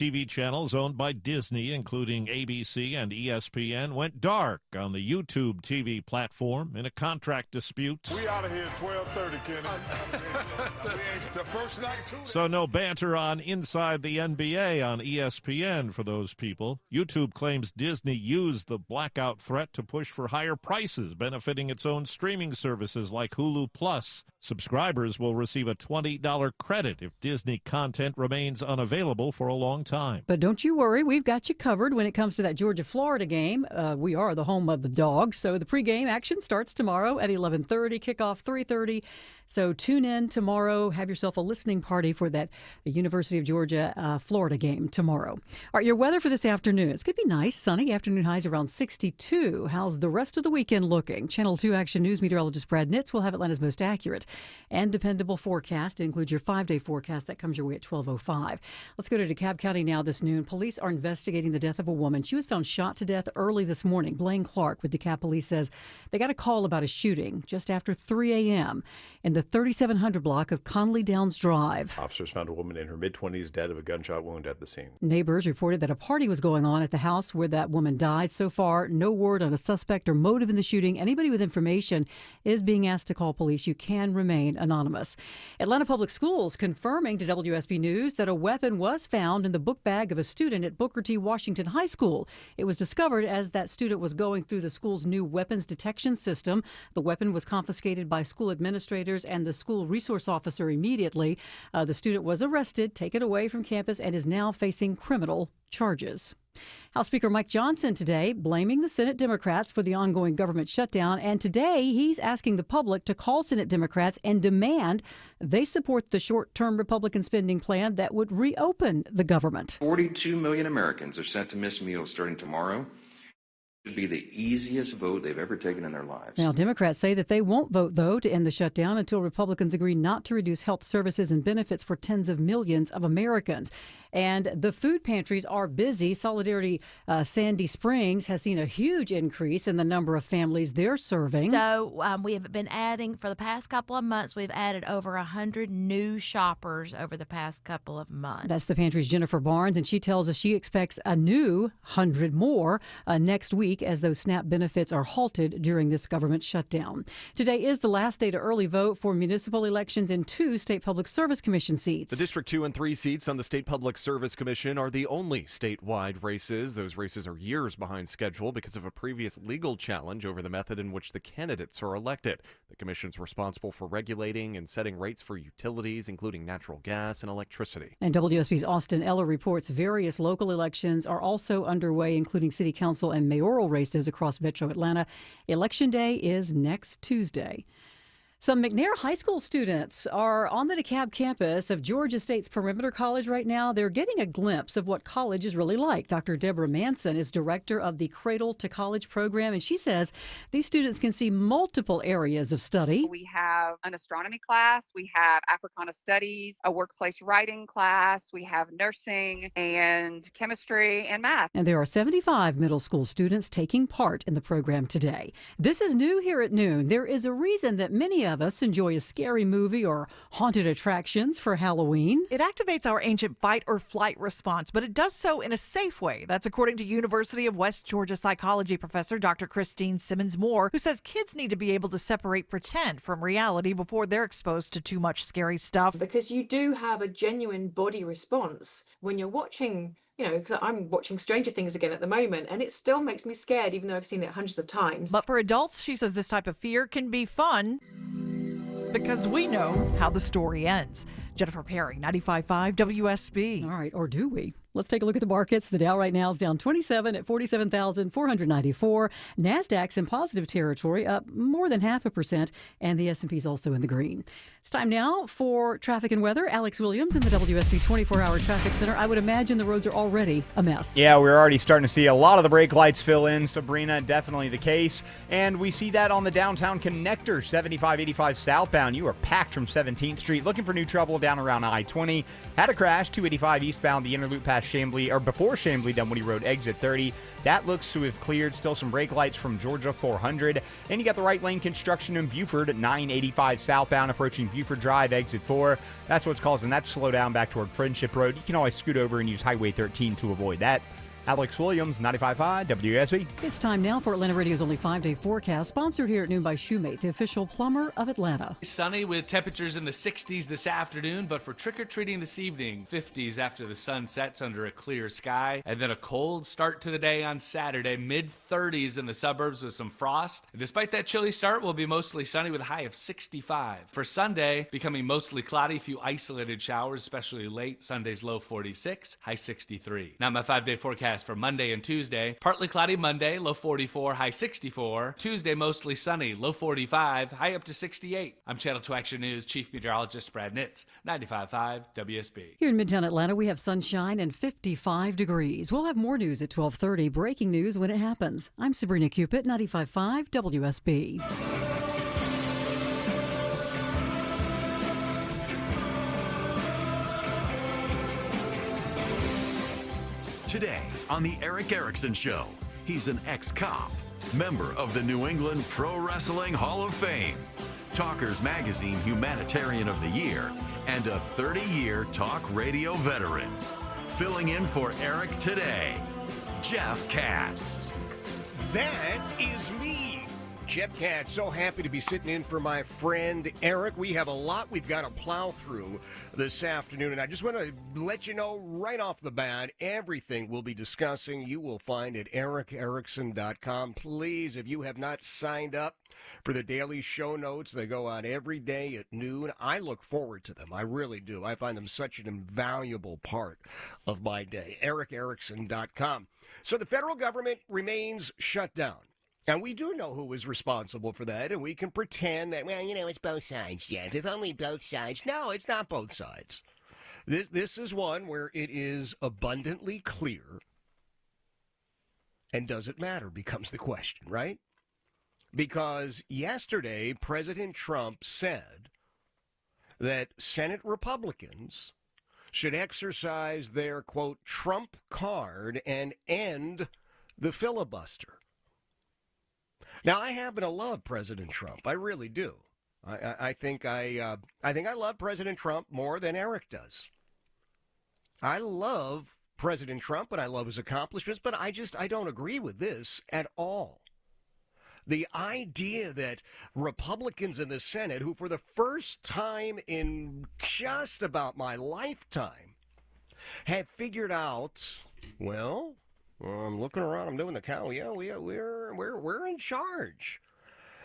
TV channels owned by Disney, including ABC and ESPN, went dark on the YouTube TV platform in a contract dispute. We out of here at 12:30, Kenny. The first night, too. So no banter on Inside the NBA on ESPN for those people. YouTube claims Disney used the blackout threat to push for higher prices, benefiting its own streaming services like Hulu Plus. Subscribers will receive a $20 credit if Disney content remains unavailable for a long time. But don't you worry, we've got you covered when it comes to that Georgia-Florida game. We are the home of the Dogs, so the pregame action starts tomorrow at 11:30, kickoff 3:30. So tune in tomorrow. Have yourself a listening party for that University of Georgia Florida game tomorrow. All right, your weather for this afternoon. It's going to be nice, sunny. Afternoon highs around 62. How's the rest of the weekend looking? Channel 2 Action News meteorologist Brad Nitz will have Atlanta's most accurate and dependable forecast. It includes your 5-day forecast that comes your way at 12:05. Let's go to DeKalb County now this noon. Police are investigating the death of a woman. She was found shot to death early this morning. Blaine Clark with DeKalb Police says they got a call about a shooting just after 3 a.m. in the 3700 block of Conley Downs Drive. Officers found a woman in her mid-20s dead of a gunshot wound at the scene. Neighbors reported that a party was going on at the house where that woman died. So far, no word on a suspect or motive in the shooting. Anybody with information is being asked to call police. You can remain anonymous. Atlanta Public Schools confirming to WSB News that a weapon was found in the book bag of a student at Booker T. Washington High School. It was discovered as that student was going through the school's new weapons detection system. The weapon was confiscated by school administrators and the school resource officer immediately. The student was arrested, taken away from campus, and is now facing criminal charges. House Speaker Mike Johnson today blaming the Senate Democrats for the ongoing government shutdown. And today he's asking the public to call Senate Democrats and demand they support the short-term Republican spending plan that would reopen the government. 42 million Americans are set to miss meals starting tomorrow. It would be the easiest vote they've ever taken in their lives. Now, Democrats say that they won't vote, though, to end the shutdown until Republicans agree not to reduce health services and benefits for tens of millions of Americans. And the food pantries are busy. Solidarity Sandy Springs has seen a huge increase in the number of families they're serving. So we have been adding, for the past couple of months, we've added over 100 new shoppers over the past couple of months. That's the pantry's Jennifer Barnes, and she tells us she expects a new 100 more next week as those SNAP benefits are halted during this government shutdown. Today is the last day to early vote for municipal elections in 2 State Public Service Commission seats. The District 2 and 3 seats on the State Public Service Commission are the only statewide races. Those races are years behind schedule because of a previous legal challenge over the method in which the candidates are elected. The commission's responsible for regulating and setting rates for utilities, including natural gas and electricity. And WSB's Austin Eller reports various local elections are also underway, including city council and mayoral races across Metro Atlanta. Election day is next Tuesday. Some McNair High School students are on the DeKalb campus of Georgia State's Perimeter College right now. They're getting a glimpse of what college is really like. Dr. Deborah Manson is director of the Cradle to College program, and she says these students can see multiple areas of study. We have an astronomy class, we have Africana Studies, a workplace writing class, we have nursing and chemistry and math. And there are 75 middle school students taking part in the program today. This is new here at noon. There is a reason that many of us enjoy a scary movie or haunted attractions for Halloween. It activates our ancient fight or flight response, but it does so in a safe way. That's according to University of West Georgia psychology professor Dr. Christine Simmons-Moore, who says kids need to be able to separate pretend from reality before they're exposed to too much scary stuff. Because you do have a genuine body response when you're watching. You know, because I'm watching Stranger Things again at the moment, and it still makes me scared, even though I've seen it hundreds of times. But for adults, she says this type of fear can be fun because we know how the story ends. Jennifer Perry, 95.5 WSB. All right, or do we? Let's take a look at the markets. The Dow right now is down 27 at 47,494. NASDAQ's in positive territory, up more than 0.5%, and the S&P is also in the green. It's time now for traffic and weather. Alex Williams in the WSB 24-hour traffic center. I would imagine the roads are already a mess. Yeah, we're already starting to see a lot of the brake lights fill in, Sabrina, definitely the case. And we see that on the downtown connector, 7585 southbound. You are packed from 17th Street. Looking for new trouble down slowdown around I-20. Had a crash, 285 eastbound, the inner loop past Chambly, or before Chambly, Dunwoody Road, exit 30. That looks to have cleared. Still some brake lights from Georgia 400. And you got the right lane construction in Buford at 985 southbound, approaching Buford Drive, exit 4. That's what's causing that slowdown back toward Friendship Road. You can always scoot over and use Highway 13 to avoid that. Alex Williams, 95.5 WSB. It's time now for Atlanta Radio's only 5-day forecast, sponsored here at noon by Shoemate, the official plumber of Atlanta. Sunny with temperatures in the 60s this afternoon, but for trick-or-treating this evening, 50s after the sun sets under a clear sky, and then a cold start to the day on Saturday, mid-30s in the suburbs with some frost. And despite that chilly start, we'll be mostly sunny with a high of 65. For Sunday, becoming mostly cloudy, a few isolated showers, especially late. Sunday's low 46, high 63. Now my 5-day forecast for Monday and Tuesday. Partly cloudy Monday, low 44, high 64. Tuesday, mostly sunny, low 45, high up to 68. I'm Channel 2 Action News Chief Meteorologist Brad Nitz, 95.5 WSB. Here in Midtown Atlanta, we have sunshine and 55 degrees. We'll have more news at 12:30. Breaking news when it happens. I'm Sabrina Cupid, 95.5 WSB. Today on The Eric Erickson Show, he's an ex-cop, member of the New England Pro Wrestling Hall of Fame, Talkers Magazine Humanitarian of the Year, and a 30-year talk radio veteran. Filling in for Eric today, Jeff Katz. That is me, Jeff Katz. So happy to be sitting in for my friend Eric. We have a lot we've got to plow through this afternoon, and I just want to let you know right off the bat, everything we'll be discussing you will find at ericerickson.com. Please, if you have not signed up for the daily show notes, they go out every day at noon. I look forward to them. I really do. I find them such an invaluable part of my day. ericerickson.com. So the federal government remains shut down. And we do know who is responsible for that, and we can pretend that, well, it's both sides, Jeff. If only both sides. No, it's not both sides. This is one where it is abundantly clear, and does it matter becomes the question, right? Because yesterday, President Trump said that Senate Republicans should exercise their, quote, Trump card and end the filibuster. Now, I happen to love President Trump. I really do. I think I love President Trump more than Eric does. I love President Trump and I love his accomplishments, but I don't agree with this at all. The idea that Republicans in the Senate, who for the first time in just about my lifetime have figured out, well, I'm looking around, I'm doing the count. Yeah, we're in charge.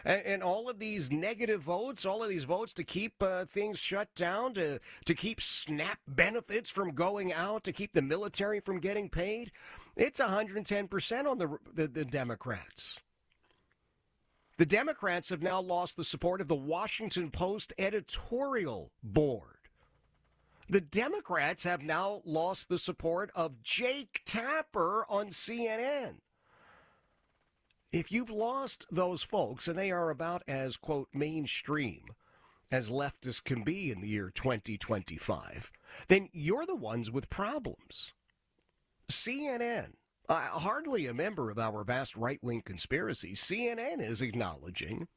And all of these negative votes, all of these votes to keep things shut down, to keep SNAP benefits from going out, to keep the military from getting paid, it's 110% on the Democrats. The Democrats have now lost the support of the Washington Post editorial board. The Democrats have now lost the support of Jake Tapper on CNN. If you've lost those folks, and they are about as, quote, mainstream as leftists can be in the year 2025, then you're the ones with problems. CNN, hardly a member of our vast right-wing conspiracy, CNN is acknowledging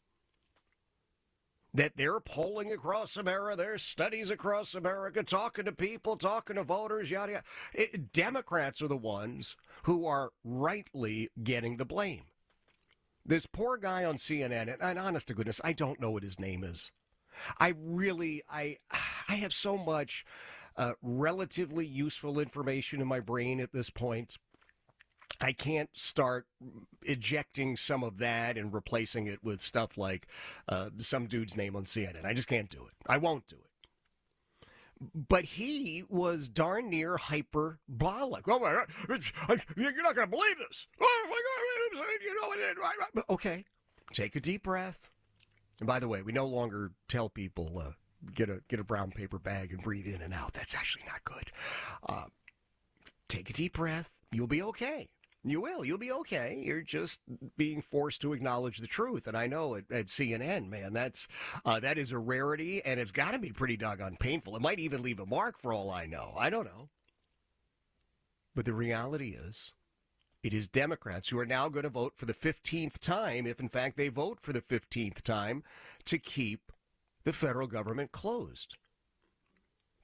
that they're polling across America, there's studies across America, talking to people, talking to voters, yada, yada. Democrats are the ones who are rightly getting the blame. This poor guy on CNN, and honest to goodness, I don't know what his name is. I have so much relatively useful information in my brain at this point. I can't start ejecting some of that and replacing it with stuff like some dude's name on CNN. I just can't do it. I won't do it. But he was darn near hyperbolic. Oh, my God, you're not going to believe this. Oh, my God, you know, okay, take a deep breath. And by the way, we no longer tell people get a brown paper bag and breathe in and out. That's actually not good. Take a deep breath. You'll be okay. You will. You'll be okay. You're just being forced to acknowledge the truth. And I know at CNN, man, that is a rarity, and it's got to be pretty doggone painful. It might even leave a mark for all I know. I don't know. But the reality is, it is Democrats who are now going to vote for the 15th time, if in fact they vote for the 15th time, to keep the federal government closed.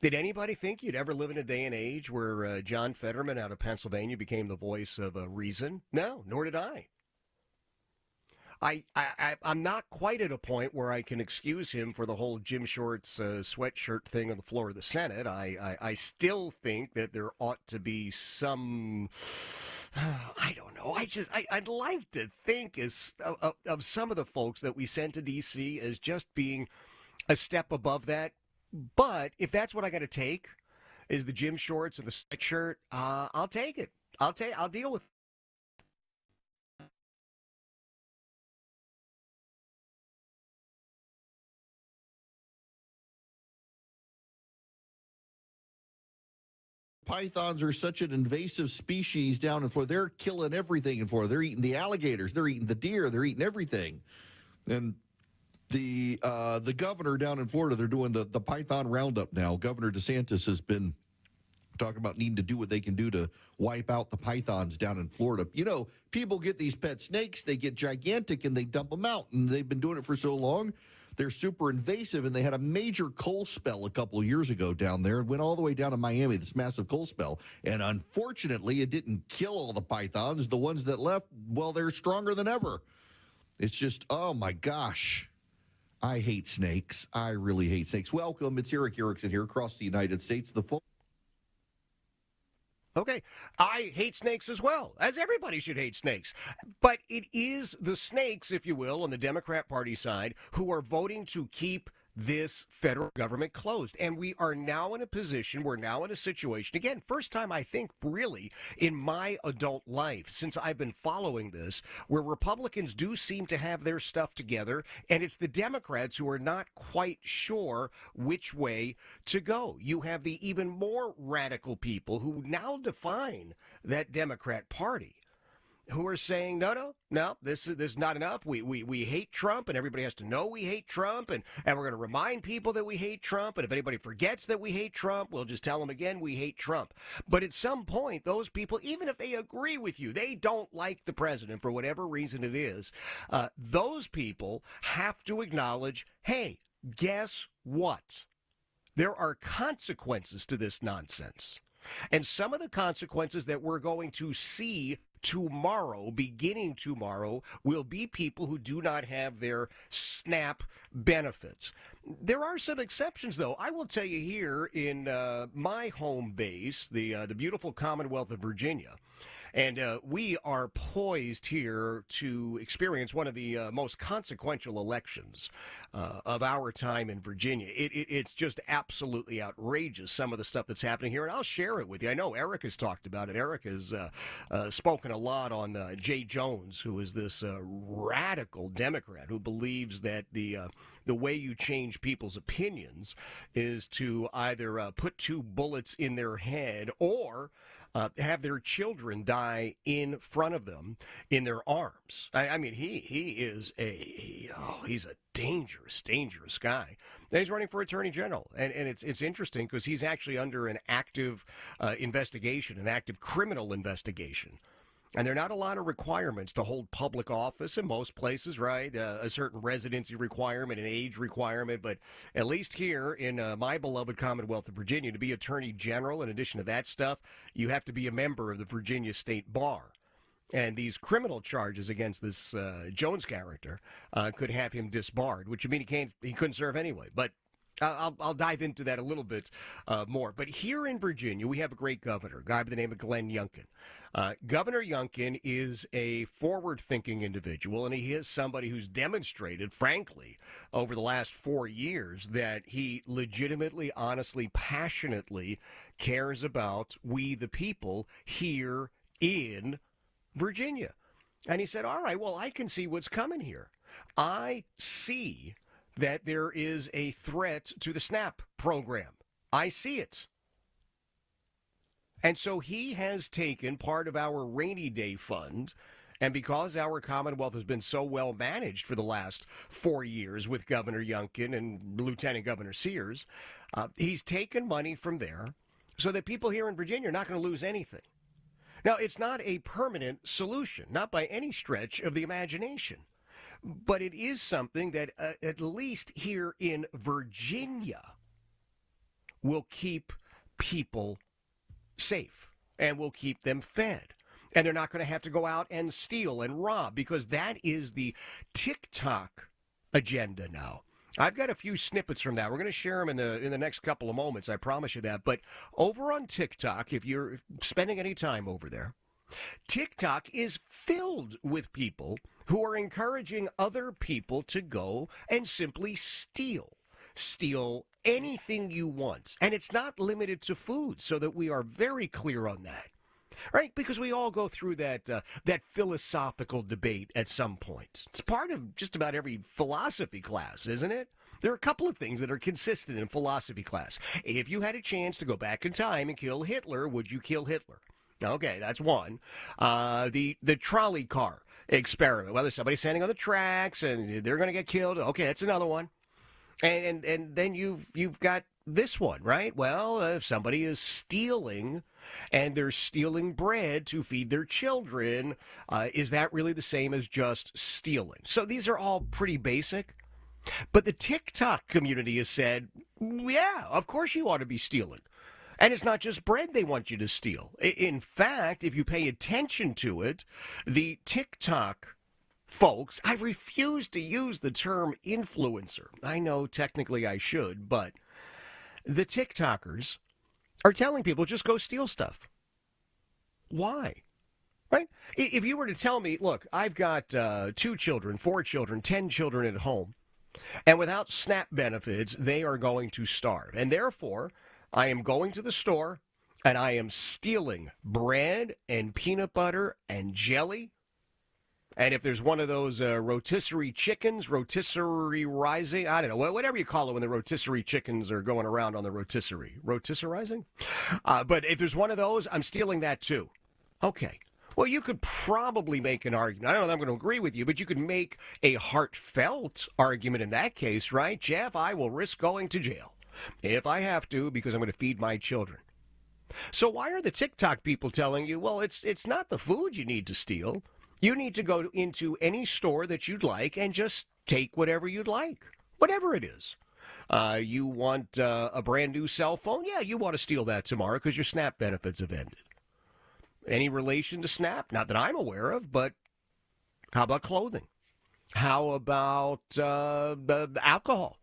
Did anybody think you'd ever live in a day and age where John Fetterman out of Pennsylvania became the voice of reason? No, nor did I. I'm not quite at a point where I can excuse him for the whole Jim Shorts sweatshirt thing on the floor of the Senate. I still think that there ought to be some, I don't know. I'd like to think of some of the folks that we sent to D.C. as just being a step above that. But if that's what I got to take, is the gym shorts and the sweatshirt, I'll take it. I'll deal with it. Pythons are such an invasive species down in Florida. They're killing everything in Florida. They're eating the alligators. They're eating the deer. They're eating everything. And the governor down in Florida, they're doing the Python Roundup now. Governor DeSantis has been talking about needing to do what they can do to wipe out the pythons down in Florida. You know, people get these pet snakes, they get gigantic, and they dump them out. And they've been doing it for so long. They're super invasive, and they had a major coal spell a couple of years ago down there. It went all the way down to Miami, this massive coal spell. And unfortunately, it didn't kill all the pythons. The ones that left, well, they're stronger than ever. It's just, oh, my gosh. I hate snakes. I really hate snakes. Welcome. It's Eric Erickson here across the United States. The phone. Okay, I hate snakes as well, as everybody should hate snakes. But it is the snakes, if you will, on the Democrat Party side who are voting to keep this federal government closed. And we are now in a position, we're now in a situation, again, first time I think really in my adult life since I've been following this, where Republicans do seem to have their stuff together, and it's the Democrats who are not quite sure which way to go. You have the even more radical people who now define that Democrat Party, who are saying, no, this is not enough. We hate Trump, and everybody has to know we hate Trump, and we're going to remind people that we hate Trump, and if anybody forgets that we hate Trump, we'll just tell them again we hate Trump. But at some point, those people, even if they agree with you, they don't like the president for whatever reason it is, those people have to acknowledge, hey, guess what? There are consequences to this nonsense. And some of the consequences that we're going to see tomorrow, beginning tomorrow, will be people who do not have their SNAP benefits. There are some exceptions, though. I will tell you here in my home base, the beautiful Commonwealth of Virginia, and we are poised here to experience one of the most consequential elections of our time in Virginia. It's just absolutely outrageous, some of the stuff that's happening here, and I'll share it with you. I know Eric has talked about it. Eric has spoken a lot on Jay Jones, who is this radical Democrat who believes that the way you change people's opinions is to either put two bullets in their head or have their children die in front of them in their arms. I mean, he is he's a dangerous guy. And he's running for attorney general, and it's interesting because he's actually under an active investigation, an active criminal investigation. And there are not a lot of requirements to hold public office in most places, right? A certain residency requirement, an age requirement. But at least here in my beloved Commonwealth of Virginia, to be attorney general, in addition to that stuff, you have to be a member of the Virginia State Bar. And these criminal charges against this Jones character could have him disbarred, which would mean he couldn't serve anyway. But I'll dive into that a little bit more. But here in Virginia, we have a great governor, a guy by the name of Glenn Youngkin. Governor Youngkin is a forward-thinking individual, and he is somebody who's demonstrated, frankly, over the last 4 years that he legitimately, honestly, passionately cares about we the people here in Virginia. And he said, all right, well, I can see what's coming here. I see that there is a threat to the SNAP program. I see it. And so he has taken part of our rainy day fund, and because our Commonwealth has been so well managed for the last 4 years with Governor Youngkin and Lieutenant Governor Sears, he's taken money from there so that people here in Virginia are not going to lose anything. Now, it's not a permanent solution, not by any stretch of the imagination, but it is something that, at least here in Virginia, will keep people safe and will keep them fed. And they're not going to have to go out and steal and rob, because that is the TikTok agenda now. I've got a few snippets from that. We're going to share them in the next couple of moments, I promise you that. But over on TikTok, if you're spending any time over there, TikTok is filled with people who are encouraging other people to go and simply steal anything you want. And it's not limited to food, so that we are very clear on that. Right? Because we all go through that philosophical debate at some point. It's part of just about every philosophy class, isn't it? There are a couple of things that are consistent in philosophy class. If you had a chance to go back in time and kill Hitler, would you kill Hitler? Okay, that's one. The trolley car experiment. Well, there's somebody standing on the tracks and they're going to get killed. Okay, that's another one. And then you've got this one, right? Well, if somebody is stealing and they're stealing bread to feed their children, is that really the same as just stealing? So these are all pretty basic. But the TikTok community has said, yeah, of course you ought to be stealing. And it's not just bread they want you to steal. In fact, if you pay attention to it, the TikTok folks, I refuse to use the term influencer. I know technically I should, but the TikTokers are telling people just go steal stuff. Why? Right? If you were to tell me, look, I've got 2 children, 4 children, 10 children at home, and without SNAP benefits, they are going to starve. And therefore, I am going to the store and I am stealing bread and peanut butter and jelly. And if there's one of those rotisserie chickens, rotisserie rising, I don't know, whatever you call it when the rotisserie chickens are going around on the rotisserie. Rotisserizing? But if there's one of those, I'm stealing that too. Okay. Well, you could probably make an argument. I don't know if I'm going to agree with you, but you could make a heartfelt argument in that case, right? Jeff, I will risk going to jail if I have to because I'm going to feed my children. So why are the TikTok people telling you, well, it's not the food you need to steal. You need to go into any store that you'd like and just take whatever you'd like, whatever it is. You want a brand new cell phone? Yeah, you want to steal that tomorrow because your SNAP benefits have ended. Any relation to SNAP? Not that I'm aware of, but how about clothing? How about alcohol?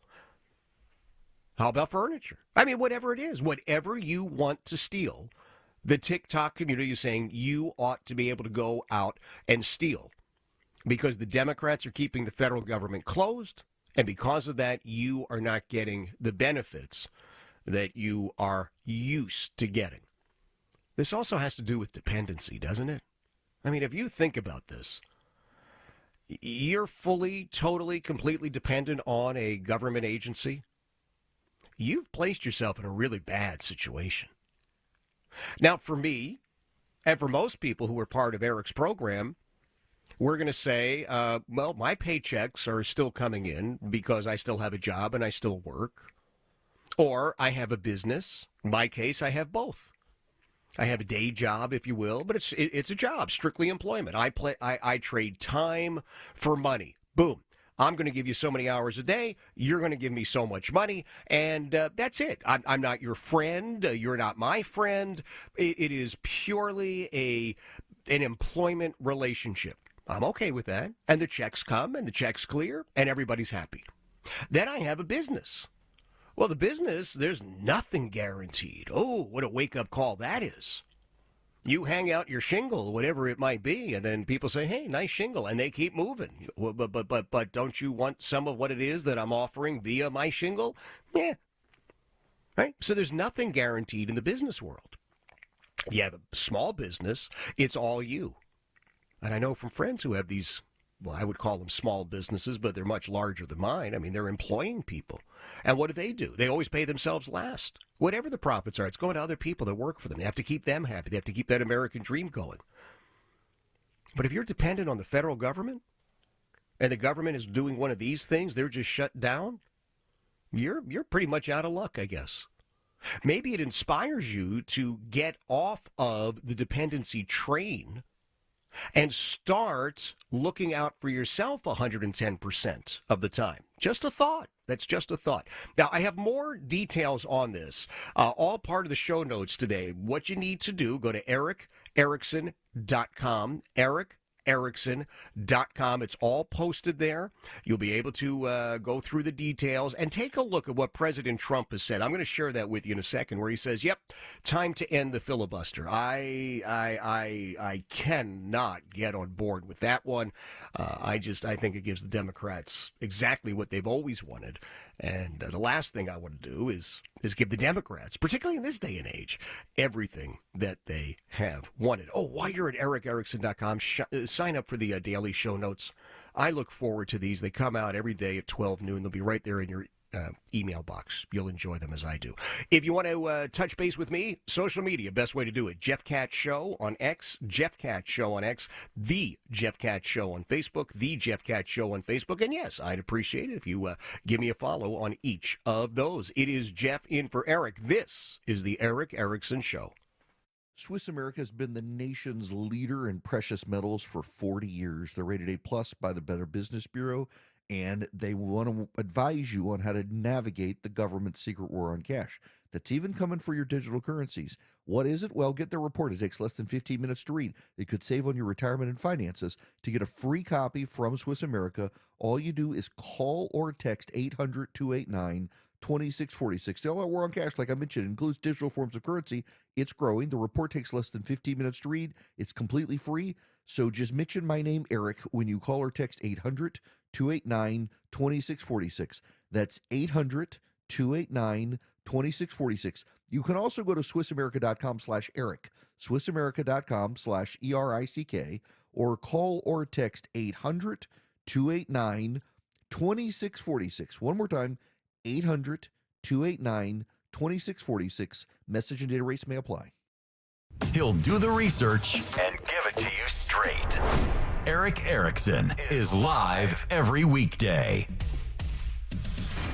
How about furniture? I mean, whatever it is, whatever you want to steal, the TikTok community is saying you ought to be able to go out and steal because the Democrats are keeping the federal government closed, and because of that, you are not getting the benefits that you are used to getting. This also has to do with dependency, doesn't it? I mean, if you think about this, you're fully, totally, completely dependent on a government agency. You've placed yourself in a really bad situation. Now, for me, and for most people who are part of Eric's program, we're going to say, well, my paychecks are still coming in because I still have a job and I still work. Or I have a business. In my case, I have both. I have a day job, if you will, but it's a job, strictly employment. I trade time for money. Boom. I'm going to give you so many hours a day. You're going to give me so much money, and that's it. I'm not your friend. You're not my friend. It is purely an employment relationship. I'm okay with that. And the checks come, and the checks clear, and everybody's happy. Then I have a business. Well, the business, there's nothing guaranteed. Oh, what a wake-up call that is. You hang out your shingle, whatever it might be, and then people say, hey, nice shingle, and they keep moving. Well, but don't you want some of what it is that I'm offering via my shingle? Yeah. Right? So there's nothing guaranteed in the business world. You have a small business, it's all you. And I know from friends who have these well, I would call them small businesses, but they're much larger than mine. I mean, they're employing people. And what do? They always pay themselves last. Whatever the profits are, it's going to other people that work for them. They have to keep them happy. They have to keep that American dream going. But if you're dependent on the federal government, and the government is doing one of these things, they're just shut down, you're pretty much out of luck, I guess. Maybe it inspires you to get off of the dependency train and start looking out for yourself 110% of the time. Just a thought. That's just a thought. Now, I have more details on this, all part of the show notes today. What you need to do, go to ericerickson.com, ericerickson.com. It's all posted there. You'll be able to go through the details and take a look at what President Trump has said. I'm going to share that with you in a second, where he says, yep, time to end the filibuster. I cannot get on board with that one. I think it gives the Democrats exactly what they've always wanted. And the last thing I want to do is give the Democrats, particularly in this day and age, everything that they have wanted. Oh, while you're at ericerickson.com, sign up for the daily show notes. I look forward to these. They come out every day at 12 noon. They'll be right there in your email box. You'll enjoy them as I do. If you want to touch base with me, social media, best way to do it. Jeff Katz Show on X, Jeff Katz Show on X, The Jeff Katz Show on Facebook, The Jeff Katz Show on Facebook. And yes, I'd appreciate it if you give me a follow on each of those. It is Jeff in for Eric. This is the Eric Erickson Show. Swiss America has been the nation's leader in precious metals for 40 years. They're rated A+ by the Better Business Bureau, and they want to advise you on how to navigate the government's secret war on cash. That's even coming for your digital currencies. What is it? Well, get their report. It takes less than 15 minutes to read. It could save on your retirement and finances. To get a free copy from Swiss America, all you do is call or text 800-289-2646. The all-out war on cash, like I mentioned, includes digital forms of currency. It's growing. The report takes less than 15 minutes to read. It's completely free. So just mention my name, Eric, when you call or text 800-289-2646. That's 800-289-2646. You can also go to SwissAmerica.com/Eric, SwissAmerica.com/ERICK, or call or text 800-289-2646. One more time, 800-289-2646. Message and data rates may apply. He'll do the research and give it to you straight. Eric Erickson is live every weekday.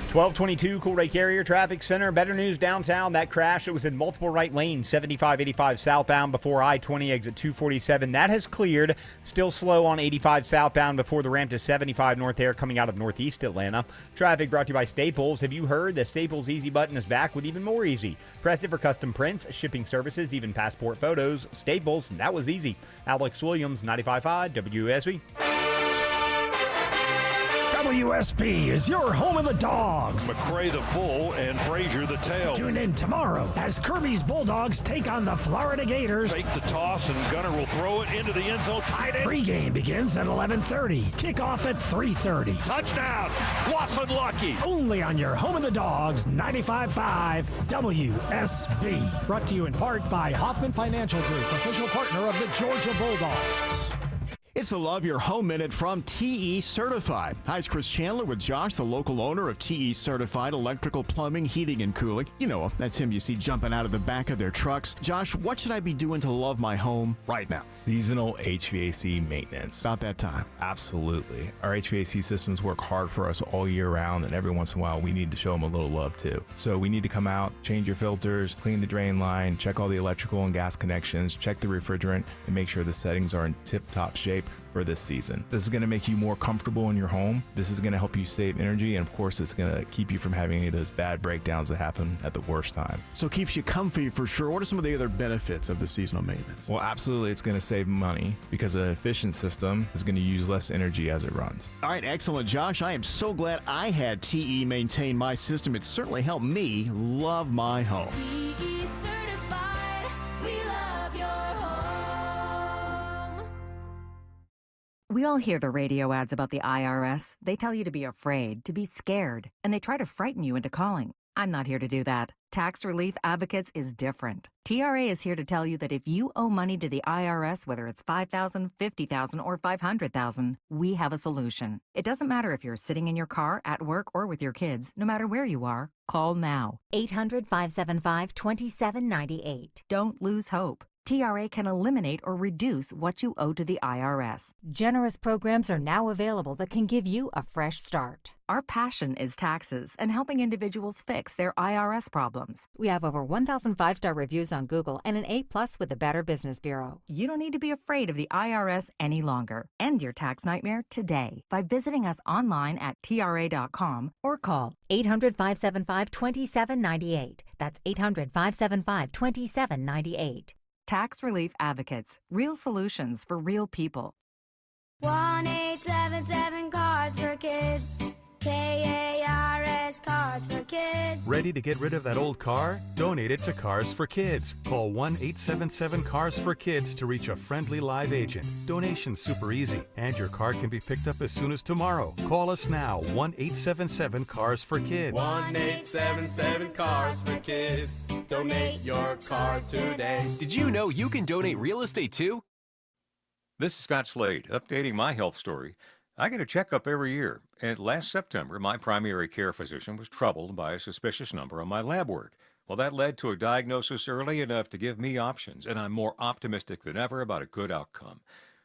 1222 Coolray Carrier Traffic Center. Better news downtown. That crash, it was in multiple right lanes, 75-85 southbound before I-20 exit 247. That has cleared. Still slow on 85 southbound before the ramp to 75 north there coming out of northeast Atlanta. Traffic brought to you by Staples. Have you heard the Staples Easy button is back with even more easy? Press it for custom prints, shipping services, even passport photos. Staples, that was easy. Alex Williams, 95.5 WSB. WSB is your home of the Dogs. McCray the full and Frazier the tail. Tune in tomorrow as Kirby's Bulldogs take on the Florida Gators. Fake the toss and Gunner will throw it into the end zone. Tight end. Pre-game begins at 11:30. Kickoff at 3:30. Touchdown. Lawson Lucky. Only on your home of the Dogs, 95.5 WSB. Brought to you in part by Hoffman Financial Group, official partner of the Georgia Bulldogs. It's the Love Your Home Minute from TE Certified. Hi, it's Chris Chandler with Josh, the local owner of TE Certified Electrical Plumbing, Heating, and Cooling. You know, that's him you see jumping out of the back of their trucks. Josh, what should I be doing to love my home right now? Seasonal HVAC maintenance. About that time. Absolutely. Our HVAC systems work hard for us all year round, and every once in a while we need to show them a little love too. So we need to come out, change your filters, clean the drain line, check all the electrical and gas connections, check the refrigerant, and make sure the settings are in tip-top shape for this season. This is going to make you more comfortable in your home. This is going to help you save energy, and of course it's going to keep you from having any of those bad breakdowns that happen at the worst time. So keeps you comfy for sure. What are some of the other benefits of the seasonal maintenance? Well, absolutely, it's going to save money because an efficient system is going to use less energy as it runs. All right, excellent, Josh. I am so glad I had TE maintain my system. It certainly helped me love my home. TE certified, we love your home. We all hear the radio ads about the IRS. They tell you to be afraid, to be scared, and they try to frighten you into calling. I'm not here to do that. Tax Relief Advocates is different. TRA is here to tell you that if you owe money to the IRS, whether it's $5,000, $50,000, or $500,000, we have a solution. It doesn't matter if you're sitting in your car, at work, or with your kids. No matter where you are, call now. 800-575-2798. Don't lose hope. TRA can eliminate or reduce what you owe to the IRS. Generous programs are now available that can give you a fresh start. Our passion is taxes and helping individuals fix their IRS problems. We have over 1,000 5-star reviews on Google and an A+ with the Better Business Bureau. You don't need to be afraid of the IRS any longer. End your tax nightmare today by visiting us online at TRA.com or call 800-575-2798. That's 800-575-2798. Tax Relief Advocates. Real solutions for real people. 1-877 Cards for Kids. KARS Cards for Kids. Ready to get rid of that old car? Donate it to Cars for Kids. Call 1-877-CARS-FOR-KIDS to reach a friendly live agent. Donation's super easy, and your car can be picked up as soon as tomorrow. Call us now, 1-877-CARS-FOR-KIDS. 1-877-CARS-FOR-KIDS. Donate your car today. Did you know you can donate real estate too? This is Scott Slade, updating my health story. I get a checkup every year, and last September, my primary care physician was troubled by a suspicious number on my lab work. Well, that led to a diagnosis early enough to give me options, and I'm more optimistic than ever about a good outcome.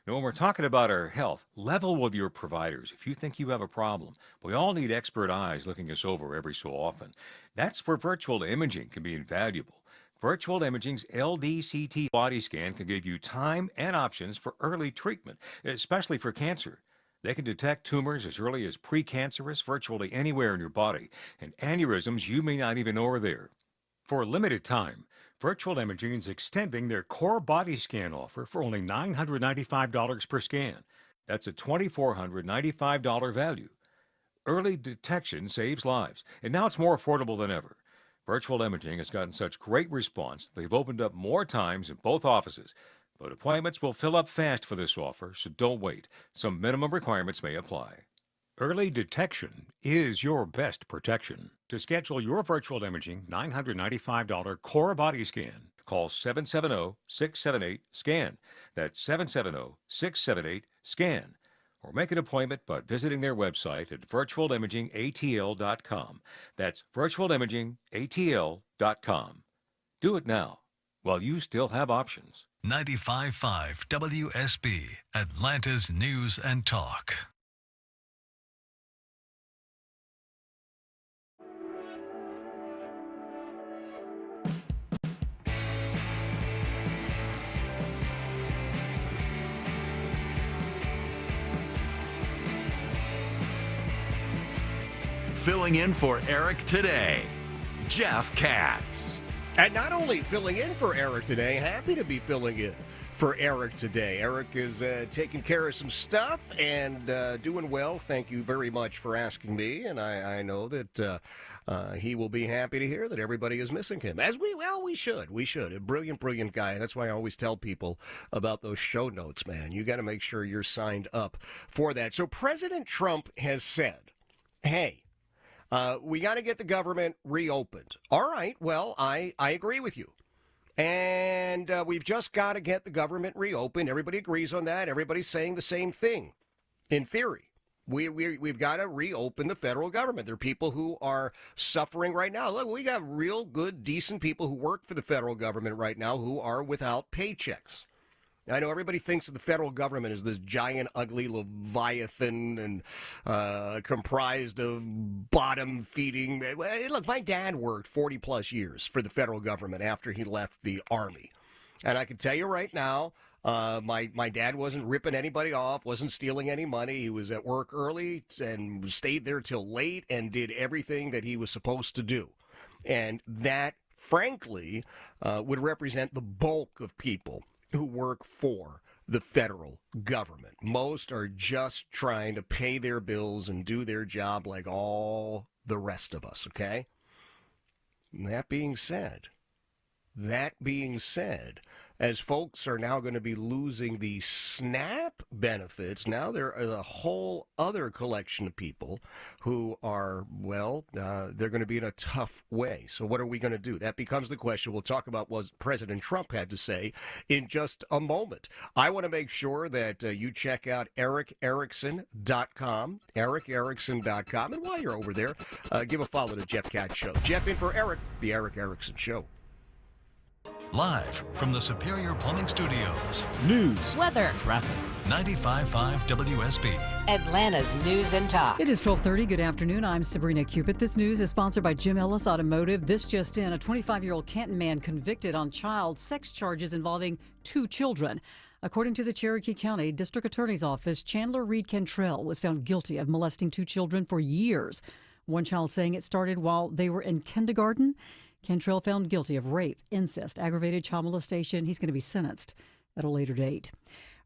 Now, when we're talking about our health, level with your providers if you think you have a problem. We all need expert eyes looking us over every so often. That's where virtual imaging can be invaluable. Virtual Imaging's LDCT body scan can give you time and options for early treatment, especially for cancer. They can detect tumors as early as precancerous virtually anywhere in your body, and aneurysms you may not even know are there. For a limited time, Virtual Imaging is extending their core body scan offer for only $995 per scan. That's a $2,495 value. Early detection saves lives, and now it's more affordable than ever. Virtual Imaging has gotten such great response, they've opened up more times in both offices. But appointments will fill up fast for this offer, so don't wait. Some minimum requirements may apply. Early detection is your best protection. To schedule your virtual imaging $995 core body scan, call 770-678-SCAN. That's 770-678-SCAN. Or make an appointment by visiting their website at virtualimagingatl.com. That's virtualimagingatl.com. Do it now, while you still have options. 95.5 WSB, Atlanta's News and Talk. Filling in for Eric today, Jeff Katz. And not only filling in for Eric today, happy to be filling in for Eric today. Eric is taking care of some stuff and doing well. Thank you very much for asking me. And I know that he will be happy to hear that everybody is missing him. As we should. We should. A brilliant, brilliant guy. That's why I always tell people about those show notes, man. You got to make sure you're signed up for that. So President Trump has said, hey, we got to get the government reopened. All right, well, I agree with you. And we've just got to get the government reopened. Everybody agrees on that. Everybody's saying the same thing. In theory, we've got to reopen the federal government. There are people who are suffering right now. Look, we got real good, decent people who work for the federal government right now who are without paychecks. I know everybody thinks of the federal government as this giant, ugly leviathan and comprised of bottom-feeding. Look, my dad worked 40-plus years for the federal government after he left the Army. And I can tell you right now, my dad wasn't ripping anybody off, wasn't stealing any money. He was at work early and stayed there till late and did everything that he was supposed to do. And that, frankly, would represent the bulk of people who work for the federal government. Most are just trying to pay their bills and do their job like all the rest of us, okay? That being said, as folks are now going to be losing the SNAP benefits. Now there is a whole other collection of people who are, well, they're going to be in a tough way. So what are we going to do? That becomes the question. We'll talk about what President Trump had to say in just a moment. I want to make sure that you check out ericerickson.com, ericerickson.com. And while you're over there, give a follow to Jeff Katz Show. Jeff in for Eric, the Eric Erickson Show. Live from the Superior Plumbing Studios. News, weather, traffic. 95.5 WSB. Atlanta's News and Talk. It is 12:30. Good afternoon. I'm Sabrina Cupid. This news is sponsored by Jim Ellis Automotive. This just in, a 25-year-old Canton man convicted on child sex charges involving 2 children. According to the Cherokee County District Attorney's Office, Chandler Reed Cantrell was found guilty of molesting 2 children for years. One child saying it started while they were in kindergarten. Cantrell found guilty of rape, incest, aggravated child molestation. He's going to be sentenced at a later date.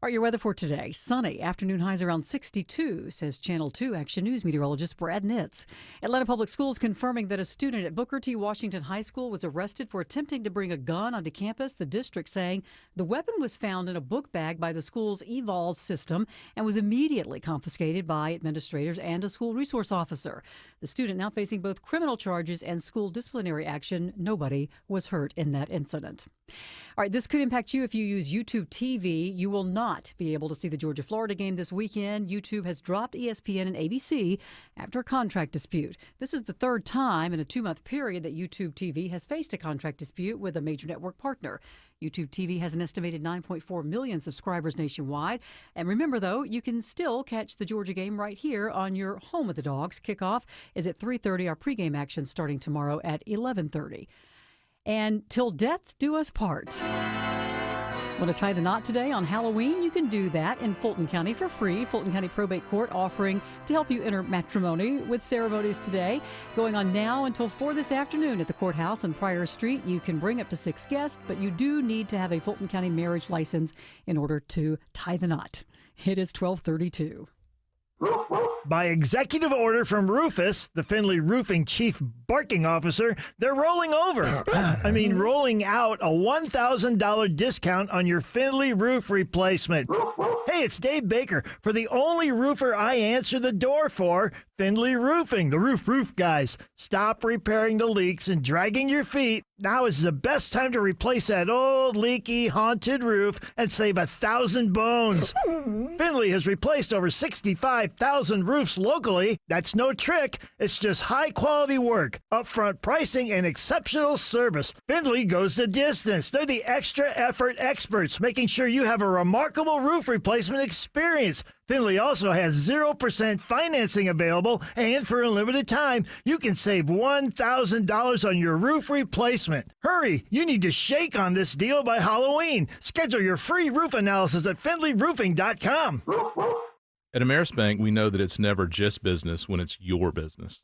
All right, your weather for today. Sunny. Afternoon highs around 62, says Channel 2 Action News meteorologist Brad Nitz. Atlanta Public Schools confirming that a student at Booker T. Washington High School was arrested for attempting to bring a gun onto campus. The district saying the weapon was found in a book bag by the school's eVolve system and was immediately confiscated by administrators and a school resource officer. The student now facing both criminal charges and school disciplinary action. Nobody was hurt in that incident. All right, this could impact you if you use YouTube TV. You will not be able to see the Georgia-Florida game this weekend. YouTube has dropped ESPN and ABC after a contract dispute. This is the 3rd time in a 2-month period that YouTube TV has faced a contract dispute with a major network partner. YouTube TV has an estimated 9.4 million subscribers nationwide. And remember, though, you can still catch the Georgia game right here on your home of the Dogs. Kickoff is at 3:30. Our pregame action starting tomorrow at 11:30. And till death do us part. Want to tie the knot today on Halloween? You can do that in Fulton County for free. Fulton County Probate Court offering to help you enter matrimony with ceremonies today. Going on now until 4 this afternoon at the courthouse on Pryor Street. You can bring up to 6 guests, but you do need to have a Fulton County marriage license in order to tie the knot. It is 12:32. By executive order from Rufus, the Findlay Roofing Chief Barking Officer, they're rolling over. Rolling out a $1,000 discount on your Findlay roof replacement. Hey, it's Dave Baker for the only roofer I answer the door for, Findlay Roofing, the roof guys. Stop repairing the leaks and dragging your feet. Now is the best time to replace that old, leaky, haunted roof and save 1,000 bones. Findlay has replaced over 65,000 roofs locally. That's no trick. It's just high-quality work, upfront pricing, and exceptional service. Findlay goes the distance. They're the extra effort experts, making sure you have a remarkable roof replacement experience. Findlay also has 0% financing available, and for a limited time, you can save $1,000 on your roof replacement. Hurry, you need to shake on this deal by Halloween. Schedule your free roof analysis at FindlayRoofing.com. At Ameris Bank, we know that it's never just business when it's your business.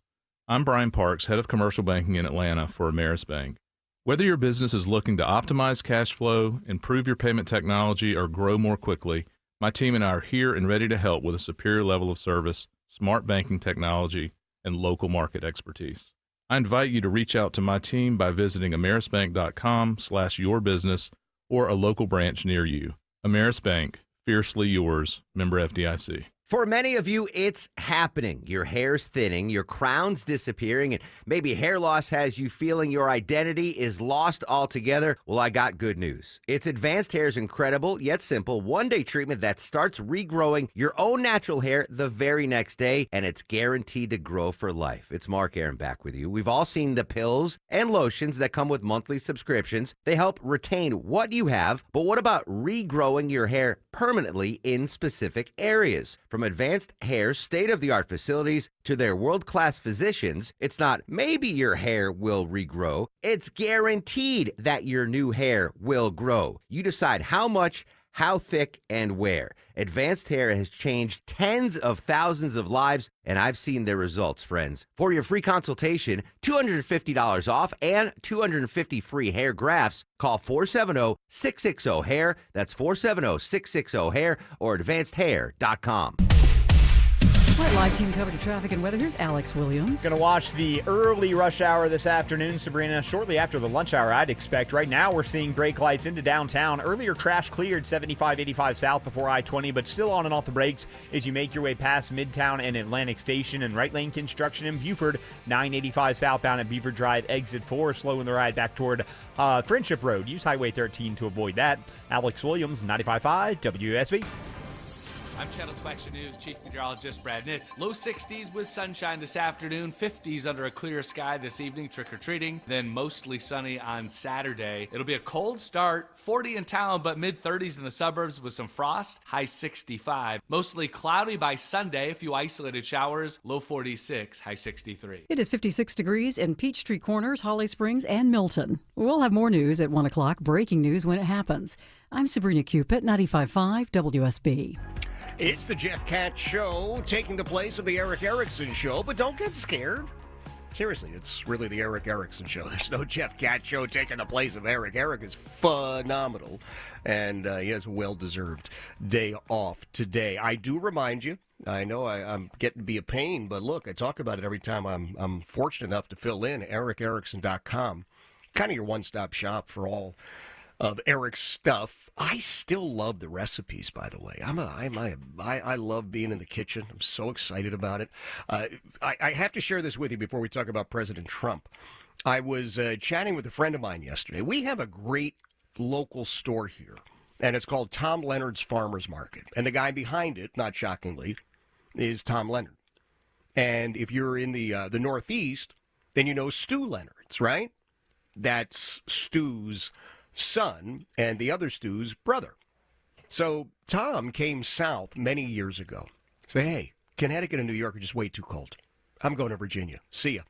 I'm Brian Parks, head of commercial banking in Atlanta for Ameris Bank. Whether your business is looking to optimize cash flow, improve your payment technology, or grow more quickly, my team and I are here and ready to help with a superior level of service, smart banking technology, and local market expertise. I invite you to reach out to my team by visiting amerisbank.com/yourbusiness or a local branch near you. Ameris Bank, fiercely yours, member FDIC. For many of you, it's happening. Your hair's thinning, your crown's disappearing, and maybe hair loss has you feeling your identity is lost altogether. Well, I got good news. It's Advanced Hair's incredible, yet simple, one-day treatment that starts regrowing your own natural hair the very next day, and it's guaranteed to grow for life. It's Mark Aaron back with you. We've all seen the pills and lotions that come with monthly subscriptions. They help retain what you have, but what about regrowing your hair permanently in specific areas? From Advanced Hair's state-of-the-art facilities to their world-class physicians, it's not maybe your hair will regrow, it's guaranteed that your new hair will grow. You decide how much, how thick, and where. Advanced Hair has changed tens of thousands of lives, and I've seen their results, friends. For your free consultation, $250 off and 250 free hair grafts, call 470-660-HAIR. That's 470-660-HAIR or advancedhair.com. All right, live team coverage of traffic and weather. Here's Alex Williams. Going to watch the early rush hour this afternoon, Sabrina, shortly after the lunch hour, I'd expect. Right now, we're seeing brake lights into downtown. Earlier crash cleared 75-85 south before I-20, but still on and off the brakes as you make your way past Midtown and Atlantic Station. And right lane construction in Buford, 985 southbound at Beaver Drive, exit 4, slowing the ride back toward Friendship Road. Use Highway 13 to avoid that. Alex Williams, 95.5 WSB. I'm Channel 2 Action News Chief Meteorologist Brad Nitz. Low 60s with sunshine this afternoon, 50s under a clear sky this evening, trick-or-treating, then mostly sunny on Saturday. It'll be a cold start, 40 in town, but mid-30s in the suburbs with some frost, high 65. Mostly cloudy by Sunday, a few isolated showers, low 46, high 63. It is 56 degrees in Peachtree Corners, Holly Springs, and Milton. We'll have more news at 1 o'clock, breaking news when it happens. I'm Sabrina Cupid, 95.5 WSB. It's the Jeff Katz Show, taking the place of the Eric Erickson Show, but don't get scared. Seriously, it's really the Eric Erickson Show. There's no Jeff Katz Show taking the place of Eric. Eric is phenomenal, and he has a well-deserved day off today. I do remind you, I know I'm getting to be a pain, but look, I talk about it every time I'm fortunate enough to fill in, ericerickson.com. Kind of your one-stop shop for all of Eric's stuff. I still love the recipes, by the way. I love being in the kitchen. I'm so excited about it. I have to share this with you before we talk about President Trump. I was chatting with a friend of mine yesterday. We have a great local store here, and it's called Tom Leonard's Farmers Market. And the guy behind it, not shockingly, is Tom Leonard. And if you're in the Northeast, then you know Stu Leonard's, right? That's Stu's son and the other Stu's brother. So Tom came south many years ago. Say, hey, Connecticut and New York are just way too cold. I'm going to Virginia. See ya.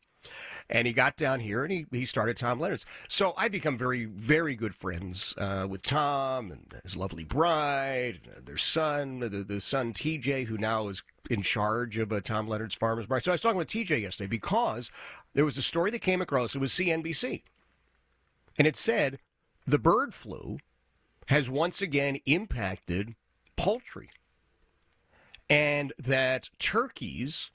And he got down here and he started Tom Leonard's. So I become very, very good friends with Tom and his lovely bride, their son, the son TJ, who now is in charge of Tom Leonard's Farmers Market. So I was talking with TJ yesterday because there was a story that came across. It was CNBC. And it said, the bird flu has once again impacted poultry, and that turkeys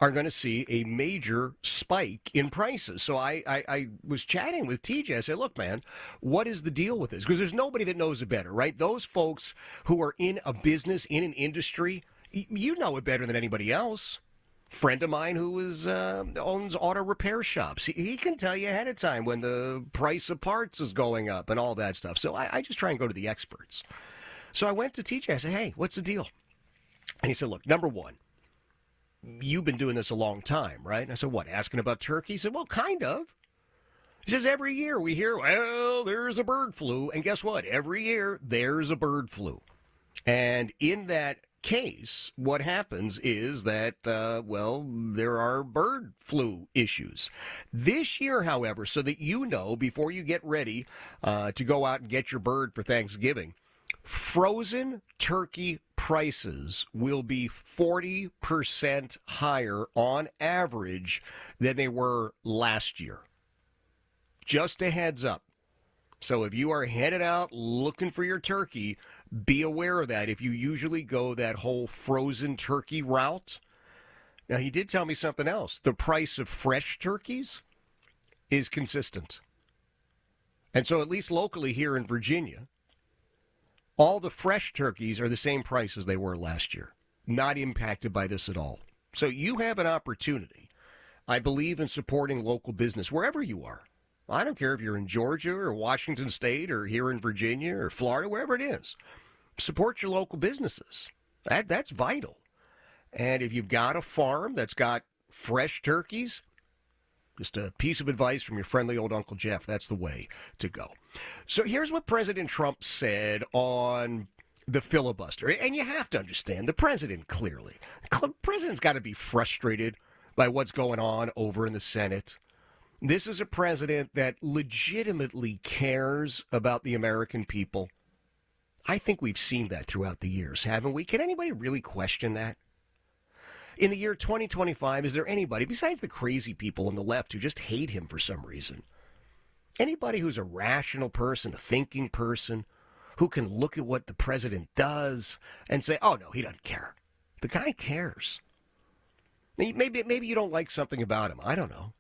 are going to see a major spike in prices. So I was chatting with TJ. I said, look, man, what is the deal with this? Because there's nobody that knows it better, right? Those folks who are in a business, in an industry, you know it better than anybody else. Friend of mine who owns auto repair shops. He can tell you ahead of time when the price of parts is going up and all that stuff. So I just try and go to the experts. So I went to TJ. I said, hey, what's the deal? And he said, look, number one, you've been doing this a long time, right? And I said, what, asking about turkey? He said, well, kind of. He says, every year we hear, well, there's a bird flu. And guess what? Every year there's a bird flu. And in that case, what happens is that, there are bird flu issues. This year, however, so that you know before you get ready to go out and get your bird for Thanksgiving, frozen turkey prices will be 40% higher on average than they were last year. Just a heads up. So if you are headed out looking for your turkey, be aware of that if you usually go that whole frozen turkey route. Now, he did tell me something else. The price of fresh turkeys is consistent. And so at least locally here in Virginia, all the fresh turkeys are the same price as they were last year. Not impacted by this at all. So you have an opportunity. I believe in supporting local business wherever you are. I don't care if you're in Georgia or Washington State or here in Virginia or Florida, wherever it is. Support your local businesses. That's vital. And if you've got a farm that's got fresh turkeys, just a piece of advice from your friendly old Uncle Jeff, that's the way to go. So here's what President Trump said on the filibuster. And you have to understand, the president the president's got to be frustrated by what's going on over in the Senate. This is a president that legitimately cares about the American people. I think we've seen that throughout the years, haven't we? Can anybody really question that? In the year 2025, is there anybody, besides the crazy people on the left who just hate him for some reason, anybody who's a rational person, a thinking person, who can look at what the president does and say, oh, no, he doesn't care? The guy cares. Maybe you don't like something about him. I don't know.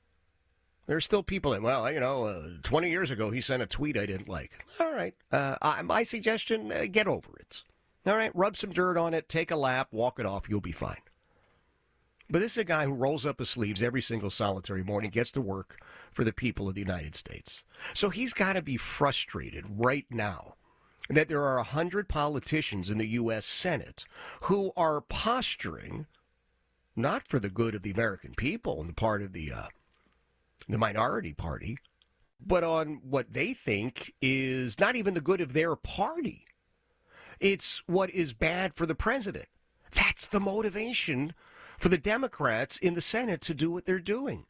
There's still people that, 20 years ago he sent a tweet I didn't like. All right. My suggestion, get over it. All right, rub some dirt on it, take a lap, walk it off, you'll be fine. But this is a guy who rolls up his sleeves every single solitary morning, gets to work for the people of the United States. So he's got to be frustrated right now that there are 100 politicians in the U.S. Senate who are posturing not for the good of the American people and the part of the minority party, but on what they think is not even the good of their party. It's what is bad for the president. That's the motivation for the Democrats in the Senate to do what they're doing.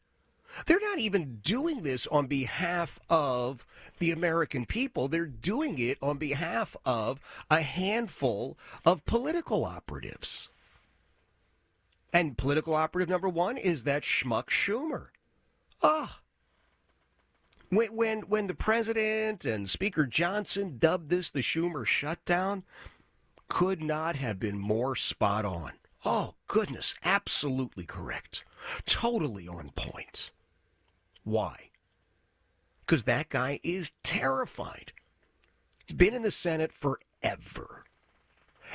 They're not even doing this on behalf of the American people. They're doing it on behalf of a handful of political operatives. And political operative number one is that schmuck Schumer. When the president and Speaker Johnson dubbed this the Schumer shutdown, could not have been more spot on. Oh, goodness, absolutely correct. Totally on point. Why? Because that guy is terrified. He's been in the Senate forever.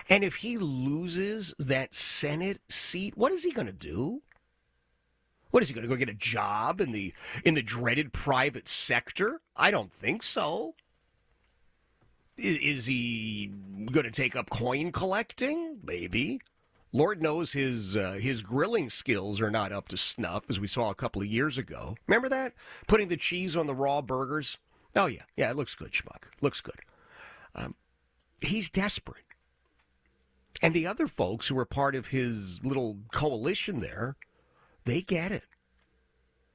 And if he loses that Senate seat, what is he going to do? What is he going to go get a job in the dreaded private sector? I don't think so. Is he going to take up coin collecting? Maybe. Lord knows his grilling skills are not up to snuff, as we saw a couple of years ago. Remember that? Putting the cheese on the raw burgers? Oh, yeah. Yeah, it looks good, schmuck. Looks good. He's desperate. And the other folks who are part of his little coalition there, they get it.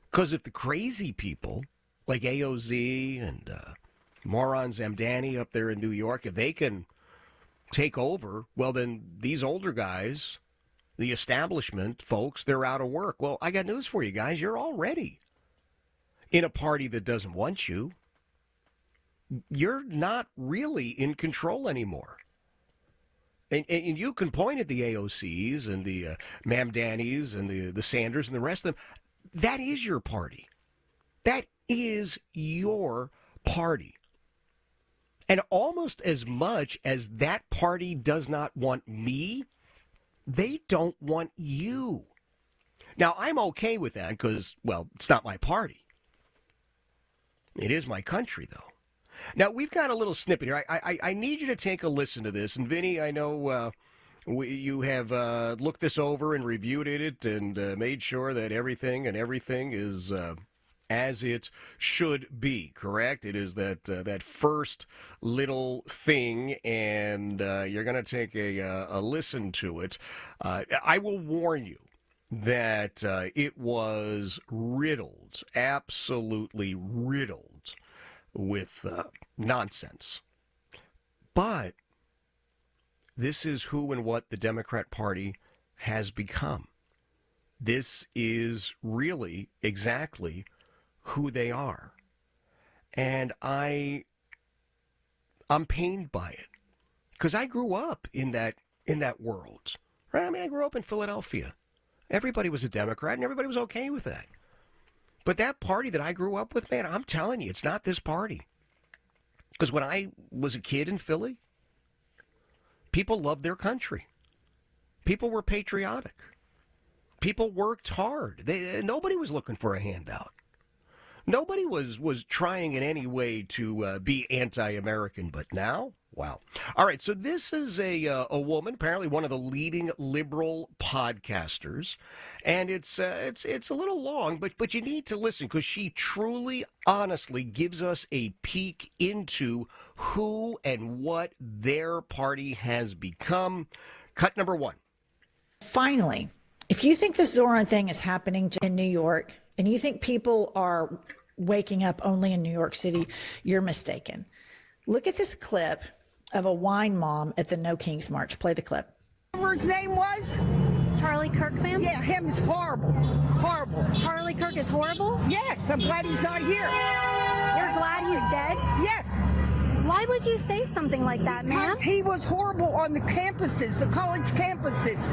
Because if the crazy people, like AOZ and Moron Zamdani up there in New York, if they can take over, well, then these older guys, the establishment folks, they're out of work. Well, I got news for you guys. You're already in a party that doesn't want you. You're not really in control anymore. And you can point at the AOCs and the Mamdanis and the Sanders and the rest of them. That is your party. That is your party. And almost as much as that party does not want me, they don't want you. Now, I'm okay with that because, well, it's not my party. It is my country, though. Now, we've got a little snippet here. I need you to take a listen to this. And, Vinny, I know you have looked this over and reviewed it and made sure that everything is as it should be, correct? It is that first little thing, and you're going to take a listen to it. I will warn you that it was riddled, absolutely riddled with nonsense. But this is who and what the Democrat Party has become. This is really exactly who they are. And I'm pained by it. Because I grew up in that world. Right? I mean, I grew up in Philadelphia. Everybody was a Democrat and everybody was okay with that. But that party that I grew up with, man, I'm telling you, it's not this party. Because when I was a kid in Philly, people loved their country. People were patriotic. People worked hard. Nobody was looking for a handout. Nobody was trying in any way to be anti-American, but now, wow. All right, so this is a woman, apparently one of the leading liberal podcasters, and it's a little long, but you need to listen because she truly, honestly gives us a peek into who and what their party has become. Cut number one. Finally, if you think the Zoran thing is happening in New York, and you think people are waking up only in New York City, you're mistaken. Look at this clip of a wine mom at the No Kings March. Play the clip. Whatever his name was? Charlie Kirk, ma'am? Yeah, him is horrible. Horrible. Charlie Kirk is horrible? Yes, I'm glad he's not here. You're glad he's dead? Yes. Why would you say something like that, ma'am? Because he was horrible on the campuses, the college campuses.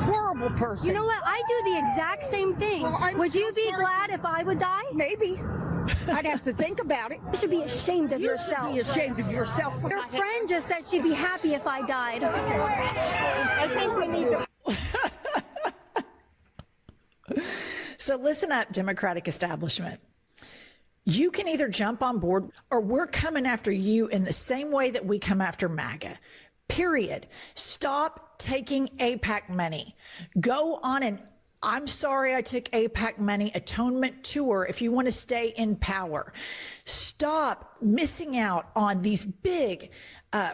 Horrible person. You know what? I do the exact same thing. Well, would you be glad if I would die? Maybe. I'd have to think about it. You should be ashamed of yourself. Be ashamed of yourself. Your friend just said she'd be happy if I died. I think we need to. So listen up, Democratic establishment. You can either jump on board or we're coming after you in the same way that we come after MAGA. Period. Stop taking AIPAC money. Go on an I'm sorry I took AIPAC money atonement tour if you want to stay in power. Stop missing out on these big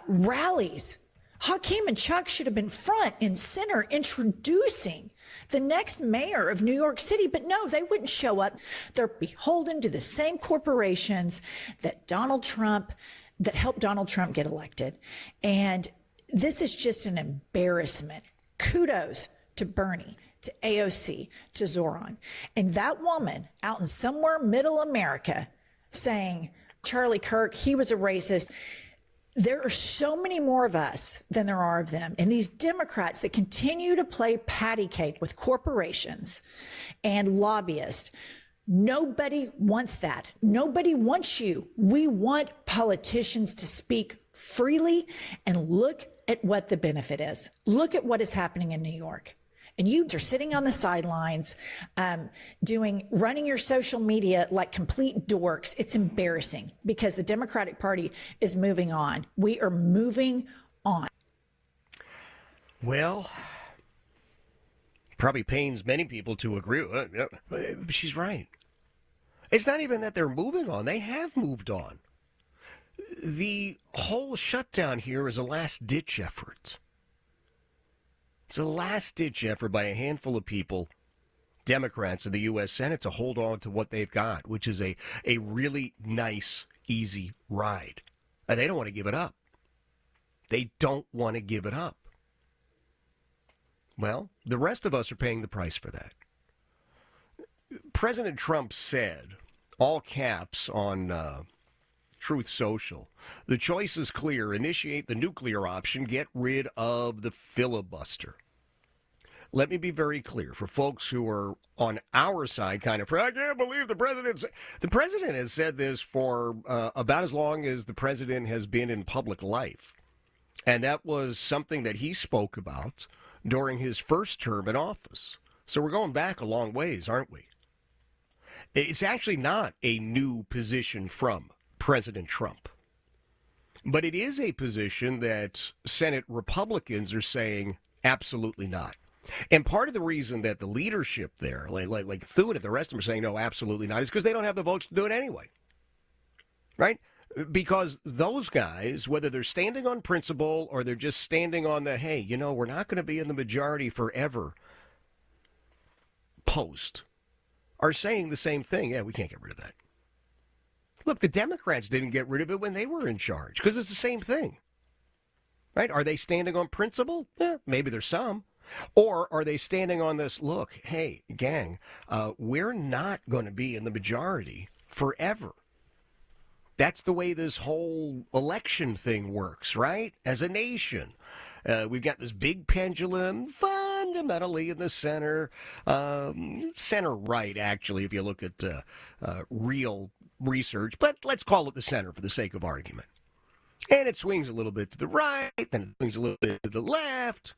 rallies. Hakeem and Chuck should have been front and center introducing the next mayor of New York City, but no, they wouldn't show up. They're beholden to the same corporations that helped Donald Trump get elected. And this is just an embarrassment. Kudos to Bernie, to AOC, to Zoran. And that woman out in somewhere middle America saying, Charlie Kirk, he was a racist. There are so many more of us than there are of them. And these Democrats that continue to play patty cake with corporations and lobbyists, nobody wants that. Nobody wants you. We want politicians to speak freely and look at what the benefit is. Look at what is happening in New York. And you are sitting on the sidelines, running your social media like complete dorks. It's embarrassing because the Democratic Party is moving on. We are moving on. Well, probably pains many people to agree with it. She's right. It's not even that they're moving on. They have moved on. The whole shutdown here is a last-ditch effort. It's a last-ditch effort by a handful of people, Democrats in the U.S. Senate, to hold on to what they've got, which is a really nice, easy ride. And they don't want to give it up. They don't want to give it up. Well, the rest of us are paying the price for that. President Trump said, all caps on Truth Social, the choice is clear. Initiate the nuclear option. Get rid of the filibuster. Let me be very clear for folks who are on our side, kind of, I can't believe the president has said this for about as long as the president has been in public life. And that was something that he spoke about during his first term in office. So we're going back a long ways, aren't we? It's actually not a new position from President Trump. But it is a position that Senate Republicans are saying absolutely not. And part of the reason that the leadership there, like Thune and the rest of them are saying no, absolutely not, is because they don't have the votes to do it anyway. Right? Because those guys, whether they're standing on principle or they're just standing on the, hey, we're not going to be in the majority forever post, are saying the same thing. Yeah, we can't get rid of that. Look, the Democrats didn't get rid of it when they were in charge because it's the same thing. Right? Are they standing on principle? Yeah, maybe there's some. Or are they standing on this, look, hey, gang, we're not going to be in the majority forever. That's the way this whole election thing works, right? As a nation, we've got this big pendulum fundamentally in the center, center right, actually, if you look at real research, but let's call it the center for the sake of argument. And it swings a little bit to the right, then it swings a little bit to the left,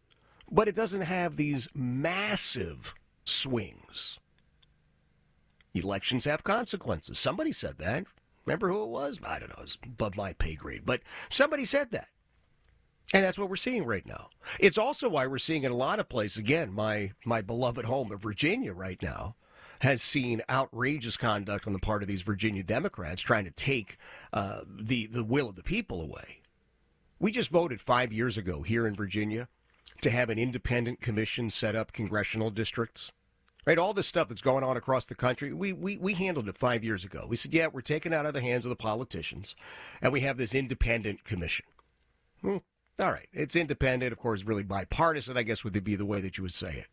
but it doesn't have these massive swings. Elections have consequences. Somebody said that. Remember who it was? I don't know. It's above my pay grade, but somebody said that. And that's what we're seeing right now. It's also why we're seeing in a lot of places, again, my beloved home of Virginia right now has seen outrageous conduct on the part of these Virginia Democrats trying to take the will of the people away. We just voted 5 years ago here in Virginia to have an independent commission set up congressional districts. Right, all this stuff that's going on across the country, we handled it 5 years ago. We said, yeah, we're taking it out of the hands of the politicians, and we have this independent commission. All right, it's independent, of course, really bipartisan, I guess would be the way that you would say it.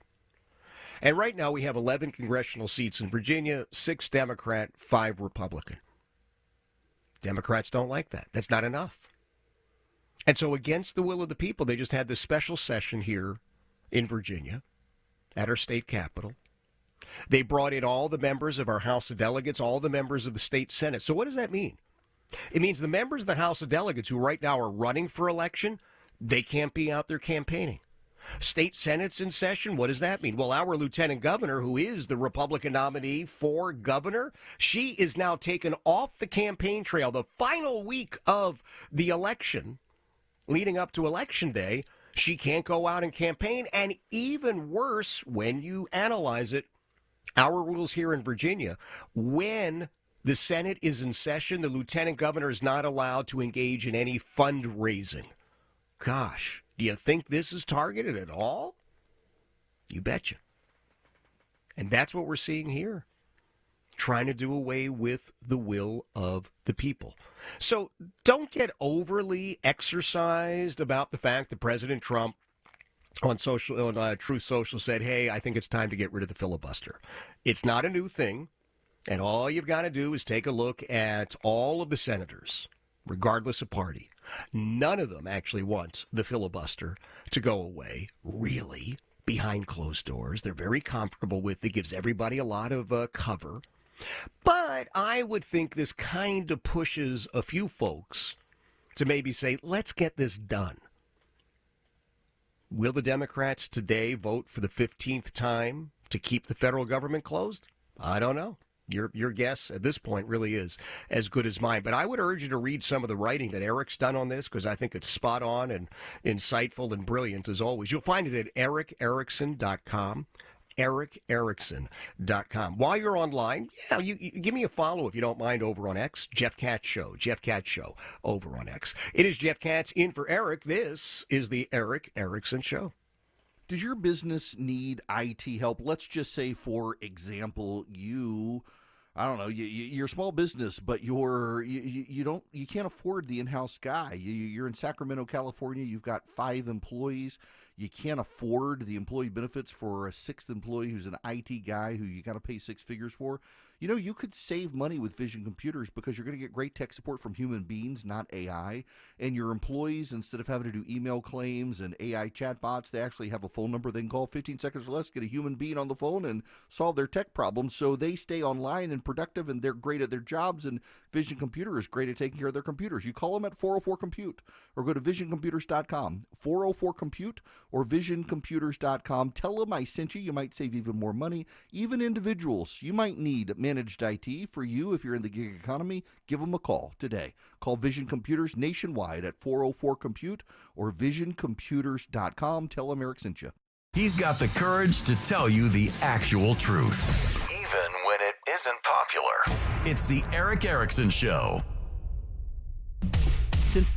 And right now we have 11 congressional seats in Virginia, 6 Democrat, 5 Republican. Democrats don't like that. That's not enough. And so against the will of the people, they just had this special session here in Virginia at our state capitol. They brought in all the members of our House of Delegates, all the members of the state Senate. So what does that mean? It means the members of the House of Delegates who right now are running for election, they can't be out there campaigning. State Senate's in session. What does that mean? Well, our Lieutenant Governor, who is the Republican nominee for governor, she is now taken off the campaign trail. The final week of the election, leading up to Election Day, she can't go out and campaign. And even worse, when you analyze it, our rules here in Virginia, when the Senate is in session, the Lieutenant Governor is not allowed to engage in any fundraising. Gosh, do you think this is targeted at all? You betcha. And that's what we're seeing here. Trying to do away with the will of the people. So don't get overly exercised about the fact that President Trump on Truth Social said, hey, I think it's time to get rid of the filibuster. It's not a new thing. And all you've got to do is take a look at all of the senators, regardless of party. None of them actually want the filibuster to go away, really, behind closed doors. They're very comfortable with it. Gives everybody a lot of cover. But I would think this kind of pushes a few folks to maybe say, let's get this done. Will the Democrats today vote for the 15th time to keep the federal government closed? I don't know. Your guess at this point really is as good as mine. But I would urge you to read some of the writing that Eric's done on this, because I think it's spot on and insightful and brilliant as always. You'll find it at ericerickson.com. ericerickson.com. While you're online, you give me a follow if you don't mind over on X. Jeff Katz Show. Jeff Katz Show over on X. It is Jeff Katz in for Eric. This is the Eric Erickson Show. Does your business need IT help? Let's just say, for example, you're a small business, but you can't afford the in-house guy. You're in Sacramento, California. You've got 5 employees. You can't afford the employee benefits for a 6th employee who's an IT guy who you got to pay 6 figures for. You could save money with Vision Computers because you're going to get great tech support from human beings, not AI. And your employees, instead of having to do email claims and AI chatbots, they actually have a phone number they can call 15 seconds or less, get a human being on the phone and solve their tech problems. So they stay online and productive, and they're great at their jobs. And Vision Computer is great at taking care of their computers. You call them at 404-COMPUTE or go to visioncomputers.com, 404-COMPUTE or visioncomputers.com. Tell them I sent you. You might save even more money. Even individuals, you might need managed IT for you if you're in the gig economy. Give them a call today. Call Vision Computers nationwide at 404-COMPUTE or visioncomputers.com. Tell them Eric sent you. He's got the courage to tell you the actual truth, even when it isn't popular. It's the Eric Erickson Show. Since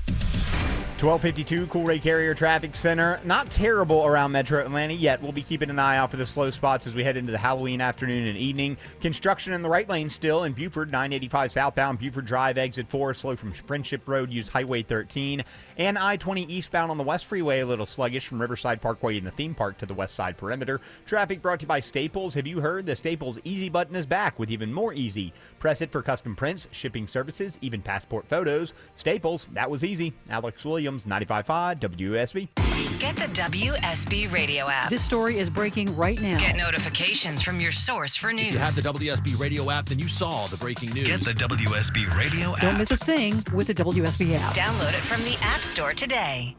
1252 Coolray Carrier Traffic Center. Not terrible around Metro Atlanta yet. We'll be keeping an eye out for the slow spots as we head into the Halloween afternoon and evening. Construction in the right lane still in Buford, 985 southbound, Buford Drive, exit 4, slow from Friendship Road, use Highway 13. And I-20 eastbound on the West Freeway, a little sluggish from Riverside Parkway in the theme park to the West Side Perimeter. Traffic brought to you by Staples. Have you heard? The Staples Easy button is back with even more easy. Press it for custom prints, shipping services, even passport photos. Staples, that was easy. Alex Williams, 95.5 WSB. Get the WSB radio app. This story is breaking right now. Get notifications from your source for news. If you have the WSB radio app, then you saw the breaking news. Get the WSB radio app. Don't miss a thing with the WSB app. Download it from the App Store today.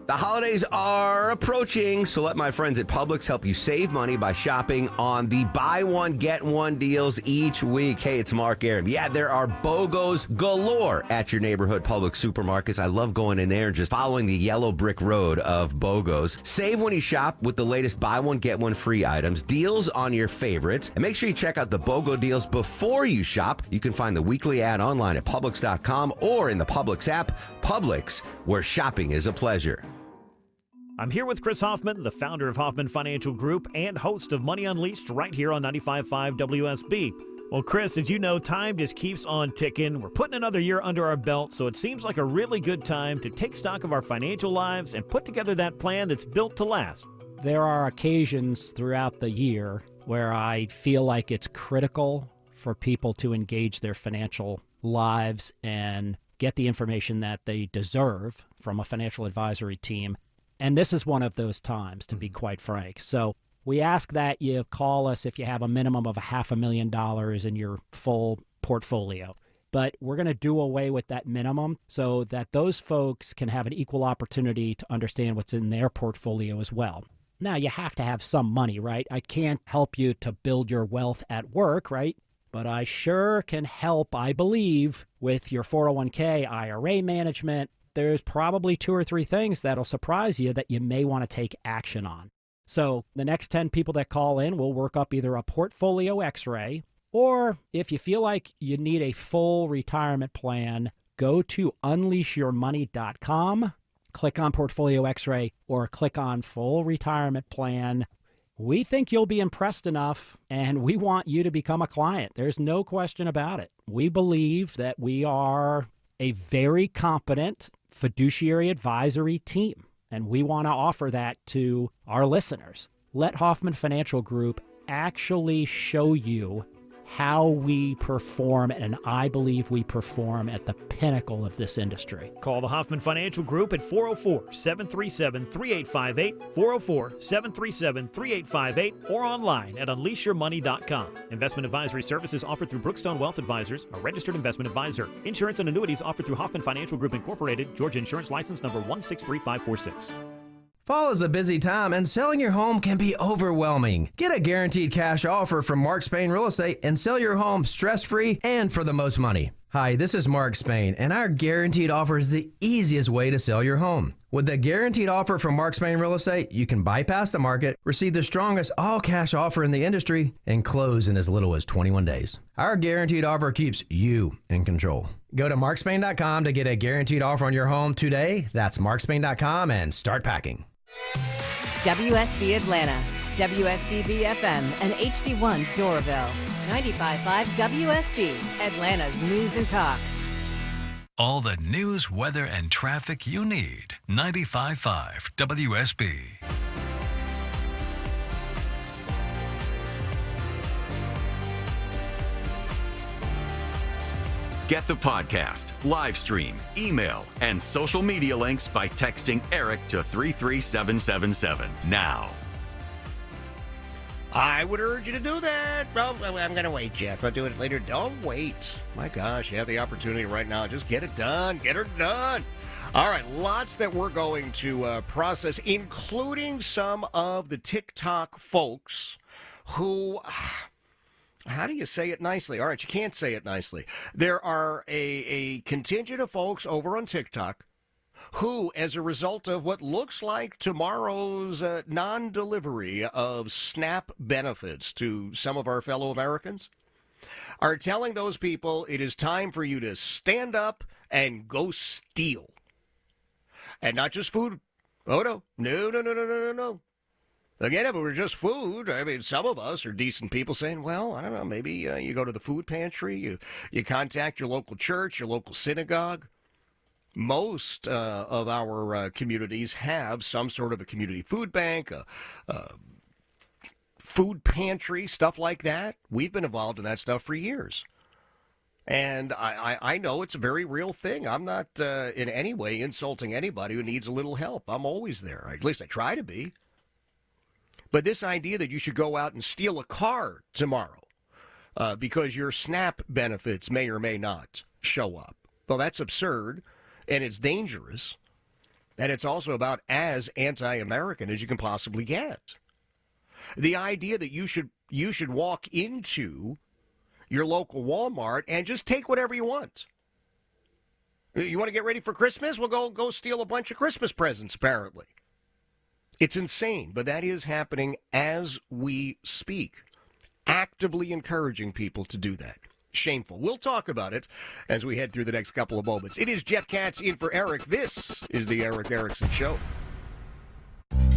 The holidays are approaching, so let my friends at Publix help you save money by shopping on the buy one, get one deals each week. Hey, it's Mark Arum. Yeah, there are BOGOs galore at your neighborhood Publix supermarkets. I love going in there and just following the yellow brick road of BOGOs. Save when you shop with the latest buy one, get one free items, deals on your favorites, and make sure you check out the BOGO deals before you shop. You can find the weekly ad online at Publix.com or in the Publix app. Publix, where shopping is a pleasure. I'm here with Chris Hoffman, the founder of Hoffman Financial Group and host of Money Unleashed right here on 95.5 WSB. Well, Chris, as you know, time just keeps on ticking. We're putting another year under our belt, so it seems like a really good time to take stock of our financial lives and put together that plan that's built to last. There are occasions throughout the year where I feel like it's critical for people to engage their financial lives and get the information that they deserve from a financial advisory team. And this is one of those times, to be quite frank. So we ask that you call us if you have a minimum of $500,000 in your full portfolio. But we're going to do away with that minimum so that those folks can have an equal opportunity to understand what's in their portfolio as well. Now, you have to have some money, right? I can't help you to build your wealth at work, right? But I sure can help, I believe, with your 401k, IRA management. There's probably 2 or 3 things that'll surprise you that you may want to take action on. So the next 10 people that call in, we'll work up either a portfolio x-ray, or if you feel like you need a full retirement plan, go to unleashyourmoney.com, click on Portfolio X-ray, or click on Full Retirement Plan. We think you'll be impressed enough, and we want you to become a client. There's no question about it. We believe that we are a very competent fiduciary advisory team, and we want to offer that to our listeners. Let Hoffman Financial Group actually show you how we perform, and I believe we perform at the pinnacle of this industry. Call the Hoffman Financial Group at 404-737-3858, 404-737-3858, or online at unleashyourmoney.com. Investment advisory services offered through Brookstone Wealth Advisors, a registered investment advisor. Insurance and annuities offered through Hoffman Financial Group Incorporated, Georgia Insurance License number 163546. Fall is a busy time, and selling your home can be overwhelming. Get a guaranteed cash offer from Mark Spain Real Estate and sell your home stress-free and for the most money. Hi, this is Mark Spain, and our guaranteed offer is the easiest way to sell your home. With the guaranteed offer from Mark Spain Real Estate, you can bypass the market, receive the strongest all-cash offer in the industry, and close in as little as 21 days. Our guaranteed offer keeps you in control. Go to markspain.com to get a guaranteed offer on your home today. That's markspain.com and start packing. WSB Atlanta, WSB BFM, and HD1 Doraville. 95.5 WSB, Atlanta's news and talk. All the news, weather, and traffic you need. 95.5 WSB. Get the podcast, live stream, email, and social media links by texting Eric to 33777 now. I would urge you to do that. Well, I'm going to wait, Jeff. I'll do it later. Don't wait. My gosh, you have the opportunity right now. Just get it done. Get her done. All right, lots that we're going to process, including some of the TikTok folks who... How do you say it nicely? All right, you can't say it nicely. There are a contingent of folks over on TikTok who, as a result of what looks like tomorrow's non-delivery of SNAP benefits to some of our fellow Americans, are telling those people it is time for you to stand up and go steal. And not just food. Oh, no. No. Again, if it were just food, I mean, some of us are decent people saying, well, I don't know, maybe you go to the food pantry, you contact your local church, your local synagogue. Most of our communities have some sort of a community food bank, food pantry, stuff like that. We've been involved in that stuff for years. And I know it's a very real thing. I'm not in any way insulting anybody who needs a little help. I'm always there. At least I try to be. But this idea that you should go out and steal a car tomorrow because your SNAP benefits may or may not show up, well, that's absurd, and it's dangerous, and it's also about as anti-American as you can possibly get. The idea that you should walk into your local Walmart and just take whatever you want. You want to get ready for Christmas? Well, go steal a bunch of Christmas presents, apparently. It's insane, but that is happening as we speak, actively encouraging people to do that. Shameful. We'll talk about it as we head through the next couple of moments. It is Jeff Katz in for Eric. This is the Eric Erickson Show.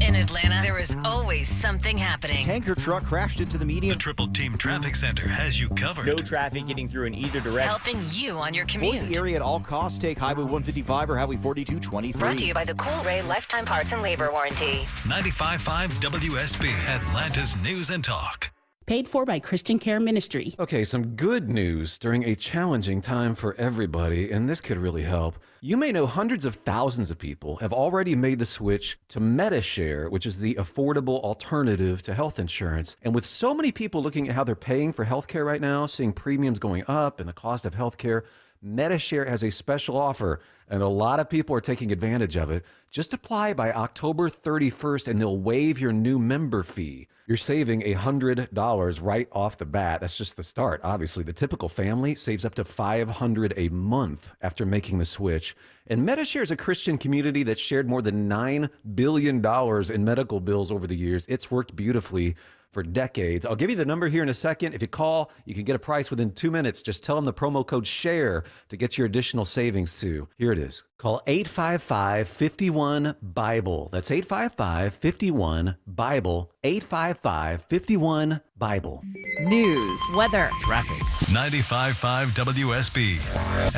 In Atlanta, there is always something happening. Tanker truck crashed into the median. The Triple Team Traffic Center has you covered. No traffic getting through in either direction. Helping you on your commute. Avoid the area at all costs. Take Highway 155 or Highway 4223. Brought to you by the Cool Ray Lifetime Parts and Labor Warranty. 95.5 WSB, Atlanta's news and talk. paid for by Christian Care Ministry. Okay, some good news during a challenging time for everybody, and this could really help. You may know hundreds of thousands of people have already made the switch to MediShare, which is the affordable alternative to health insurance. And with so many people looking at how they're paying for healthcare right now, seeing premiums going up and the cost of healthcare, MediShare has a special offer, and a lot of people are taking advantage of it. Just apply by October 31st, and they'll waive your new member fee. You're saving $100 right off the bat. That's just the start. Obviously, the typical family saves up to $500 a month after making the switch. And MediShare is a Christian community that's shared more than $9 billion in medical bills over the years. It's worked beautifully for decades. I'll give you the number here in a second. If you call, you can get a price within 2 minutes. Just tell them the promo code SHARE to get your additional savings too. Here it is. Call 855-51-BIBLE. That's 855-51-BIBLE. 855-51-BIBLE. News, weather, traffic. 95.5 WSB,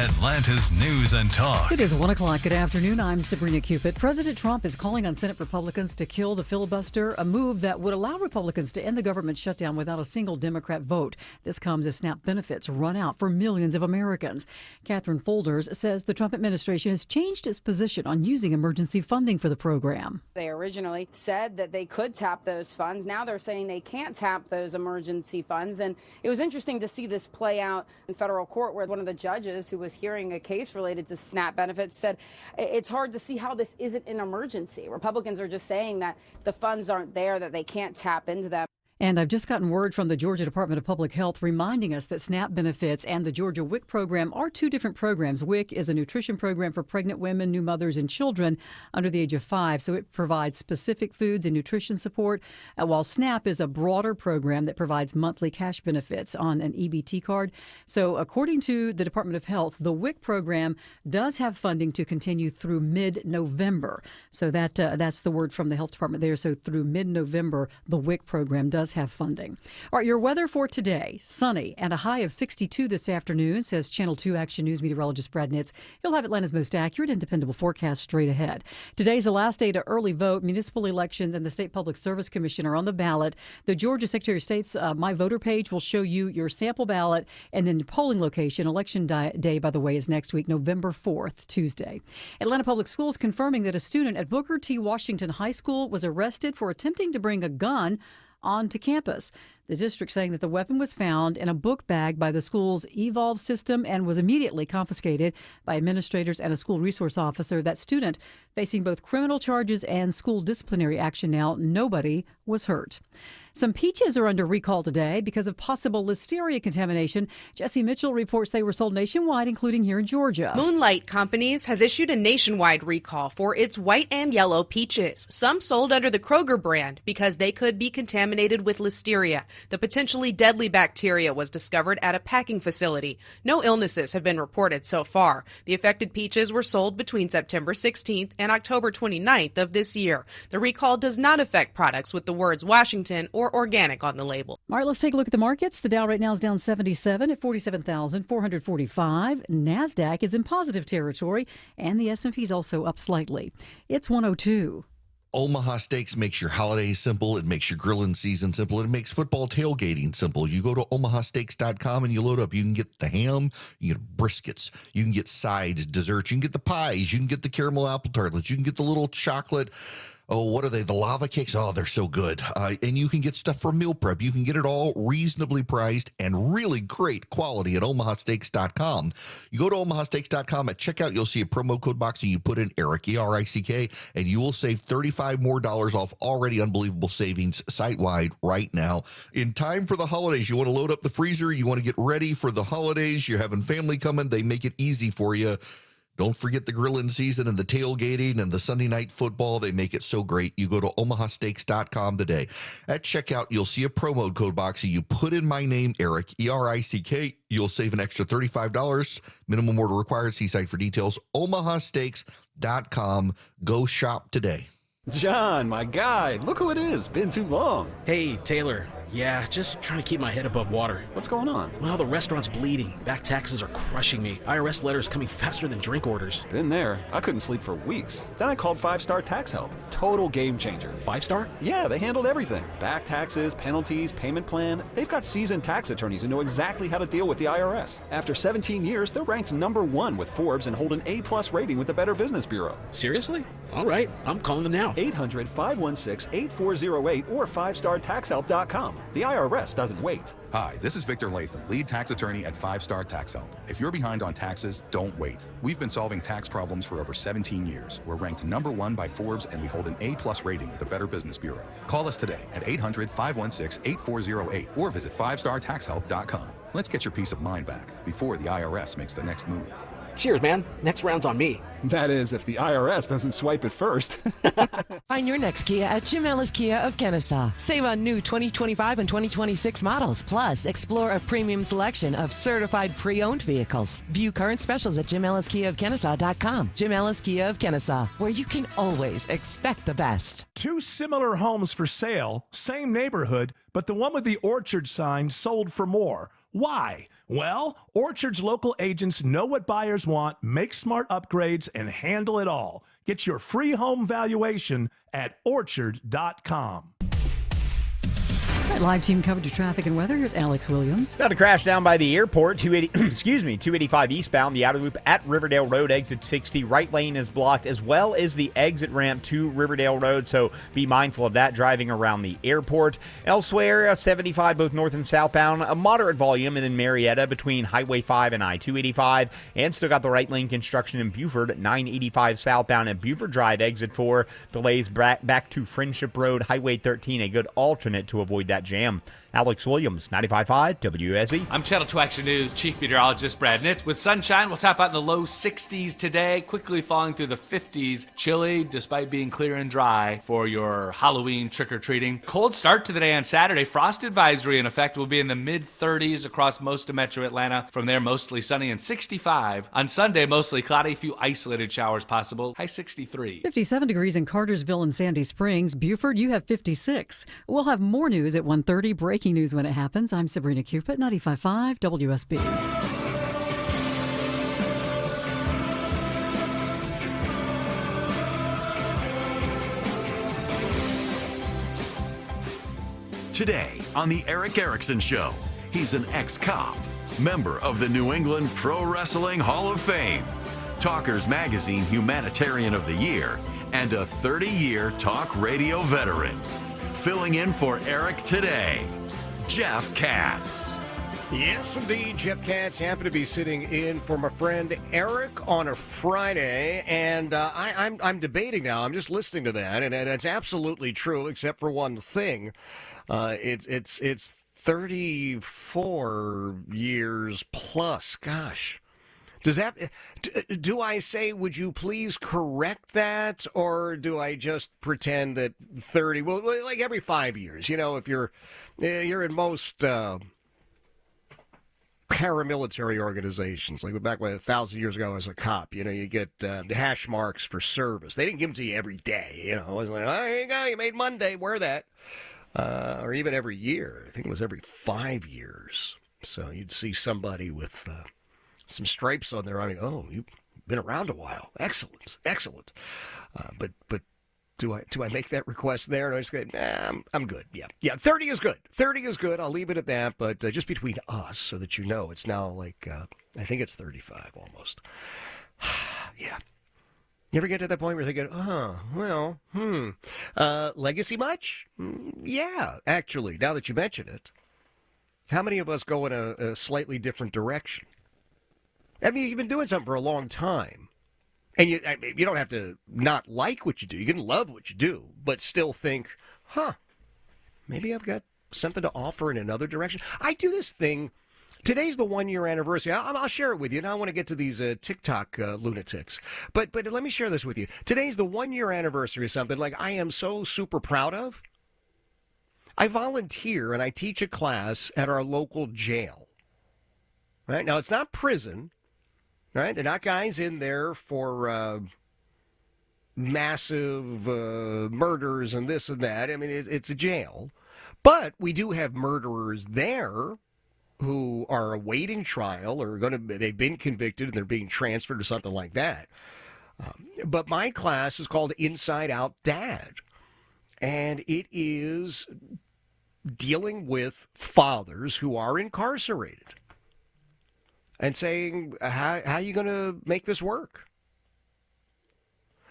Atlanta's News and Talk. It is 1 o'clock. Good afternoon. I'm Sabrina Cupid. President Trump is calling on Senate Republicans to kill the filibuster, a move that would allow Republicans to end the government shutdown without a single Democrat vote. This comes as SNAP benefits run out for millions of Americans. Catherine Folders says the Trump administration has changed its position on using emergency funding for the program. They originally said that they could tap those funds. Now they're saying they can't tap those emergency funds. And it was interesting to see this play out in federal court, where one of the judges who was hearing a case related to SNAP benefits said it's hard to see how this isn't an emergency. Republicans are just saying that the funds aren't there, that they can't tap into them. And I've just gotten word from the Georgia Department of Public Health reminding us that SNAP benefits and the Georgia WIC program are two different programs. WIC is a nutrition program for pregnant women, new mothers, and children under the age of 5. So it provides specific foods and nutrition support, while SNAP is a broader program that provides monthly cash benefits on an EBT card. So according to the Department of Health, the WIC program does have funding to continue through mid-November. So that's the word from the health department there. So through mid-November, the WIC program does have funding. All right, your weather for today: sunny and a high of 62 this afternoon, says Channel 2 Action News meteorologist Brad Nitz. He'll have Atlanta's most accurate and dependable forecast straight ahead. Today's the last day to early vote. Municipal elections and the State Public Service Commission are on the ballot. The Georgia Secretary of State's My Voter page will show you your sample ballot, and then the polling location. Election day, by the way, is next week, November 4th, Tuesday. Atlanta Public Schools confirming that a student at Booker T. Washington High School was arrested for attempting to bring a gun onto campus. The district saying that the weapon was found in a book bag by the school's Evolve system and was immediately confiscated by administrators and a school resource officer. That student facing both criminal charges and school disciplinary action now. Nobody was hurt. Some peaches are under recall today because of possible listeria contamination. Jesse Mitchell reports they were sold nationwide, including here in Georgia. Moonlight Companies has issued a nationwide recall for its white and yellow peaches, some sold under the Kroger brand because they could be contaminated with listeria. The potentially deadly bacteria was discovered at a packing facility. No illnesses have been reported so far. The affected peaches were sold between September 16th and October 29th of this year. The recall does not affect products with the words Washington or organic on the label. All right, let's take a look at the markets. The Dow right now is down 77 at 47,445. NASDAQ is in positive territory, and the S&P is also up slightly. It's 102. Omaha Steaks makes your holidays simple. It makes your grilling season simple. It makes football tailgating simple. You go to omahasteaks.com and you load up. You can get the ham, you can get briskets, you can get sides, desserts, you can get the pies, you can get the caramel apple tartlets, you can get the little chocolate. Oh, what are they? The lava cakes? Oh, they're so good. And you can get stuff from meal prep. You can get it all reasonably priced and really great quality at omahasteaks.com. You go to omahasteaks.com at checkout, you'll see a promo code box and you put in Eric, E-R-I-C-K, and you will save $35 more off already unbelievable savings site-wide right now. In time for the holidays, you want to load up the freezer, you want to get ready for the holidays, you're having family coming, they make it easy for you. Don't forget the grilling season and the tailgating and the Sunday night football. They make it so great. You go to omahasteaks.com today. At checkout, you'll see a promo code box. And you put in my name, Eric, E-R-I-C-K. You'll save an extra $35. Minimum order required. See site for details. omahasteaks.com. Go shop today. John, my guy, look who it is. Been too long. Hey, Taylor. Yeah, just trying to keep my head above water. What's going on? Well, the restaurant's bleeding. Back taxes are crushing me. IRS letters coming faster than drink orders. Been there. I couldn't sleep for weeks. Then I called 5 Star Tax Help. Total game changer. 5 Star? Yeah, they handled everything. Back taxes, penalties, payment plan. They've got seasoned tax attorneys who know exactly how to deal with the IRS. After 17 years, they're ranked #1 with Forbes and hold an A+ rating with the Better Business Bureau. Seriously? All right, I'm calling them now. 800-516-8408 or 5startaxhelp.com. The IRS doesn't wait. Hi, this is Victor Latham, lead tax attorney at 5 Star Tax Help. If you're behind on taxes, don't wait. We've been solving tax problems for over 17 years. We're ranked #1 by Forbes, and we hold an A+ rating with the Better Business Bureau. Call us today at 800-516-8408 or visit 5startaxhelp.com. Let's get your peace of mind back before the IRS makes the next move. Cheers, man. Next round's on me. That is, if the IRS doesn't swipe it first. Find your next Kia at Jim Ellis Kia of Kennesaw. Save on new 2025 and 2026 models. Plus, explore a premium selection of certified pre-owned vehicles. View current specials at JimEllisKiaOfKennesaw.com. Jim Ellis Kia of Kennesaw, where you can always expect the best. 2 similar homes for sale, same neighborhood, but the one with the Orchard sign sold for more. Why? Well, Orchard's local agents know what buyers want, make smart upgrades, and handle it all. Get your free home valuation at Orchard.com. All right, live team coverage of traffic and weather. Here's Alex Williams. Got a crash down by the airport, 285 eastbound, the outer loop at Riverdale Road, exit 60. Right lane is blocked, as well as the exit ramp to Riverdale Road, so be mindful of that driving around the airport. Elsewhere, 75 both north and southbound, a moderate volume, and then Marietta between Highway 5 and I-285, and still got the right lane construction in Buford, 985 southbound at Buford Drive, exit 4. Delays back to Friendship Road, Highway 13, a good alternate to avoid that jam. Alex Williams, 95.5 WSB. I'm Channel 2 Action News Chief Meteorologist Brad Nitz. With sunshine, we'll top out in the low 60s today, quickly falling through the 50s. Chilly, despite being clear and dry for your Halloween trick-or-treating. Cold start to the day on Saturday. Frost advisory in effect will be in the mid-30s across most of metro Atlanta. From there, mostly sunny and 65. On Sunday, mostly cloudy, a few isolated showers possible. High 63. 57 degrees in Cartersville and Sandy Springs. Buford, you have 56. We'll have more news at 1:30. Breaking news when it happens. I'm Sabrina Cupid, 95.5 WSB. Today on The Eric Erickson Show, he's an ex-cop, member of the New England Pro Wrestling Hall of Fame, Talkers Magazine Humanitarian of the Year, and a 30-year talk radio veteran. Filling in for Eric today, Jeff Katz. Yes, indeed. Jeff Katz happened to be sitting in for my friend Eric on a Friday, and I'm debating now. I'm just listening to that, and it's absolutely true, except for one thing. It's 34 years plus. Gosh. Does that, do I say, would you please correct that, or do I just pretend that 30, well, like every 5 years, you know, if you're in most paramilitary organizations, like back 1,000 years ago as a cop, you know, you get hash marks for service. They didn't give them to you every day, you know. It was like, oh, here you go, you made Monday, wear that. Or even every year. I think it was every 5 years. So you'd see somebody with some stripes on there. I mean, oh, you've been around a while. Excellent, excellent. But do I make that request there? And I just go, I'm good. Yeah. 30 is good. 30 is good. I'll leave it at that. But just between us, so that you know, it's now like I think it's 35 almost. Yeah. You ever get to that point where you're thinking, legacy much? Yeah, actually. Now that you mention it, how many of us go in a slightly different direction? I mean, you've been doing something for a long time, and you don't have to not like what you do. You can love what you do, but still think, maybe I've got something to offer in another direction. I do this thing. Today's the 1-year anniversary. I'll share it with you. Now I want to get to these TikTok lunatics, but let me share this with you. Today's the 1-year anniversary of something like I am so super proud of. I volunteer and I teach a class at our local jail. Right now, it's not prison. Right? They're not guys in there for massive murders and this and that. I mean, it's a jail. But we do have murderers there who are awaiting trial or they've been convicted and they're being transferred or something like that. But my class is called Inside Out Dad. And it is dealing with fathers who are incarcerated and saying, how are you going to make this work?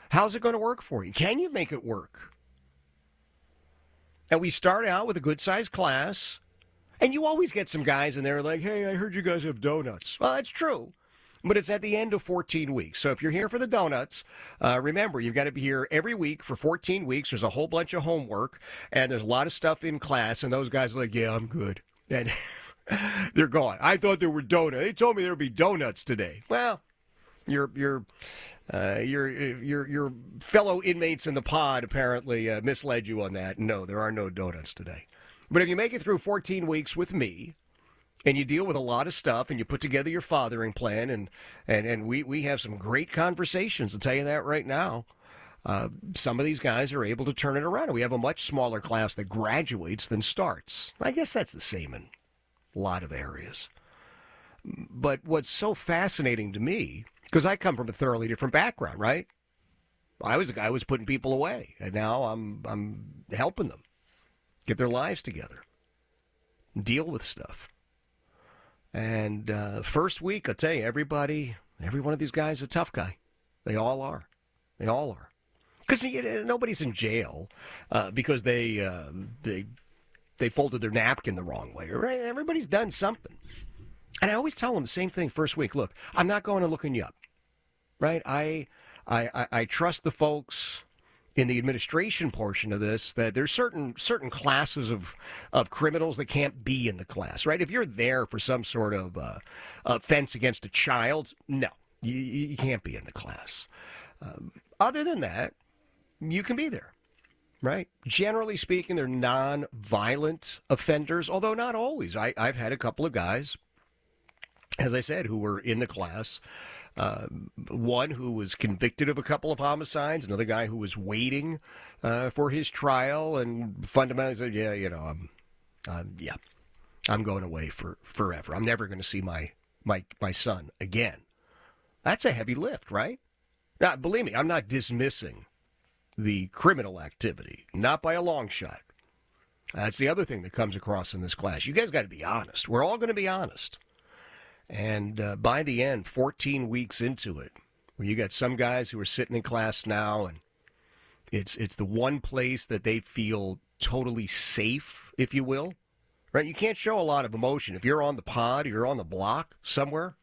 How's it going to work for you? Can you make it work? And we start out with a good-sized class, and you always get some guys in there like, hey, I heard you guys have donuts. Well, that's true, but it's at the end of 14 weeks. So if you're here for the donuts, remember, you've got to be here every week for 14 weeks. There's a whole bunch of homework, and there's a lot of stuff in class, and those guys are like, yeah, I'm good. And they're gone. I thought there were donuts. They told me there would be donuts today. Well, your fellow inmates in the pod apparently misled you on that. No, there are no donuts today. But if you make it through 14 weeks with me, and you deal with a lot of stuff, and you put together your fathering plan, and we have some great conversations, I'll tell you that right now. Some of these guys are able to turn it around. We have a much smaller class that graduates than starts. I guess that's the same in a lot of areas. But what's so fascinating to me, because I come from a thoroughly different background, right? I was a guy who was putting people away, and now I'm helping them get their lives together, deal with stuff. And first week, I'll tell you, every one of these guys is a tough guy. They all are. They all are. Because nobody's in jail because they folded their napkin the wrong way. Right? Everybody's done something. And I always tell them the same thing first week. Look, I'm not going to looking you up. Right? I trust the folks in the administration portion of this that there's certain classes of criminals that can't be in the class, right? If you're there for some sort of offense against a child, no, you can't be in the class. Other than that, you can be there, right? Generally speaking, they're non-violent offenders, although not always. I've had a couple of guys, as I said, who were in the class. One who was convicted of a couple of homicides, another guy who was waiting for his trial, and fundamentally said, yeah, I'm going away for forever. I'm never going to see my son again. That's a heavy lift, right? Now, believe me, I'm not dismissing the criminal activity, not by a long shot. That's the other thing that comes across in this class. You guys got to be honest. We're all going to be honest. And by the end, 14 weeks into it, where you got some guys who are sitting in class now, and it's the one place that they feel totally safe, if you will, right? You can't show a lot of emotion. If you're on the pod, or you're on the block somewhere,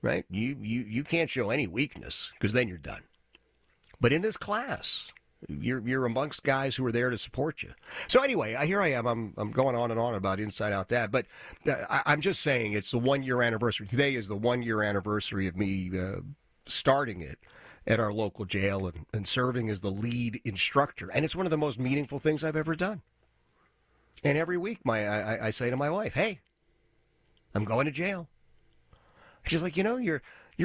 right? You can't show any weakness, because then you're done. But in this class, you're amongst guys who are there to support you. So anyway, here I am. I'm going on and on about Inside Out Dad, but I'm just saying it's the 1 year anniversary. Today is the 1 year anniversary of me starting it at our local jail and serving as the lead instructor. And it's one of the most meaningful things I've ever done. And every week I say to my wife, hey, I'm going to jail. She's like, you're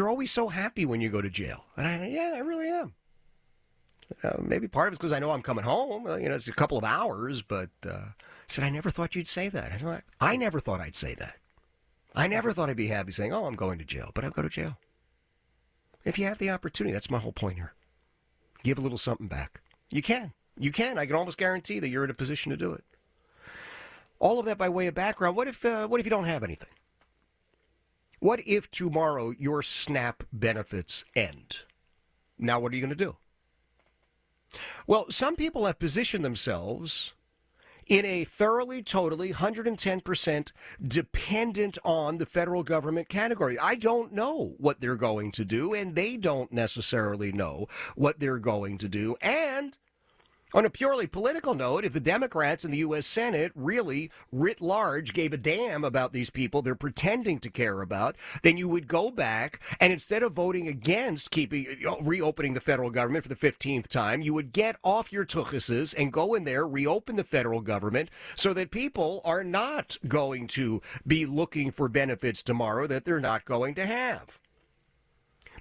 always so happy when you go to jail. And I really am. Maybe part of it's because I know I'm coming home. It's a couple of hours, but I said, I never thought you'd say that. I never thought I'd say that. I never thought I'd be happy saying, oh, I'm going to jail, but I'll go to jail. If you have the opportunity, that's my whole point here. Give a little something back. You can. I can almost guarantee that you're in a position to do it. All of that by way of background. What if you don't have anything? What if tomorrow your SNAP benefits end? Now what are you going to do? Well, some people have positioned themselves in a thoroughly, totally, 110% dependent on the federal government category. I don't know what they're going to do, and they don't necessarily know what they're going to do. And on a purely political note, if the Democrats in the U.S. Senate really, writ large, gave a damn about these people they're pretending to care about, then you would go back and instead of voting against reopening the federal government for the 15th time, you would get off your tuchuses and go in there, reopen the federal government so that people are not going to be looking for benefits tomorrow that they're not going to have.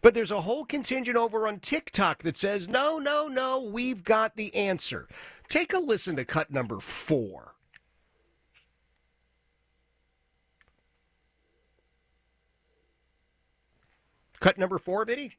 But there's a whole contingent over on TikTok that says, no, we've got the answer. Take a listen to cut number 4 Cut number 4, Biddy.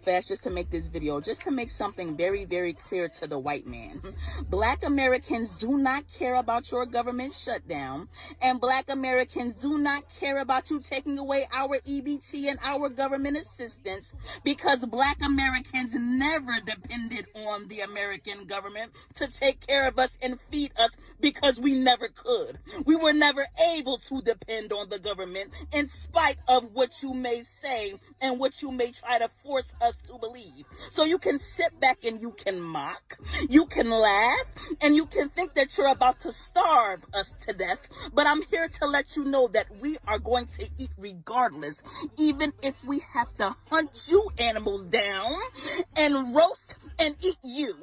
Fast just to make this video, just to make something very, very clear to the white man. Black Americans do not care about your government shutdown, and Black Americans do not care about you taking away our EBT and our government assistance, because Black Americans never depended on the American government to take care of us and feed us, because we never could. We were never able to depend on the government, in spite of what you may say and what you may try to force us to believe. So you can sit back and you can mock, you can laugh, and you can think that you're about to starve us to death. But I'm here to let you know that we are going to eat regardless, even if we have to hunt you animals down and roast and eat you.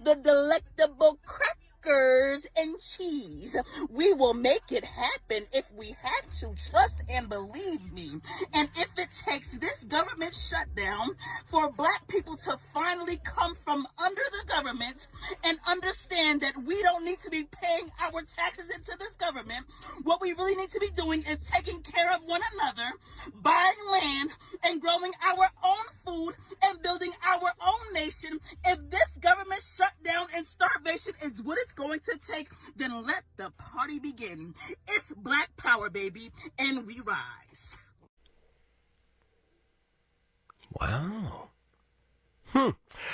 The delectable crackers and cheese. We will make it happen if we have to. Trust and believe me. And if it takes this government shutdown for Black people to finally come from under the government and understand that we don't need to be paying our taxes into this government, what we really need to be doing is taking care of one another, buying land and growing our own food and building our own nation. If this government shutdown and starvation is what it's going to take, then let the party begin. It's Black Power, baby, and we rise. Wow.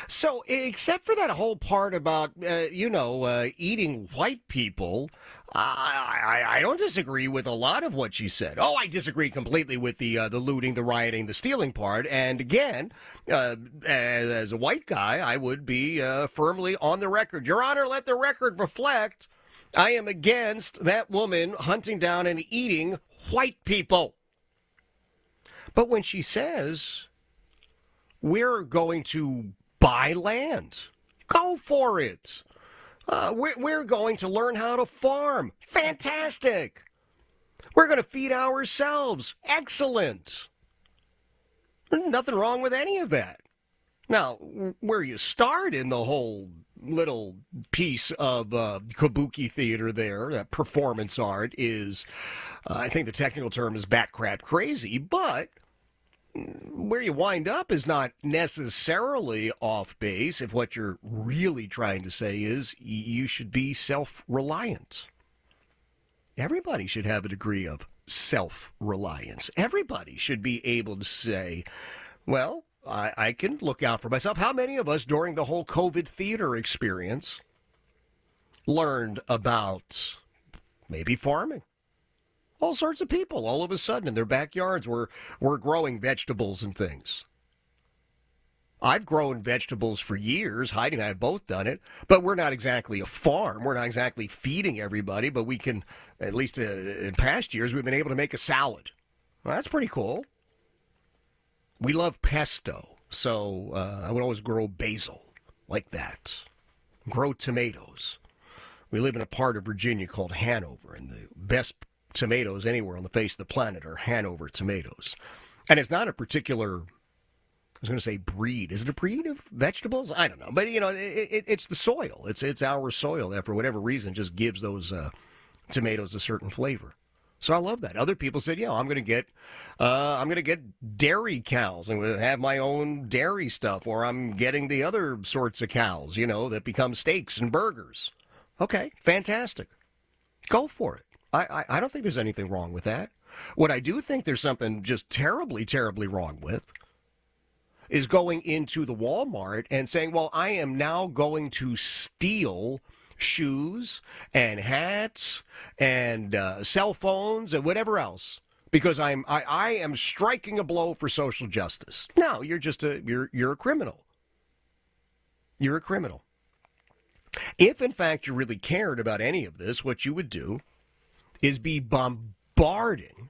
So, except for that whole part about, eating white people, I don't disagree with a lot of what she said. Oh, I disagree completely with the looting, the rioting, the stealing part. And again, as a white guy, I would be firmly on the record. Your Honor, let the record reflect I am against that woman hunting down and eating white people. But when she says we're going to buy land, go for it. We're going to learn how to farm. Fantastic. We're going to feed ourselves. Excellent. Nothing wrong with any of that. Now, where you start in the whole little piece of kabuki theater there, that performance art, is, I think the technical term is bat crap crazy, but where you wind up is not necessarily off base if what you're really trying to say is you should be self-reliant. Everybody should have a degree of self-reliance. Everybody should be able to say, well, I can look out for myself. How many of us during the whole COVID theater experience learned about maybe farming? All sorts of people, all of a sudden, in their backyards were growing vegetables and things. I've grown vegetables for years. Heidi and I have both done it. But we're not exactly a farm. We're not exactly feeding everybody. But we can, at least in past years, we've been able to make a salad. Well, that's pretty cool. We love pesto. So I would always grow basil like that. Grow tomatoes. We live in a part of Virginia called Hanover, and the best tomatoes anywhere on the face of the planet are Hanover tomatoes. And it's not a particular, I was going to say breed. Is it a breed of vegetables? I don't know. But, it's the soil. It's our soil that, for whatever reason, just gives those tomatoes a certain flavor. So I love that. Other people said, I'm going to get dairy cows and have my own dairy stuff, or I'm getting the other sorts of cows, that become steaks and burgers. Okay, fantastic. Go for it. I don't think there's anything wrong with that. What I do think there's something just terribly, terribly wrong with is going into the Walmart and saying, well, I am now going to steal shoes and hats and cell phones and whatever else because I am striking a blow for social justice. No, you're just you're a criminal. You're a criminal. If, in fact, you really cared about any of this, what you would do is be bombarding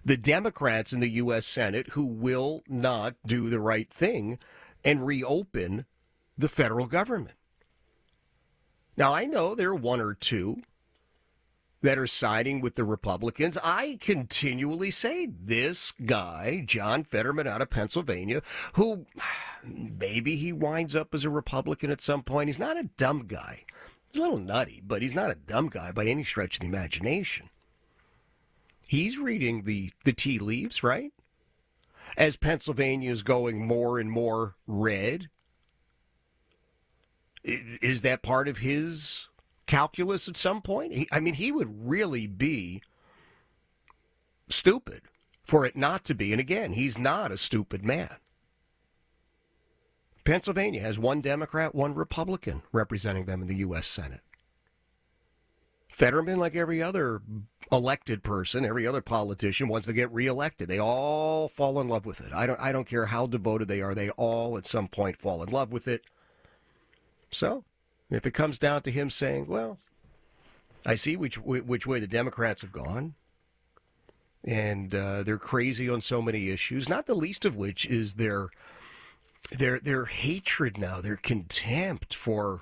the Democrats in the U.S. Senate who will not do the right thing and reopen the federal government. Now, I know there are one or two that are siding with the Republicans. I continually say this guy, John Fetterman out of Pennsylvania, who maybe he winds up as a Republican at some point. He's not a dumb guy. He's a little nutty, but he's not a dumb guy by any stretch of the imagination. He's reading the tea leaves, right? As Pennsylvania is going more and more red. Is that part of his calculus at some point? He would really be stupid for it not to be. And again, he's not a stupid man. Pennsylvania has one Democrat, one Republican representing them in the U.S. Senate. Fetterman, like every other elected person, every other politician, once they get reelected, they all fall in love with it. I don't care how devoted they are. They all at some point fall in love with it. So, if it comes down to him saying, well, I see which way the Democrats have gone, and they're crazy on so many issues, not the least of which is their hatred now, their contempt for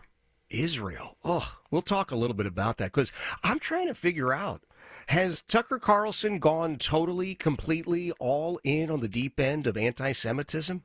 Israel. Oh, we'll talk a little bit about that, because I'm trying to figure out, has Tucker Carlson gone totally, completely all in on the deep end of anti-Semitism?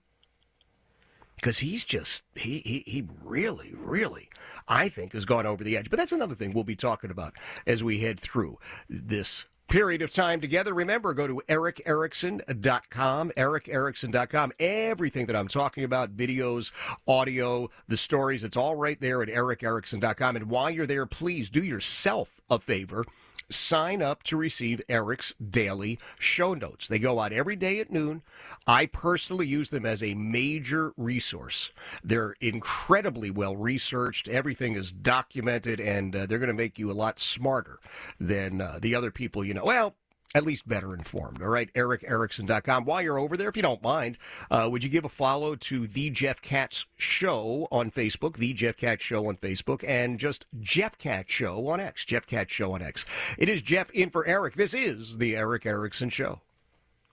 Because he's just, he really, really, I think, has gone over the edge. But that's another thing we'll be talking about as we head through this period of time together. Remember, go to ericerickson.com, ericerickson.com. Everything that I'm talking about, videos, audio, the stories, it's all right there at ericerickson.com. And while you're there, please do yourself a favor. Sign up to receive Eric's daily show notes. They go out every day at noon. I personally use them as a major resource. They're incredibly well researched. Everything is documented, and they're going to make you a lot smarter than the other people you know. Well, at least better informed, all right? ericerickson.com. While you're over there, if you don't mind, would you give a follow to The Jeff Katz Show on Facebook, The Jeff Katz Show on Facebook, and just Jeff Katz Show on X, Jeff Katz Show on X. It is Jeff in for Eric. This is The Eric Erickson Show.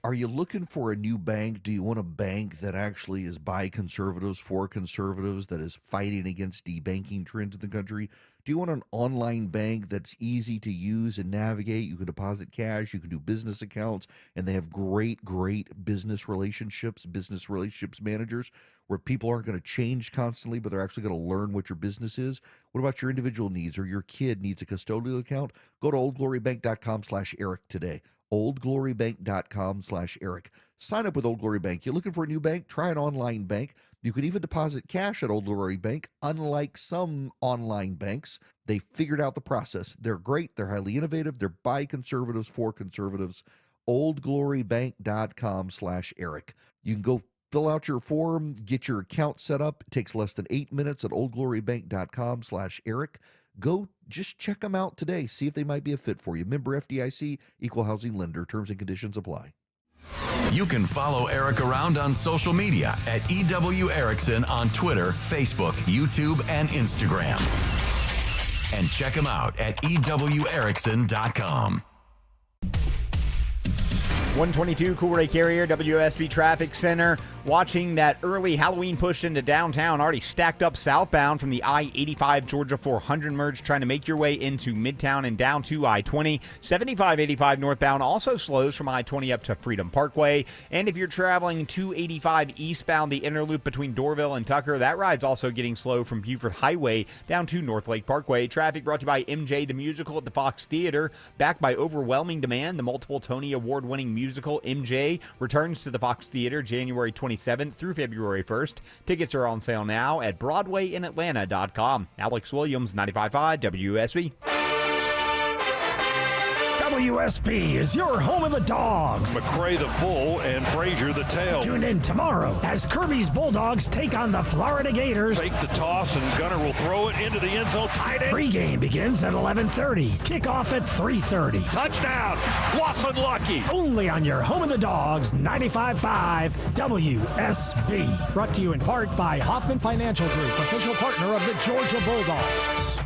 Are you looking for a new bank? Do you want a bank that actually is by conservatives, for conservatives, that is fighting against debanking trends in the country? Do you want an online bank that's easy to use and navigate? You can deposit cash, you can do business accounts, and they have great business relationships managers where people aren't going to change constantly, but they're actually going to learn what your business is. What about your individual needs, or your kid needs a custodial account? Go to oldglorybank.com/Eric today. oldglorybank.com/Eric. Sign up with Old Glory Bank. You're looking for a new bank? Try an online bank. You can even deposit cash at Old Glory Bank. Unlike some online banks, they figured out the process. They're great. They're highly innovative. They're by conservatives, for conservatives. oldglorybank.com/Eric. You can go fill out your form, get your account set up. It takes less than 8 minutes at oldglorybank.com/Eric. Go just check them out today. See if they might be a fit for you. Member FDIC, equal housing lender. Terms and conditions apply. You can follow Eric around on social media at EW Erickson on Twitter, Facebook, YouTube, and Instagram. And check him out at EWErickson.com. 122 Coolray Carrier, WSB Traffic Center. Watching that early Halloween push into downtown, already stacked up southbound from the I-85 Georgia 400 merge, trying to make your way into Midtown and down to I-20. 75-85 northbound also slows from I-20 up to Freedom Parkway. And if you're traveling 285 eastbound, the inner loop between Dorville and Tucker, that ride's also getting slow from Buford Highway down to North Lake Parkway. Traffic brought to you by MJ the Musical at the Fox Theater. Backed by overwhelming demand, the multiple Tony Award-winning musical MJ returns to the Fox Theater January 27th through February 1st. Tickets are on sale now at BroadwayInAtlanta.com. Alex Williams, 95.5 WSB. WSB is your home of the dogs. McCray the full and Frazier the tail. Tune in tomorrow as Kirby's Bulldogs take on the Florida Gators. Take the toss and Gunner will throw it into the end zone. Tight end. Pre-game begins at 11:30. Kickoff at 3:30. Touchdown. Lawson Lucky. Only on your home of the dogs, 95.5 WSB. Brought to you in part by Hoffman Financial Group, official partner of the Georgia Bulldogs.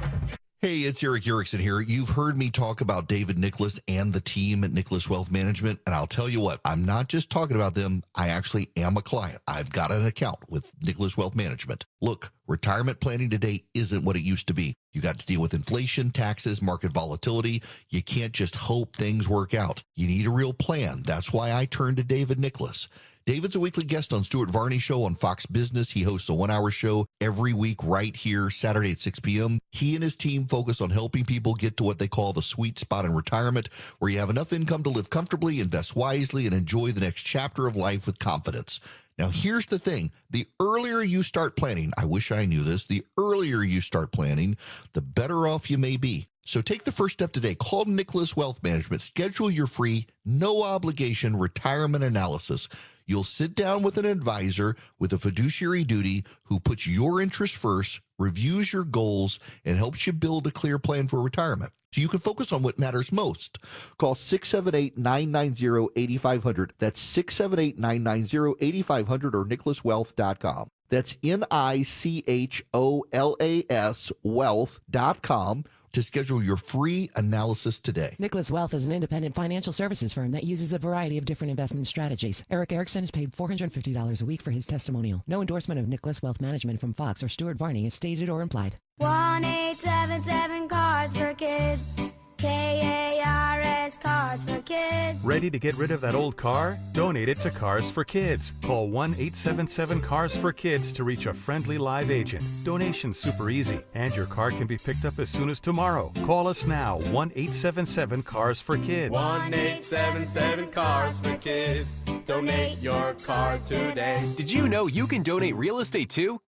Hey, it's Eric Erickson here. You've heard me talk about David Nicholas and the team at Nicholas Wealth Management, and I'll tell you what, I'm not just talking about them. I actually am a client. I've got an account with Nicholas Wealth Management. Look, retirement planning today isn't what it used to be. You got to deal with inflation, taxes, market volatility. You can't just hope things work out. You need a real plan. That's why I turned to David Nicholas. David's a weekly guest on Stuart Varney's show on Fox Business. He hosts a 1-hour show every week right here, Saturday at 6 p.m. He and his team focus on helping people get to what they call the sweet spot in retirement, where you have enough income to live comfortably, invest wisely, and enjoy the next chapter of life with confidence. Now, here's the thing. The earlier you start planning, I wish I knew this, the earlier you start planning, the better off you may be. So take the first step today. Call Nicholas Wealth Management. Schedule your free, no-obligation retirement analysis. You'll sit down with an advisor with a fiduciary duty who puts your interests first, reviews your goals, and helps you build a clear plan for retirement, so you can focus on what matters most. Call 678-990-8500. That's 678-990-8500 or nicholaswealth.com. That's NICHOLAS wealth.com to schedule your free analysis today. Nicholas Wealth is an independent financial services firm that uses a variety of different investment strategies. Eric Erickson is paid $450 a week for his testimonial. No endorsement of Nicholas Wealth Management from Fox or Stuart Varney is stated or implied. 1-877 Cards for Kids. KARS Cards for Kids. Ready to get rid of that old car? Donate it to Cars for Kids. Call 1-877-CARS-FOR-KIDS to reach a friendly live agent. Donation's super easy, and your car can be picked up as soon as tomorrow. Call us now, 1-877-CARS-FOR-KIDS. 1-877-CARS-FOR-KIDS. Donate your car today. Did you know you can donate real estate too?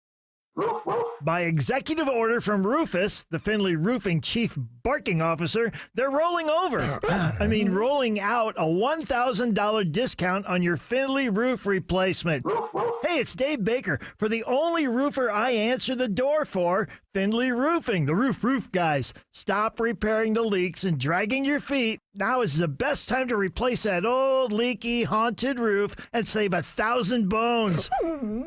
By executive order from Rufus, the Findlay Roofing Chief Barking Officer, they're rolling over. Rolling out a $1,000 discount on your Findlay roof replacement. Hey, it's Dave Baker for the only roofer I answer the door for, Findlay Roofing, the roof guys. Stop repairing the leaks and dragging your feet. Now is the best time to replace that old, leaky, haunted roof and save 1,000 bones.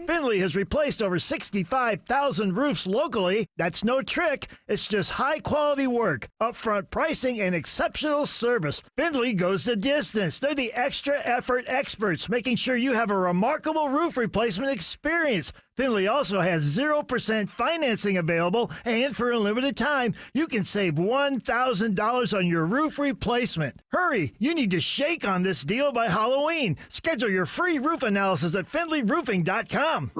Findlay has replaced over 65,000 roofs locally. That's no trick. It's just high-quality work, upfront pricing, and exceptional service. Findlay goes the distance. They're the extra effort experts, making sure you have a remarkable roof replacement experience. Findlay also has 0% financing available, and for a limited time, you can save $1,000 on your roof replacement. Hurry, you need to shake on this deal by Halloween. Schedule your free roof analysis at FindlayRoofing.com.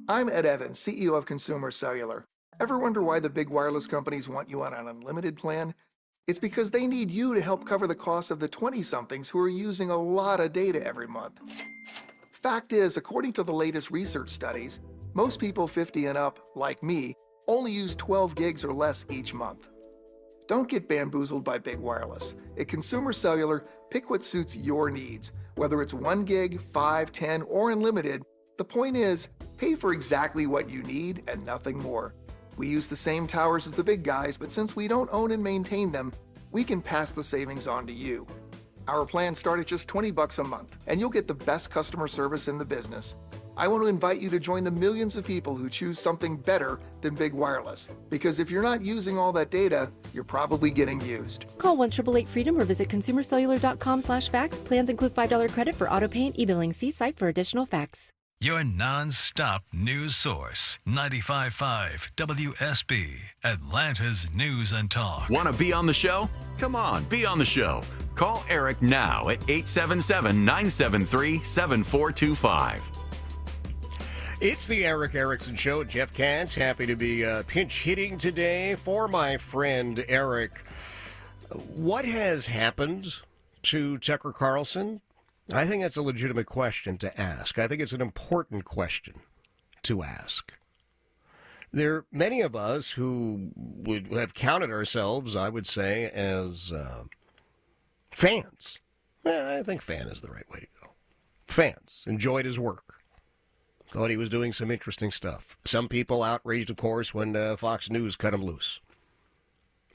I'm Ed Evans, CEO of Consumer Cellular. Ever wonder why the big wireless companies want you on an unlimited plan? It's because they need you to help cover the cost of the 20-somethings who are using a lot of data every month. Fact is, according to the latest research studies, most people 50 and up, like me, only use 12 gigs or less each month. Don't get bamboozled by big wireless. At Consumer Cellular, pick what suits your needs. Whether it's 1 gig, 5, 10, or unlimited, the point is, pay for exactly what you need and nothing more. We use the same towers as the big guys, but since we don't own and maintain them, we can pass the savings on to you. Our plans start at just $20 a month, and you'll get the best customer service in the business. I want to invite you to join the millions of people who choose something better than big wireless. Because if you're not using all that data, you're probably getting used. Call 1-888-FREEDOM or visit consumercellular.com/facts. Plans include $5 credit for auto pay and e-billing. See site for additional facts. Your non-stop news source, 95.5 WSB, Atlanta's News and Talk. Want to be on the show? Come on, be on the show. Call Eric now at 877-973-7425. It's the Eric Erickson Show. Jeff Katz, happy to be pinch hitting today for my friend Eric. What has happened to Tucker Carlson? I think that's a legitimate question to ask. I think it's an important question to ask. There are many of us who would have counted ourselves, I would say, as fans. I think fan is the right way to go. Fans. Enjoyed his work. Thought he was doing some interesting stuff. Some people outraged, of course, when Fox News cut him loose.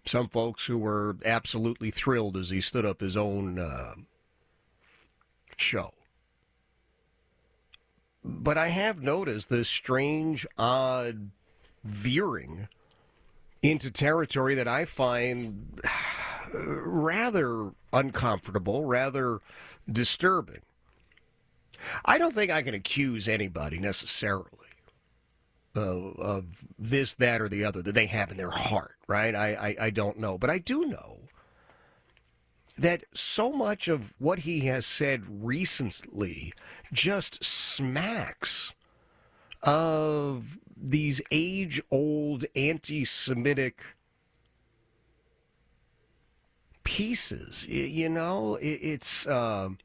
Some folks who were absolutely thrilled as he stood up his own show. But I have noticed this strange, odd veering into territory that I find rather uncomfortable, rather disturbing. I don't think I can accuse anybody necessarily of this, that, or the other that they have in their heart, right? I don't know. But I do know that so much of what he has said recently just smacks of these age-old anti-Semitic pieces. You know, it's the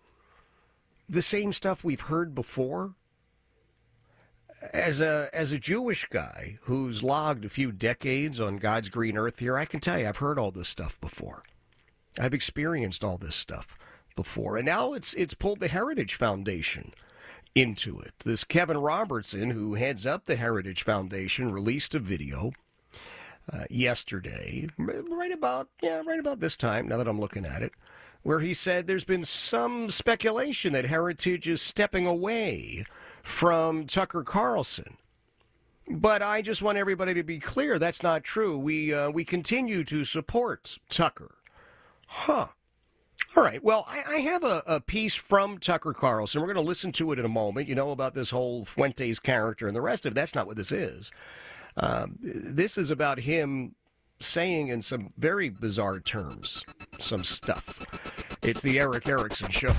same stuff we've heard before. As a Jewish guy who's logged a few decades on God's green earth here, I can tell you I've heard all this stuff before. I've experienced all this stuff before. And now it's pulled the Heritage Foundation into it. This Kevin Robertson, who heads up the Heritage Foundation, released a video yesterday, right about this time, now that I'm looking at it, where he said there's been some speculation that Heritage is stepping away from Tucker Carlson. But I just want everybody to be clear, that's not true. We continue to support Tucker. Huh. All right. Well, I have a piece from Tucker Carlson. We're going to listen to it in a moment. You know about this whole Fuentes character and the rest of it. That's not what this is. This is about him saying in some very bizarre terms some stuff. It's the Eric Erickson Show.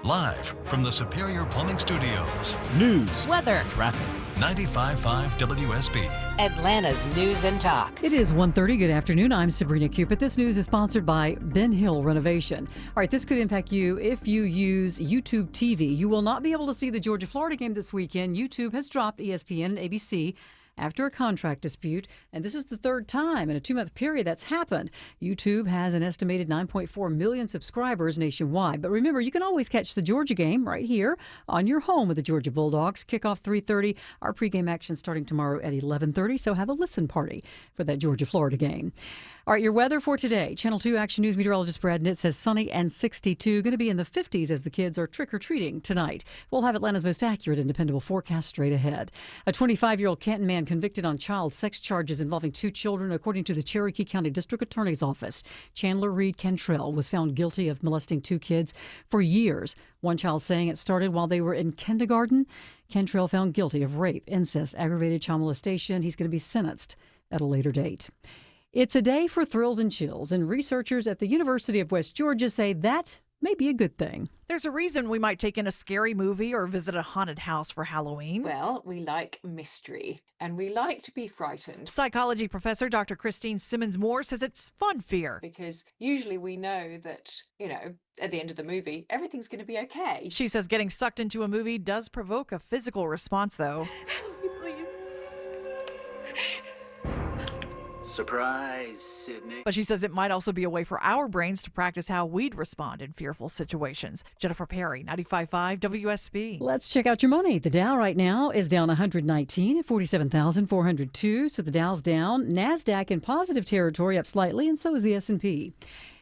Live from the Superior Plumbing Studios. News, weather, traffic. 95.5 WSB. Atlanta's News and Talk. It is 1:30. Good afternoon. I'm Sabrina Cupid. This news is sponsored by Ben Hill Renovation. All right, this could impact you if you use YouTube TV. You will not be able to see the Georgia-Florida game this weekend. YouTube has dropped ESPN and ABC after a contract dispute, and this is the third time in a 2-month period that's happened. YouTube has an estimated 9.4 million subscribers nationwide. But remember, you can always catch the Georgia game right here on your home with the Georgia Bulldogs. Kickoff 3:30. Our pregame action starting tomorrow at 11:30, so have a listen party for that Georgia-Florida game. All right, your weather for today. Channel 2 Action News meteorologist Brad Nitt says sunny and 62. Going to be in the 50s as the kids are trick-or-treating tonight. We'll have Atlanta's most accurate and dependable forecast straight ahead. A 25-year-old Canton man convicted on child sex charges involving 2 children, according to the Cherokee County District Attorney's Office. Chandler Reed Cantrell was found guilty of molesting 2 kids for years. One child saying it started while they were in kindergarten. Cantrell found guilty of rape, incest, aggravated child molestation. He's going to be sentenced at a later date. It's a day for thrills and chills, and researchers at the University of West Georgia say that may be a good thing. There's a reason we might take in a scary movie or visit a haunted house for Halloween. Well, we like mystery, and we like to be frightened. Psychology professor Dr. Christine Simmons-Moore says it's fun fear. Because usually we know that, at the end of the movie, everything's going to be okay. She says getting sucked into a movie does provoke a physical response, though. Please. Surprise, Sydney. But she says it might also be a way for our brains to practice how we'd respond in fearful situations. Jennifer Perry, 95.5 WSB. Let's check out your money. The Dow right now is down 119 at 47,402. So the Dow's down. NASDAQ in positive territory, up slightly, and so is the S&P.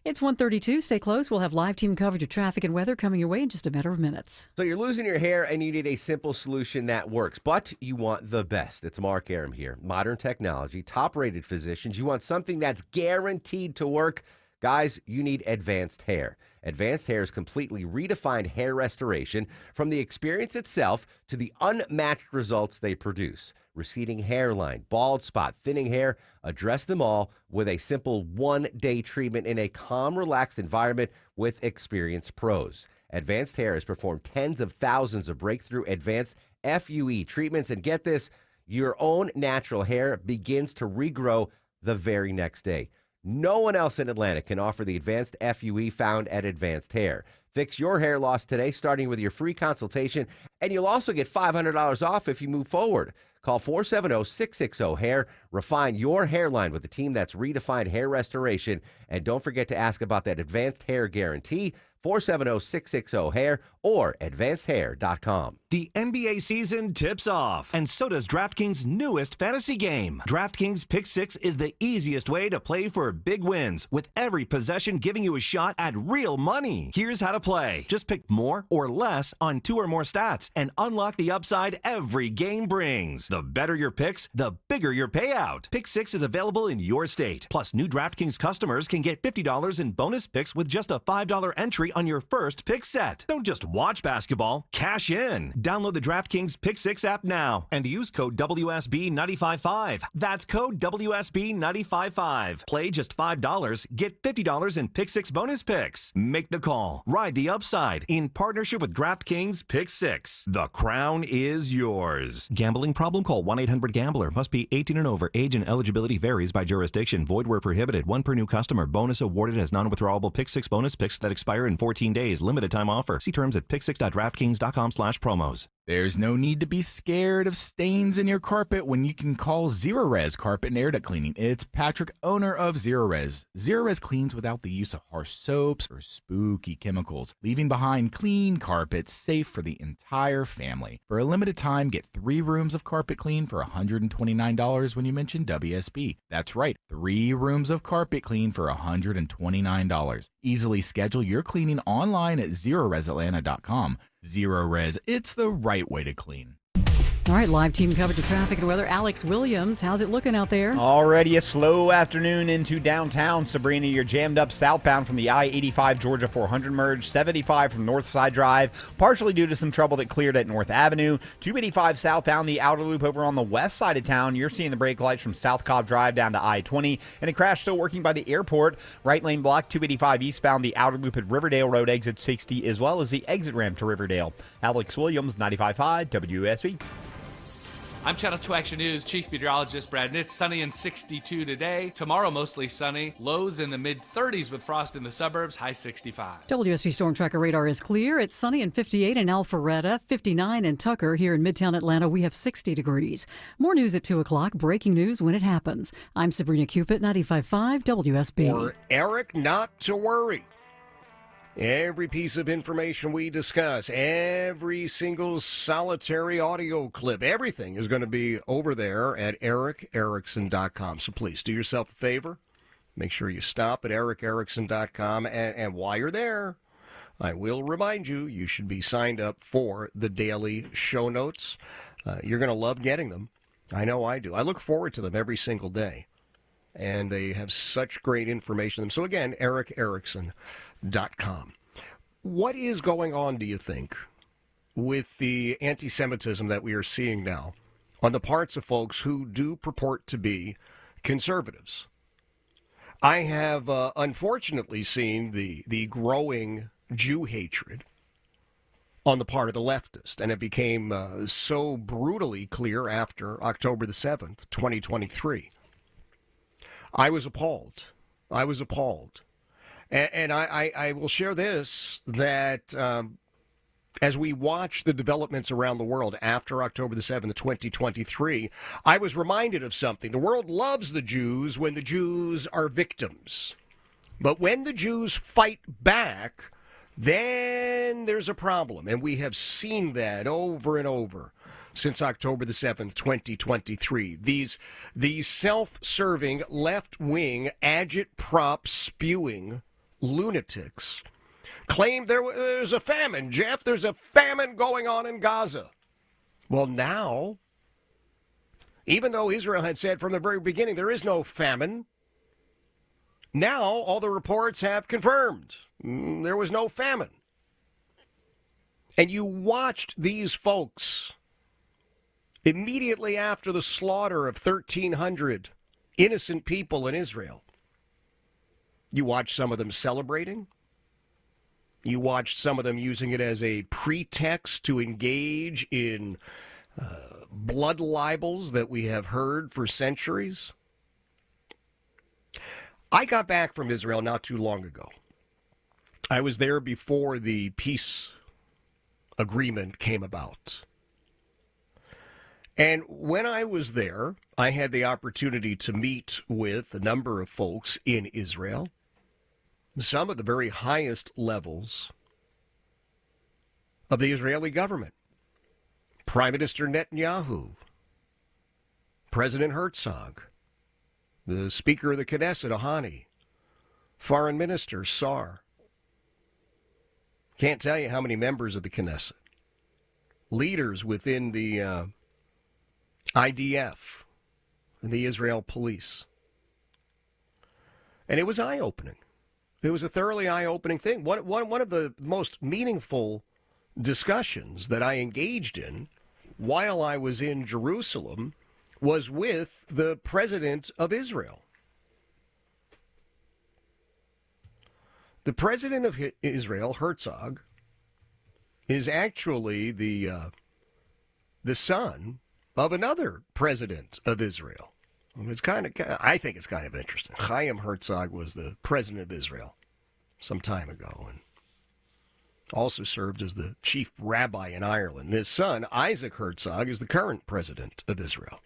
It's 1:32. Stay close. We'll have live team coverage of traffic and weather coming your way in just a matter of minutes. So you're losing your hair and you need a simple solution that works, but you want the best. It's Mark Aram here. Modern technology, top-rated physicians. You want something that's guaranteed to work. Guys, you need Advanced Hair. Advanced Hair's completely redefined hair restoration, from the experience itself to the unmatched results they produce. Receding hairline, bald spot, thinning hair, address them all with a simple one-day treatment in a calm, relaxed environment with experienced pros. Advanced Hair has performed tens of thousands of breakthrough advanced FUE treatments, and get this, your own natural hair begins to regrow the very next day. No one else in Atlanta can offer the advanced FUE found at Advanced Hair. Fix your hair loss today, starting with your free consultation, and you'll also get $500 off if you move forward. Call 470-660-HAIR. Refine your hairline with a team that's redefined hair restoration. And don't forget to ask about that Advanced Hair Guarantee. 470-660-HAIR or advancedhair.com. The NBA season tips off, and so does DraftKings' newest fantasy game. DraftKings Pick 6 is the easiest way to play for big wins, with every possession giving you a shot at real money. Here's how to play. Just pick more or less on 2 or more stats. picks and unlock the upside every game brings. The better your picks, the bigger your payout. Pick 6 is available in your state. Plus, new DraftKings customers can get $50 in bonus picks with just a $5 entry on your first pick set. Don't just watch basketball, cash in. Download the DraftKings Pick 6 app now and use code WSB955. That's code WSB955. Play just $5, get $50 in Pick 6 bonus picks. Make the call. Ride the upside in partnership with DraftKings Pick 6. The crown is yours. Gambling problem? Call 1-800-GAMBLER. Must be 18 and over. Age and eligibility varies by jurisdiction. Void where prohibited. One per new customer. Bonus awarded as non-withdrawable Pick 6 bonus picks that expire in 14 days. Limited time offer. See terms at pick6.draftkings.com/promos. There's no need to be scared of stains in your carpet when you can call Zerorez Carpet and Air Duct Cleaning. It's Patrick, owner of Zerorez. Zerorez cleans without the use of harsh soaps or spooky chemicals, leaving behind clean carpets safe for the entire family. For a limited time, get 3 rooms of carpet clean for $129 when you mention WSB. That's right, 3 rooms of carpet clean for $129. Easily schedule your cleaning online at ZeroResAtlanta.com. Zerorez, it's the right way to clean. All right, live team coverage of traffic and weather. Alex Williams, how's it looking out there? Already a slow afternoon into downtown. Sabrina, you're jammed up southbound from the I-85 Georgia 400 merge, 75 from Northside Drive, partially due to some trouble that cleared at North Avenue. 285 southbound, the outer loop over on the west side of town. You're seeing the brake lights from South Cobb Drive down to I-20, and a crash still working by the airport. Right lane block, 285 eastbound, the outer loop at Riverdale Road, exit 60, as well as the exit ramp to Riverdale. Alex Williams, 95.5 WSB. I'm Channel 2 Action News Chief Meteorologist Brad Nitz. Sunny and 62 today. Tomorrow, mostly sunny. Lows in the mid-30s with frost in the suburbs. High 65. WSB Storm Tracker radar is clear. It's sunny and 58 in Alpharetta, 59 in Tucker. Here in Midtown Atlanta, we have 60 degrees. More news at 2 o'clock. Breaking news when it happens. I'm Sabrina Cupid, 95.5 WSB. For Eric, not to worry. Every piece of information we discuss, every single solitary audio clip, everything is going to be over there at ericerickson.com. So please do yourself a favor. Make sure you stop at ericerickson.com. And while you're there, I will remind you, you should be signed up for the daily show notes. You're going to love getting them. I know I do. I look forward to them every single day. And they have such great information in them. So again, ericerickson.com. What is going on, do you think, with the anti-Semitism that we are seeing now on the parts of folks who do purport to be conservatives? I have unfortunately seen the growing Jew hatred on the part of the leftist, and it became so brutally clear after October the 7th, 2023. I was appalled. And I will share this, that as we watch the developments around the world after October the 7th, 2023, I was reminded of something. The world loves the Jews when the Jews are victims. But when the Jews fight back, then there's a problem. And we have seen that over and over since October the 7th, 2023. These self-serving, left-wing, agitprop spewing lunatics claimed there's a famine. Jeff, there's a famine going on in Gaza. Well, now, even though Israel had said from the very beginning there is no famine, now all the reports have confirmed there was no famine. And you watched these folks immediately after the slaughter of 1,300 innocent people in Israel. You watched some of them celebrating. You watched some of them using it as a pretext to engage in blood libels that we have heard for centuries. I got back from Israel not too long ago. I was there before the peace agreement came about. And when I was there, I had the opportunity to meet with a number of folks in Israel, some of the very highest levels of the Israeli government. Prime Minister Netanyahu, President Herzog, the Speaker of the Knesset, Ohani, Foreign Minister Sar. Can't tell you how many members of the Knesset. leaders within the IDF and the Israel police. And it was eye-opening. It was a thoroughly eye-opening thing. One of the most meaningful discussions that I engaged in while I was in Jerusalem was with the president of Israel. The president of Israel, Herzog, is actually the son of another president of Israel. It's I think it's kind of interesting. Chaim Herzog was the president of Israel some time ago and also served as the chief rabbi in Ireland. His son, Isaac Herzog, is the current president of Israel.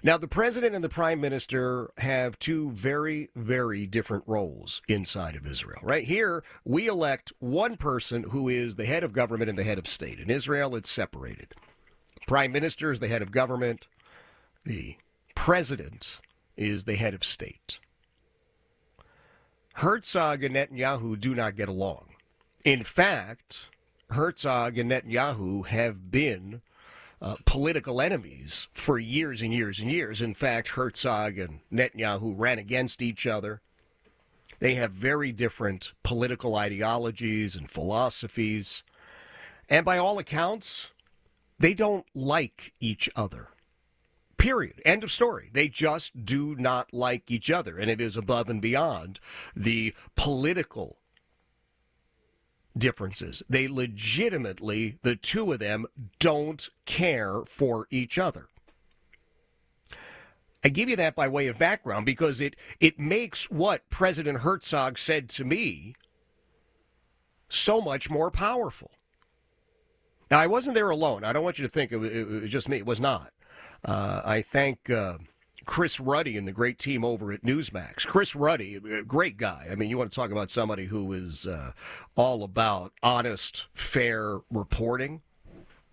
Now, the president and the prime minister have two very, very different roles inside of Israel. Right here, we elect one person who is the head of government and the head of state. In Israel, it's separated. Prime minister is the head of government. The president is the head of state. Herzog and Netanyahu do not get along. In fact, Herzog and Netanyahu have been political enemies for years and years and years. In fact, Herzog and Netanyahu ran against each other. They have very different political ideologies and philosophies. And by all accounts, they don't like each other. Period. End of story. They just do not like each other. And it is above and beyond the political differences. They legitimately, the two of them, don't care for each other. I give you that by way of background because it makes what President Herzog said to me so much more powerful. Now, I wasn't there alone. I don't want you to think it was just me. It was not. I thank Chris Ruddy and the great team over at Newsmax. Chris Ruddy, a great guy. I mean, you want to talk about somebody who is all about honest, fair reporting.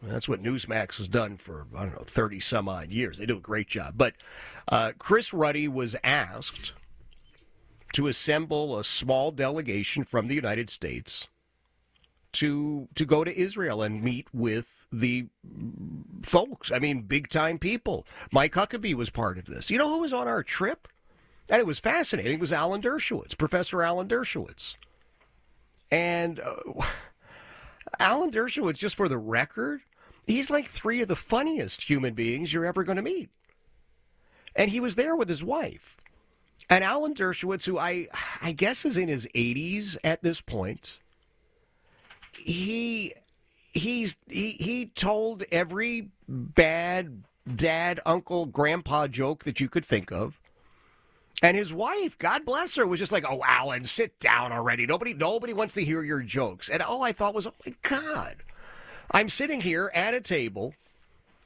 That's what Newsmax has done for, 30 some odd years. They do a great job. But Chris Ruddy was asked to assemble a small delegation from the United States to go to Israel and meet with the folks. I mean, big-time people. Mike Huckabee was part of this. You know who was on our trip? And it was fascinating. It was Alan Dershowitz, Professor Alan Dershowitz. And Alan Dershowitz, just for the record, he's like three of the funniest human beings you're ever going to meet. And he was there with his wife. And Alan Dershowitz, who I guess is in his 80s at this point, he told every bad dad, uncle, grandpa joke that you could think of. And his wife, God bless her, was just like, "Oh, Alan, sit down already. Nobody wants to hear your jokes." And all I thought was, oh, my God. I'm sitting here at a table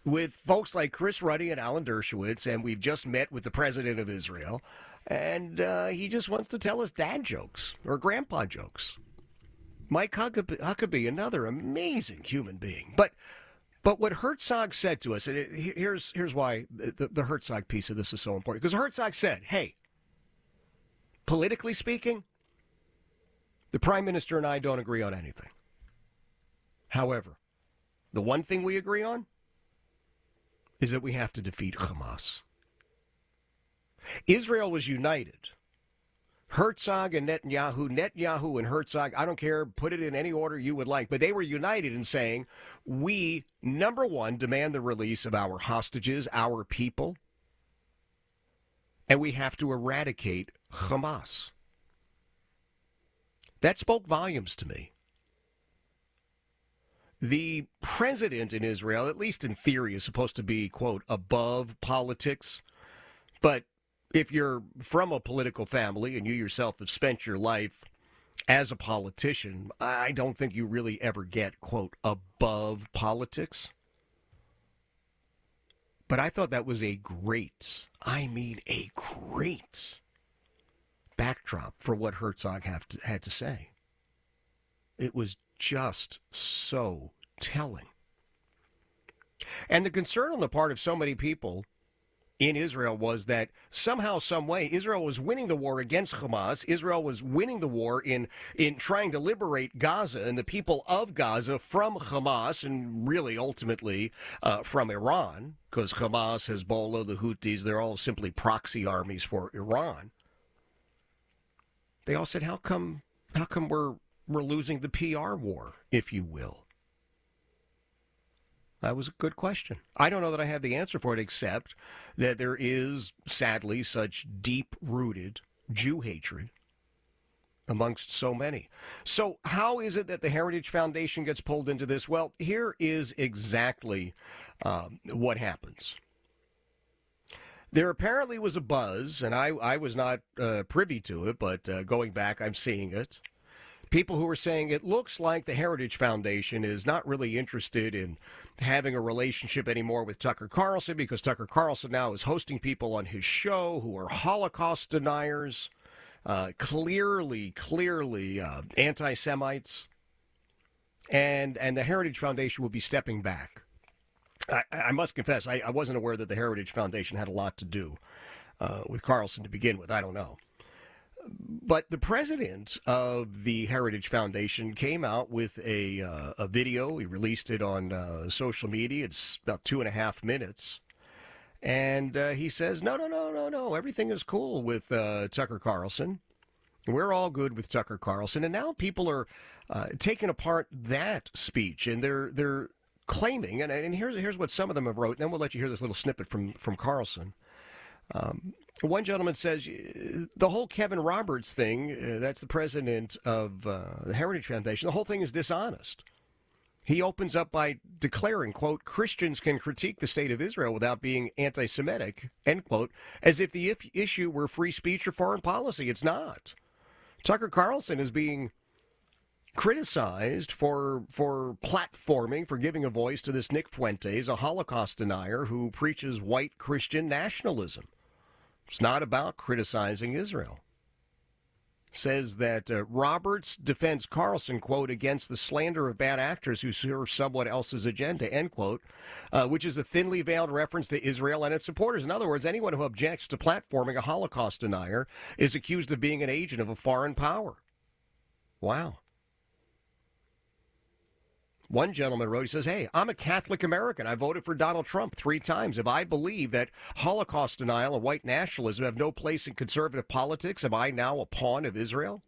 with folks like Chris Ruddy and Alan Dershowitz, and we've just met with the president of Israel, and he just wants to tell us dad jokes or grandpa jokes. Mike Huckabee, another amazing human being. But what Herzog said to us, and here's why the Herzog piece of this is so important. Because Herzog said, hey, politically speaking, the prime minister and I don't agree on anything. However, the one thing we agree on is that we have to defeat Hamas. Israel was united. Herzog and Netanyahu and Herzog, I don't care, put it in any order you would like, but they were united in saying, we, number one, demand the release of our hostages, our people, and we have to eradicate Hamas. That spoke volumes to me. The president in Israel, at least in theory, is supposed to be, quote, above politics, but if you're from a political family and you yourself have spent your life as a politician, I don't think you really ever get, quote, above politics. But I thought that was a great backdrop for what Herzog had to say. It was just so telling. And the concern on the part of so many people in Israel was that somehow, some way, Israel was winning the war against Hamas. Israel was winning the war in trying to liberate Gaza and the people of Gaza from Hamas and really ultimately from Iran, because Hamas, Hezbollah, the Houthis, they're all simply proxy armies for Iran. They all said, how come we're losing the PR war, if you will? That was a good question. I don't know that I have the answer for it, except that there is, sadly, such deep-rooted Jew hatred amongst so many. So how is it that the Heritage Foundation gets pulled into this? Well, here is exactly what happens. There apparently was a buzz, and I was not privy to it, but going back, I'm seeing it. People who are saying it looks like the Heritage Foundation is not really interested in having a relationship anymore with Tucker Carlson, because Tucker Carlson now is hosting people on his show who are Holocaust deniers, clearly anti-Semites, and the Heritage Foundation will be stepping back. I must confess, I wasn't aware that the Heritage Foundation had a lot to do with Carlson to begin with. I don't know. But the president of the Heritage Foundation came out with a video. He released it on social media. It's about 2.5 minutes. And he says, no, everything is cool with Tucker Carlson. We're all good with Tucker Carlson. And now people are taking apart that speech, and they're claiming, and here's what some of them have wrote, and then we'll let you hear this little snippet from Carlson. One gentleman says, the whole Kevin Roberts thing, that's the president of the Heritage Foundation, the whole thing is dishonest. He opens up by declaring, quote, Christians can critique the state of Israel without being anti-Semitic, end quote, as if the issue were free speech or foreign policy. It's not. Tucker Carlson is being criticized for platforming, for giving a voice to this Nick Fuentes, a Holocaust denier who preaches white Christian nationalism. It's not about criticizing Israel. Says that Roberts defends Carlson, quote, against the slander of bad actors who serve someone else's agenda, end quote, which is a thinly veiled reference to Israel and its supporters. In other words, anyone who objects to platforming a Holocaust denier is accused of being an agent of a foreign power. Wow. One gentleman wrote, he says, hey, I'm a Catholic American. I voted for Donald Trump 3 times. If I believe that Holocaust denial and white nationalism have no place in conservative politics, am I now a pawn of Israel?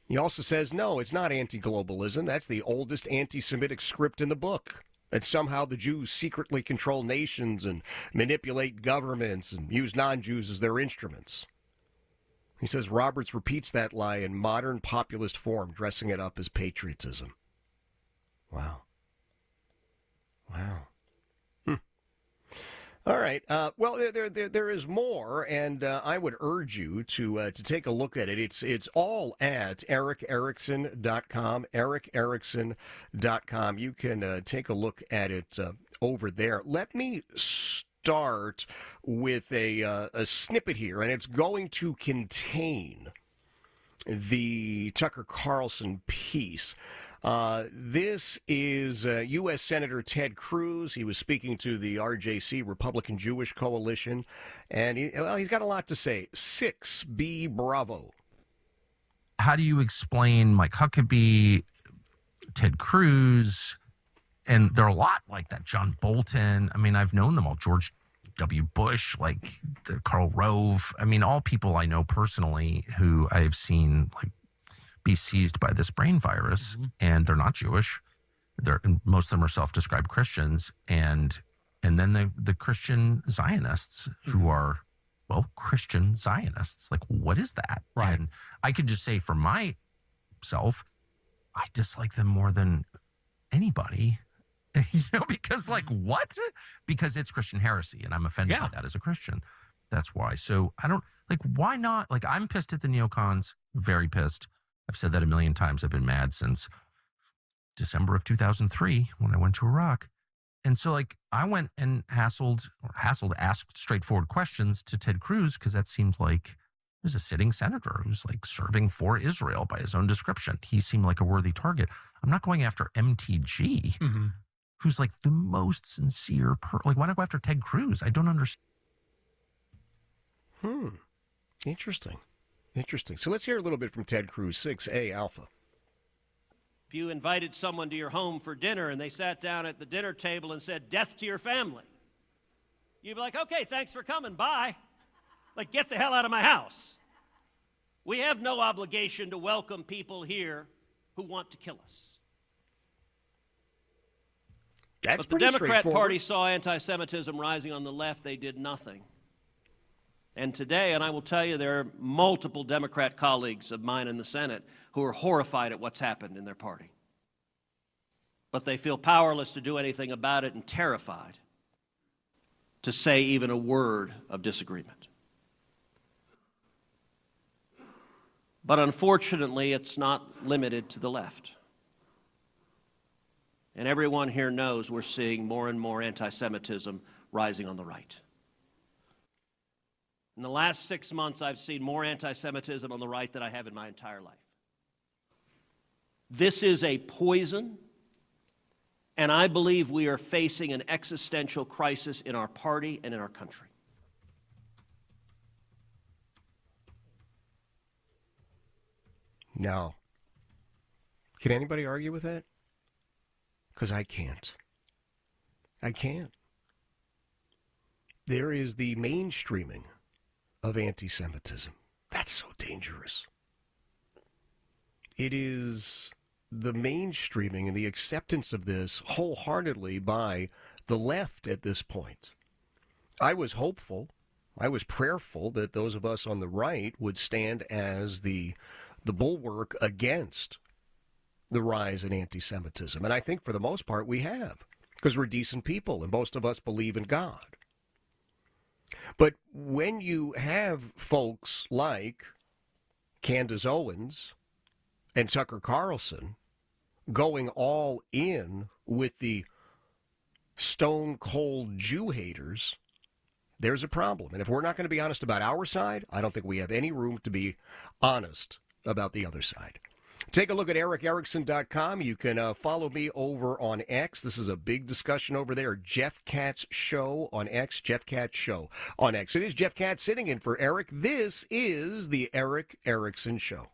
He also says, no, it's not anti-globalism. That's the oldest anti-Semitic script in the book. That somehow the Jews secretly control nations and manipulate governments and use non-Jews as their instruments. He says Roberts repeats that lie in modern populist form, dressing it up as patriotism. Wow. All right. Well, there is more, and I would urge you to take a look at it. It's all at ericerickson.com, ericerickson.com. You can take a look at it over there. Let me start with a snippet here, and it's going to contain the Tucker Carlson piece. This is U.S. Senator Ted Cruz. He was speaking to the RJC, Republican Jewish Coalition, and he's got a lot to say. 6B Bravo. How do you explain Mike Huckabee, Ted Cruz, and there are a lot like that, John Bolton. I mean, I've known them all, George W. Bush, like Karl Rove. I mean, all people I know personally who I've seen be seized by this brain virus, and they're not Jewish. Most of them are self-described Christians, and then the Christian Zionists who are, well, Christian Zionists. Like, what is that? Right. And I could just say for myself, I dislike them more than anybody. Because what? Because it's Christian heresy, and I'm offended by that as a Christian. That's why. So I don't, why not? I'm pissed at the neocons, very pissed. I've said that a million times. I've been mad since December of 2003 when I went to Iraq. And so I went and asked straightforward questions to Ted Cruz, because that seemed like there's a sitting senator who's serving for Israel by his own description. He seemed like a worthy target. I'm not going after MTG, who's like the most sincere like, why not go after Ted Cruz? I don't understand. Interesting. So let's hear a little bit from Ted Cruz, 6A Alpha. If you invited someone to your home for dinner and they sat down at the dinner table and said, "Death to your family," you'd be like, "Okay, thanks for coming, bye." Like, get the hell out of my house. We have no obligation to welcome people here who want to kill us. But the Democrat Party saw anti-Semitism rising on the left. They did nothing. And today, and I will tell you, there are multiple Democrat colleagues of mine in the Senate who are horrified at what's happened in their party. But they feel powerless to do anything about it and terrified to say even a word of disagreement. But unfortunately, it's not limited to the left. And everyone here knows we're seeing more and more anti-Semitism rising on the right. In the last 6 months, I've seen more anti-Semitism on the right than I have in my entire life. This is a poison, and I believe we are facing an existential crisis in our party and in our country. Now, can anybody argue with that? Because I can't. There is the mainstreaming of anti-Semitism. That's so dangerous. It is the mainstreaming and the acceptance of this wholeheartedly by the left at this point. I was hopeful, I was prayerful that those of us on the right would stand as the bulwark against the rise in anti-Semitism. And I think for the most part we have, because we're decent people and most of us believe in God. But when you have folks like Candace Owens and Tucker Carlson going all in with the stone-cold Jew haters, there's a problem. And if we're not going to be honest about our side, I don't think we have any room to be honest about the other side. Take a look at EricErickson.com. You can follow me over on X. This is a big discussion over there. Jeff Katz Show on X. Jeff Katz Show on X. It is Jeff Katz sitting in for Eric. This is the Eric Erickson Show.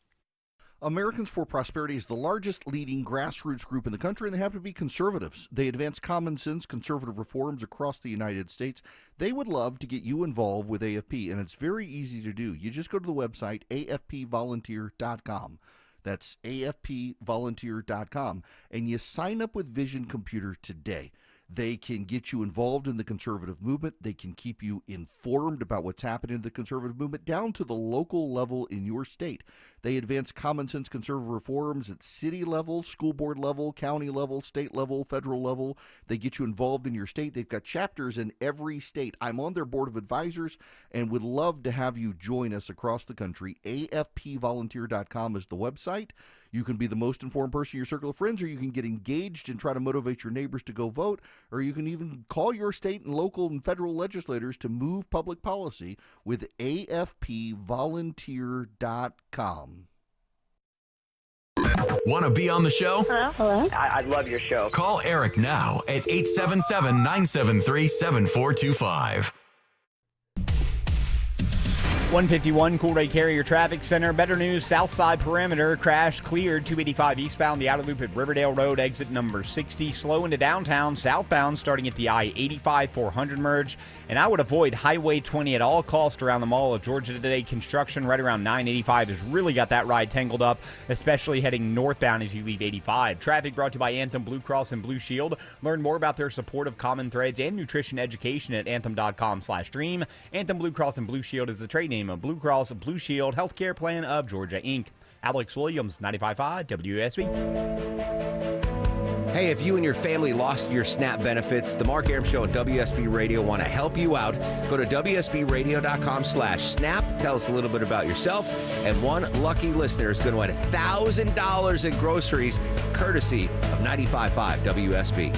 Americans for Prosperity is the largest leading grassroots group in the country, and they happen to be conservatives. They advance common sense conservative reforms across the United States. They would love to get you involved with AFP, and it's very easy to do. You just go to the website, afpvolunteer.com. That's afpvolunteer.com, and you sign up with Vision Computer today. They can get you involved in the conservative movement. They can keep you informed about what's happening in the conservative movement down to the local level in your state. They advance common sense conservative reforms at city level, school board level, county level, state level, federal level. They get you involved in your state. They've got chapters in every state. I'm on their board of advisors and would love to have you join us across the country. AFPvolunteer.com is the website. You can be the most informed person in your circle of friends, or you can get engaged and try to motivate your neighbors to go vote, or you can even call your state and local and federal legislators to move public policy with AFPvolunteer.com. Want to be on the show? Hello? I love your show. Call Eric now at 877-973-7425. 151 Cool Ray Carrier Traffic Center. Better news, south side perimeter crash cleared 285 eastbound, the outer loop at Riverdale Road, exit number 60. Slow into downtown, southbound, starting at the I-85 400 merge. And I would avoid Highway 20 at all costs around the Mall of Georgia today. Construction right around 985 has really got that ride tangled up, especially heading northbound as you leave 85. Traffic brought to you by Anthem Blue Cross and Blue Shield. Learn more about their support of common threads and nutrition education at anthem.com/dream. Anthem Blue Cross and Blue Shield is the trade name of Blue Cross Blue Shield Healthcare Plan of Georgia, Inc. Alex Williams, 95.5 WSB. Hey, if you and your family lost your SNAP benefits, the Mark Arum Show and WSB Radio want to help you out. Go to WSBradio.com/SNAP. Tell us a little bit about yourself, and one lucky listener is going to win $1,000 in groceries, courtesy of 95.5 WSB.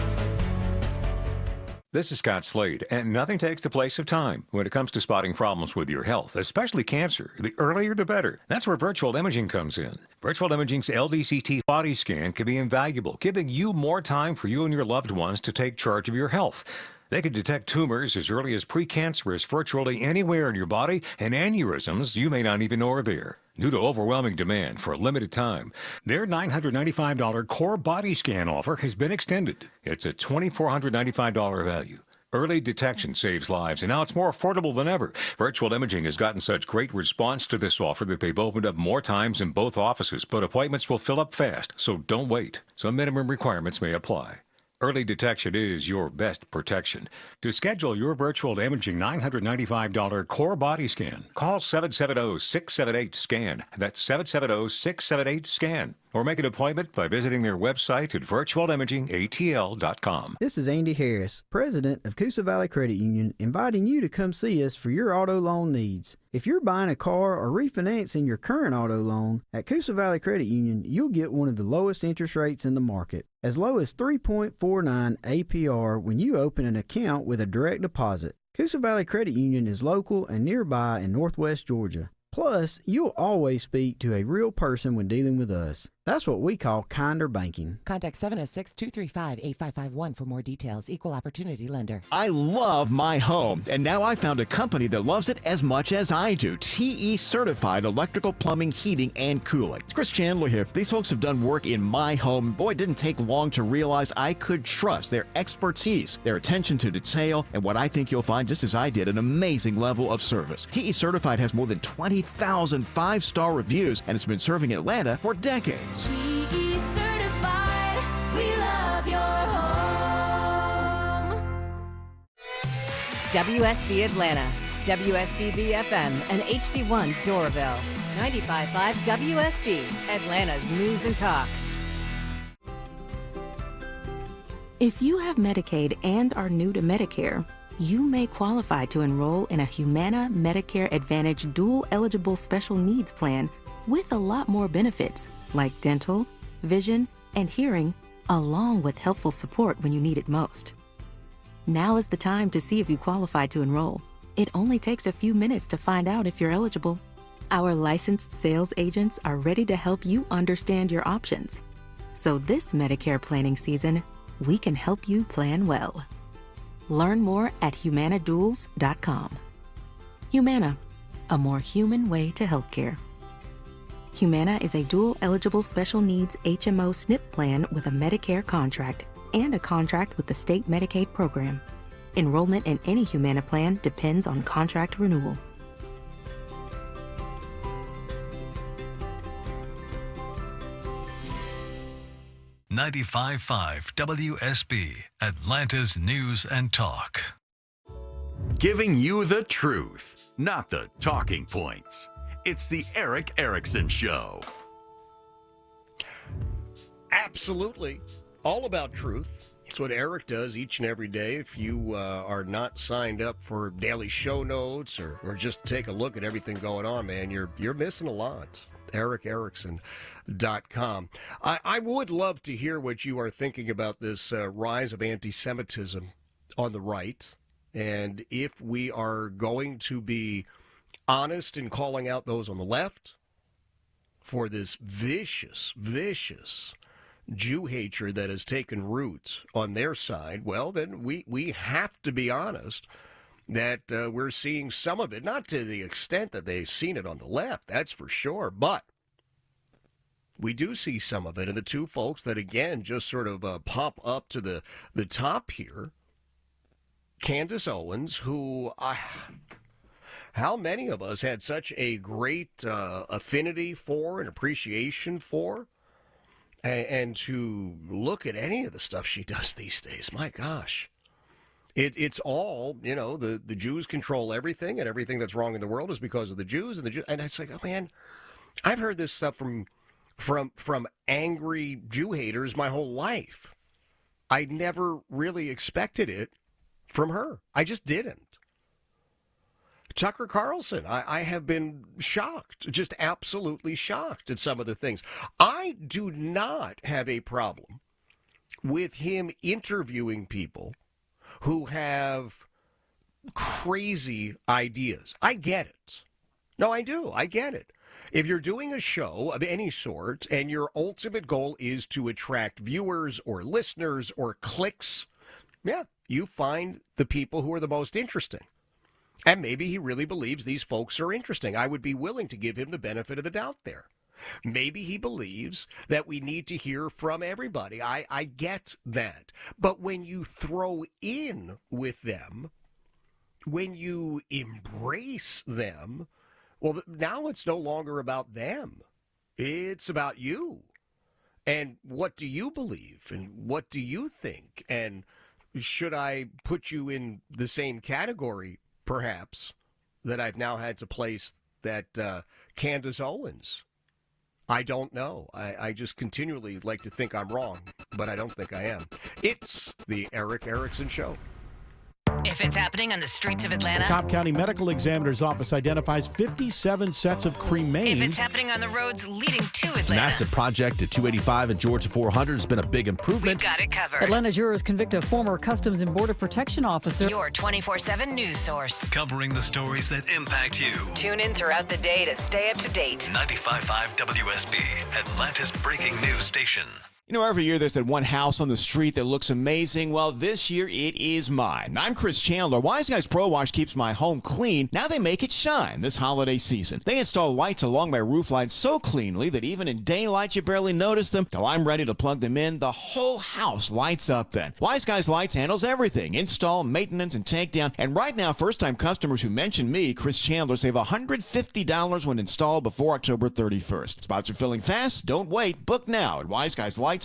This is Scott Slade, and nothing takes the place of time when it comes to spotting problems with your health, especially cancer. The earlier, the better. That's where virtual imaging comes in. Virtual Imaging's LDCT body scan can be invaluable, giving you more time for you and your loved ones to take charge of your health. They can detect tumors as early as precancerous virtually anywhere in your body, and aneurysms you may not even know are there. Due to overwhelming demand for a limited time, their $995 core body scan offer has been extended. It's a $2,495 value. Early detection saves lives, and now it's more affordable than ever. Virtual Imaging has gotten such great response to this offer that they've opened up more times in both offices, but appointments will fill up fast, so don't wait. Some minimum requirements may apply. Early detection is your best protection. To schedule your Virtual Imaging $995 core body scan, call 770-678-SCAN. That's 770-678-SCAN. Or make an appointment by visiting their website at virtualimagingatl.com. This is Andy Harris, president of Coosa Valley Credit Union, inviting you to come see us for your auto loan needs. If you're buying a car or refinancing your current auto loan, at Coosa Valley Credit Union, you'll get one of the lowest interest rates in the market, as low as 3.49 APR when you open an account with a direct deposit. Coosa Valley Credit Union is local and nearby in Northwest Georgia. Plus, you'll always speak to a real person when dealing with us. That's what we call kinder banking. Contact 706-235-8551 for more details. Equal Opportunity Lender. I love my home, and now I found a company that loves it as much as I do. TE Certified Electrical Plumbing, Heating, and Cooling. It's Chris Chandler here. These folks have done work in my home. Boy, it didn't take long to realize I could trust their expertise, their attention to detail, and what I think you'll find, just as I did, an amazing level of service. TE Certified has more than 20,000 five-star reviews, and it's been serving Atlanta for decades. TE Certified, we love your home. WSB Atlanta, WSBB FM, and HD1 Doraville. 95.5 WSB, Atlanta's News and Talk. If you have Medicaid and are new to Medicare, you may qualify to enroll in a Humana Medicare Advantage dual eligible special needs plan with a lot more benefits like dental, vision, and hearing, along with helpful support when you need it most. Now is the time to see if you qualify to enroll. It only takes a few minutes to find out if you're eligible. Our licensed sales agents are ready to help you understand your options. So this Medicare planning season, we can help you plan well. Learn more at humanaduals.com. Humana, a more human way to healthcare. Humana is a dual-eligible special needs HMO SNP plan with a Medicare contract and a contract with the state Medicaid program. Enrollment in any Humana plan depends on contract renewal. .95.5 WSB, Atlanta's News and Talk. Giving you the truth, not the talking points. It's the Eric Erickson Show. Absolutely. All about truth. It's what Eric does each and every day. If you are not signed up for daily show notes or just take a look at everything going on, man, you're missing a lot. EricErickson.com. I would love to hear what you are thinking about this rise of anti-Semitism on the right, and if we are going to be honest in calling out those on the left for this vicious, vicious Jew hatred that has taken root on their side, well, then we have to be honest that we're seeing some of it, not to the extent that they've seen it on the left, that's for sure, but we do see some of it. And the two folks that, again, just sort of pop up to the top here, Candace Owens, who how many of us had such a great affinity for and appreciation for? And to look at any of the stuff she does these days, my gosh. It's all, the Jews control everything, and everything that's wrong in the world is because of the Jews. And it's like, oh, man, I've heard this stuff from angry Jew haters my whole life. I never really expected it from her. I just didn't. Tucker Carlson, I have been shocked, just absolutely shocked at some of the things. I do not have a problem with him interviewing people who have crazy ideas. I get it. No, I do. I get it. If you're doing a show of any sort and your ultimate goal is to attract viewers or listeners or clicks, yeah, you find the people who are the most interesting. And maybe he really believes these folks are interesting. I would be willing to give him the benefit of the doubt there. Maybe he believes that we need to hear from everybody. I get that. But when you throw in with them, when you embrace them, well, now it's no longer about them. It's about you. And what do you believe? And what do you think? And should I put you in the same category, perhaps, that I've now had to place that Candace Owens? I don't know. I just continually like to think I'm wrong, but I don't think I am. It's the Eric Erickson Show. If it's happening on the streets of Atlanta. The Cobb County Medical Examiner's Office identifies 57 sets of cremains. If it's happening on the roads leading to Atlanta. Massive project at 285 and Georgia 400 has been a big improvement. We've got it covered. Atlanta jurors convict a former Customs and Border Protection officer. Your 24/7 news source. Covering the stories that impact you. Tune in throughout the day to stay up to date. 95.5 WSB, Atlanta's breaking news station. You know, every year there's that one house on the street that looks amazing. Well, this year it is mine. I'm Chris Chandler. Wise Guys Pro Wash keeps my home clean. Now they make it shine this holiday season. They install lights along my roof line so cleanly that even in daylight you barely notice them. Till I'm ready to plug them in, the whole house lights up then. Wise Guys Lights handles everything. Install, maintenance, and takedown. And right now, first-time customers who mention me, Chris Chandler, save $150 when installed before October 31st. Spots are filling fast. Don't wait. Book now at wiseguyslights.com.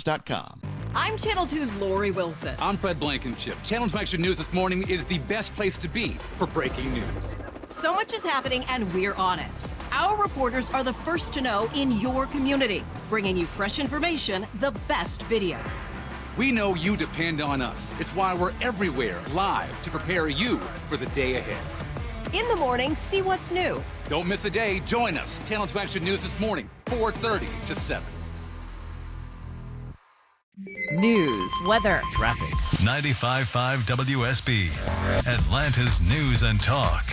I'm Channel 2's Lori Wilson. I'm Fred Blankenship. Channel 2 Action News this morning is the best place to be for breaking news. So much is happening, and we're on it. Our reporters are the first to know in your community, bringing you fresh information, the best video. We know you depend on us. It's why we're everywhere, live, to prepare you for the day ahead. In the morning, see what's new. Don't miss a day. Join us. Channel 2 Action News this morning, 4:30 to 7. News, weather, traffic. 95.5 WSB, Atlanta's news and talk.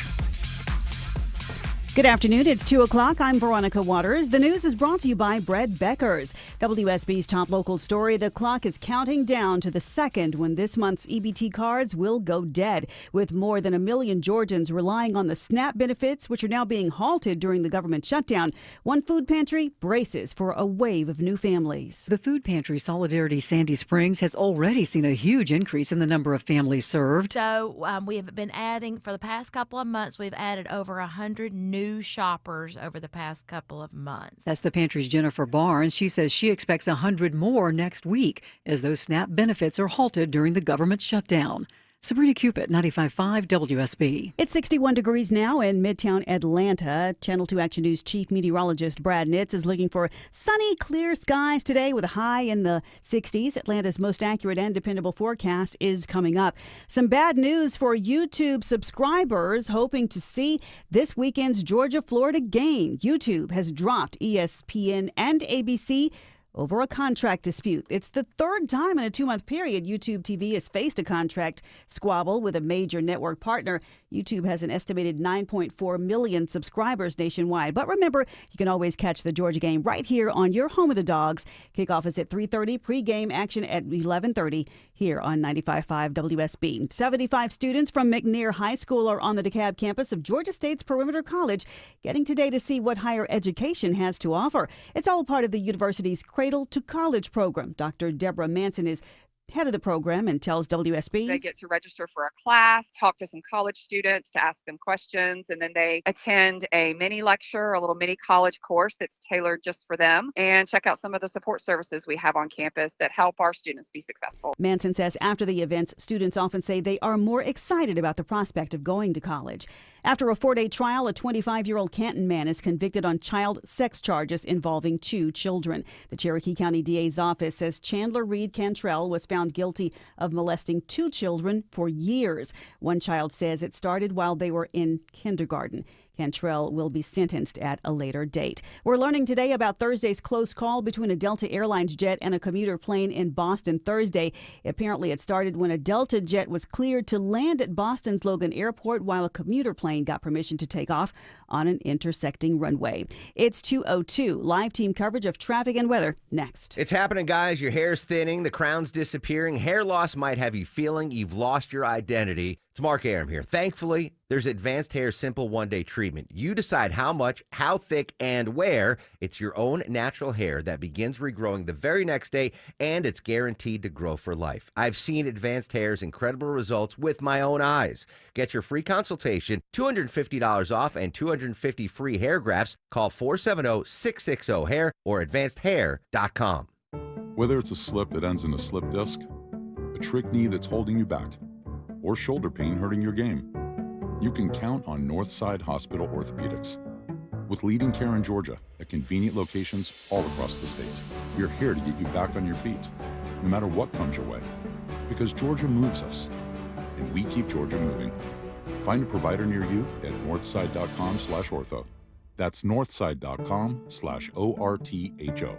Good afternoon. It's 2 o'clock. I'm Veronica Waters. The news is brought to you by Bread Beckers. WSB's top local story. The clock is counting down to the second when this month's EBT cards will go dead, with more than 1 million Georgians relying on the SNAP benefits, which are now being halted during the government shutdown. One food pantry braces for a wave of new families. The food pantry Solidarity Sandy Springs has already seen a huge increase in the number of families served. So we have been adding, for the past couple of months, we've added over 100 new shoppers over the past couple of months. That's the pantry's Jennifer Barnes. She says she expects 100 more next week as those SNAP benefits are halted during the government shutdown. Sabrina Cupid, 95.5 WSB. It's 61 degrees now in Midtown Atlanta. Channel 2 Action News Chief Meteorologist Brad Nitz is looking for sunny, clear skies today with a high in the 60s. Atlanta's most accurate and dependable forecast is coming up. Some bad news for YouTube subscribers hoping to see this weekend's Georgia-Florida game. YouTube has dropped ESPN and ABC over a contract dispute. It's the third time in a 2-month period YouTube TV has faced a contract squabble with a major network partner. YouTube has an estimated 9.4 million subscribers nationwide. But remember, you can always catch the Georgia game right here on your home of the Dogs. Kickoff is at 3:30, pregame action at 11:30 here on 95.5 WSB. 75 students from McNair High School are on the DeKalb campus of Georgia State's Perimeter College, getting today to see what higher education has to offer. It's all part of the university's Cradle to College program. Dr. Deborah Manson is head of the program and tells WSB. They get to register for a class, talk to some college students to ask them questions, and then they attend a mini lecture, a little mini college course that's tailored just for them, and check out some of the support services we have on campus that help our students be successful. Manson says after the events, students often say they are more excited about the prospect of going to college. After a 4-day trial, a 25-year-old Canton man is convicted on child sex charges involving 2 children. The Cherokee County DA's office says Chandler Reed Cantrell was found guilty of molesting 2 children for years. One child says it started while they were in kindergarten. Cantrell will be sentenced at a later date. We're learning today about Thursday's close call between a Delta Airlines jet and a commuter plane in Boston Thursday. Apparently, it started when a Delta jet was cleared to land at Boston's Logan Airport while a commuter plane got permission to take off on an intersecting runway. It's 2:02. Live team coverage of traffic and weather next. It's happening, guys. Your hair's thinning, the crown's disappearing. Hair loss might have you feeling you've lost your identity. It's Mark Aram here. Thankfully, there's Advanced Hair Simple One-Day Treatment. You decide how much, how thick, and where. It's your own natural hair that begins regrowing the very next day, and it's guaranteed to grow for life. I've seen Advanced Hair's incredible results with my own eyes. Get your free consultation, $250 off, and 250 free hair grafts. Call 470-660-HAIR or advancedhair.com. Whether it's a slip that ends in a slip disc, a trick knee that's holding you back, or shoulder pain hurting your game, you can count on Northside Hospital Orthopedics. With leading care in Georgia at convenient locations all across the state, we're here to get you back on your feet, no matter what comes your way. Because Georgia moves us, and we keep Georgia moving. Find a provider near you at northside.com/ortho. That's northside.com/ORTHO.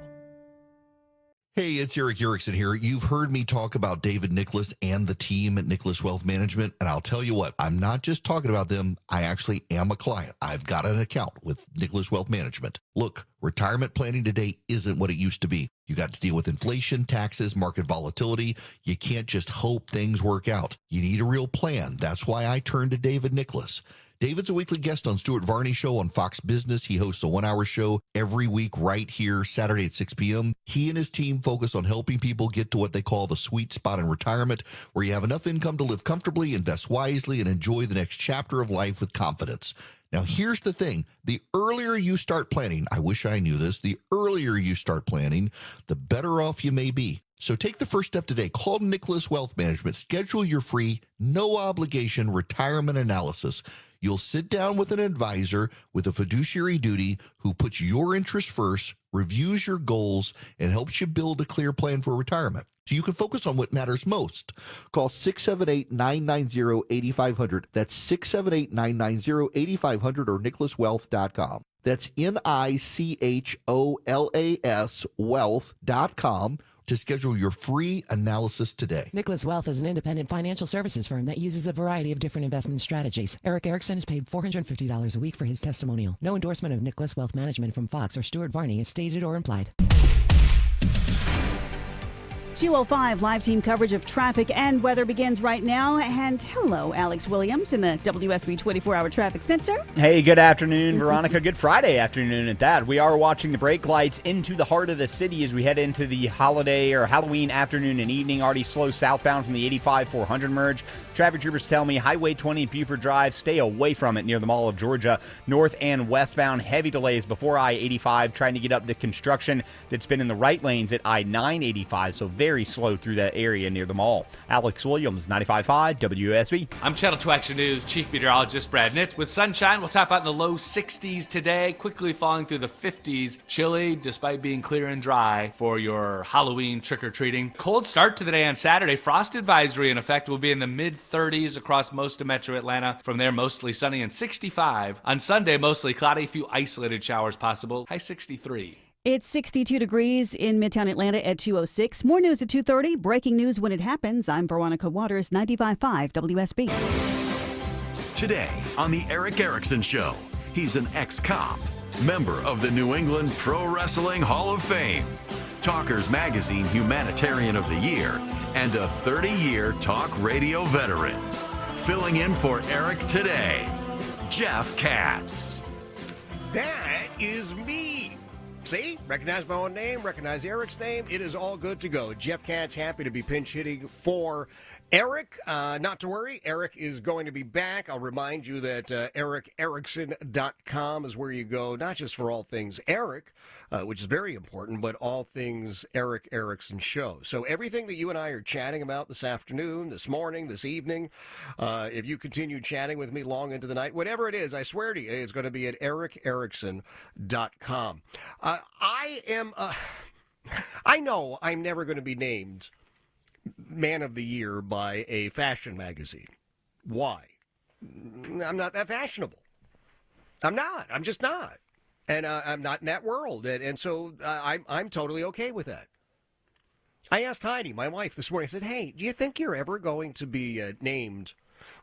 Hey, it's Eric Erickson here. You've heard me talk about David Nicholas and the team at Nicholas Wealth Management, and I'll tell you what, I'm not just talking about them. I actually am a client. I've got an account with Nicholas Wealth Management. Look, retirement planning today isn't what it used to be. You got to deal with inflation, taxes, market volatility. You can't just hope things work out. You need a real plan. That's why I turned to David Nicholas. David's a weekly guest on Stuart Varney Show on Fox Business. He hosts a 1-hour show every week right here, Saturday at 6 p.m. He and his team focus on helping people get to what they call the sweet spot in retirement, where you have enough income to live comfortably, invest wisely, and enjoy the next chapter of life with confidence. Now, here's the thing. The earlier you start planning, I wish I knew this, the earlier you start planning, the better off you may be. So take the first step today. Call Nicholas Wealth Management. Schedule your free, no-obligation retirement analysis. You'll sit down with an advisor with a fiduciary duty who puts your interests first, reviews your goals, and helps you build a clear plan for retirement, so you can focus on what matters most. Call 678-990-8500. That's 678-990-8500 or nicholaswealth.com. That's NICHOLAS wealth.com to schedule your free analysis today. Nicholas Wealth is an independent financial services firm that uses a variety of different investment strategies. Eric Erickson is paid $450 a week for his testimonial. No endorsement of Nicholas Wealth Management from Fox or Stuart Varney is stated or implied. 2:05 live team coverage of traffic and weather begins right now. And hello, Alex Williams in the WSB 24-hour traffic center. Hey, good afternoon, Veronica. Good Friday afternoon at that. We are watching the brake lights into the heart of the city as we head into the holiday or Halloween afternoon and evening. Already slow southbound from the 85-400 merge. Traffic troopers tell me Highway 20 Buford Drive, stay away from it near the Mall of Georgia. North and westbound, heavy delays before I-85 trying to get up to construction that's been in the right lanes at I-985. So very slow through that area near the mall. Alex Williams, 95.5 WSB. I'm Channel 2 Action News Chief Meteorologist Brad Nitz. With sunshine, we'll top out in the low 60s today, quickly falling through the 50s. Chilly, despite being clear and dry for your Halloween trick-or-treating. Cold start to the day on Saturday. Frost advisory in effect will be in the mid-30s across most of metro Atlanta. From there, mostly sunny and 65. On Sunday, mostly cloudy, a few isolated showers possible. High 63. It's 62 degrees in Midtown Atlanta at 2:06. More news at 2:30. Breaking news when it happens. I'm Veronica Waters, 95.5 WSB. Today on The Eric Erickson Show, he's an ex-cop, member of the New England Pro Wrestling Hall of Fame, Talkers Magazine Humanitarian of the Year, and a 30-year talk radio veteran. Filling in for Eric today, Jeff Katz. That is me. See? Recognize my own name, recognize Eric's name. It is all good to go. Jeff Katz happy to be pinch hitting for Eric. Not to worry, Eric is going to be back. I'll remind you that ericerickson.com is where you go, not just for all things Eric, which is very important, but all things Eric Erickson Show. So everything that you and I are chatting about this afternoon, this morning, this evening, if you continue chatting with me long into the night, whatever it is, I swear to you, it's going to be at ericerickson.com. I know I'm never going to be named Man of the Year by a fashion magazine. Why? I'm not that fashionable. I'm not. I'm just not. And I'm not in that world. And so I'm totally okay with that. I asked Heidi, my wife, this morning, I said, hey, do you think you're ever going to be named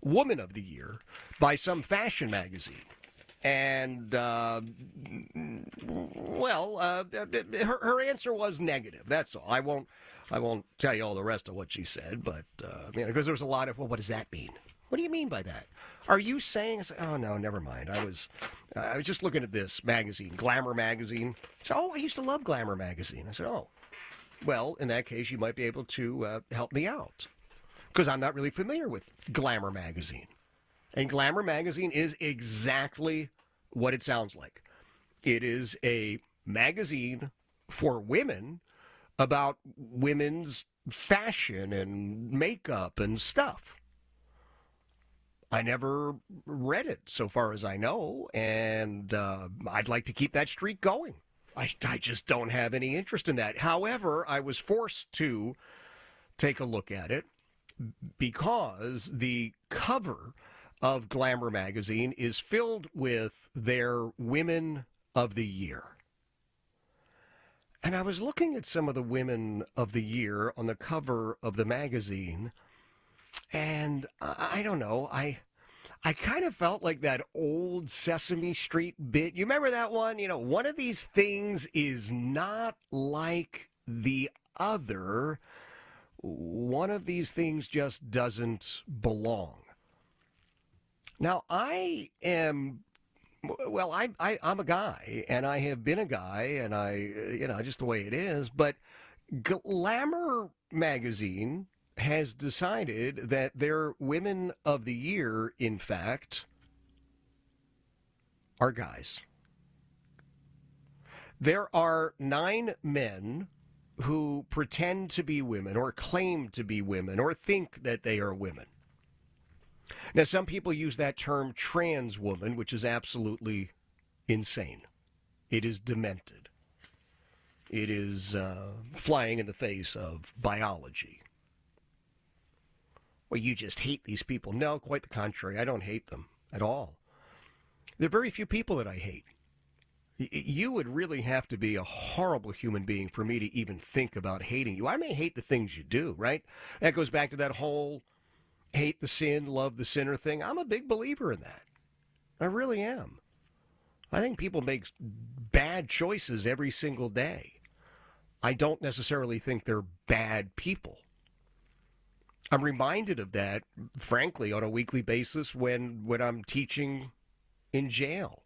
Woman of the Year by some fashion magazine? And, her answer was negative. That's all. I won't tell you all the rest of what she said, but, because there was a lot of, well, what does that mean? What do you mean by that? Are you saying, oh, no, never mind. I was just looking at this magazine, Glamour magazine. So, I used to love Glamour magazine. I said, oh, well, in that case, you might be able to help me out, because I'm not really familiar with Glamour magazine. And Glamour magazine is exactly what it sounds like. It is a magazine for women about women's fashion and makeup and stuff. I never read it, so far as I know, and I'd like to keep that streak going. I just don't have any interest in that. However, I was forced to take a look at it because the cover of Glamour magazine is filled with their Women of the Year. And I was looking at some of the Women of the Year on the cover of the magazine, and I don't know, I kind of felt like that old Sesame Street bit. You remember that one? One of these things is not like the other. One of these things just doesn't belong. Now, I'm a guy, and I have been a guy, and just the way it is, but Glamour magazine has decided that their Women of the Year, in fact, are guys. There are 9 men who pretend to be women or claim to be women or think that they are women. Now, some people use that term trans woman, which is absolutely insane. It is demented. It is flying in the face of biology. Well, you just hate these people. No, quite the contrary. I don't hate them at all. There are very few people that I hate. You would really have to be a horrible human being for me to even think about hating you. I may hate the things you do, right? That goes back to that whole hate the sin, love the sinner thing. I'm a big believer in that. I really am. I think people make bad choices every single day. I don't necessarily think they're bad people. I'm reminded of that, frankly, on a weekly basis when I'm teaching in jail.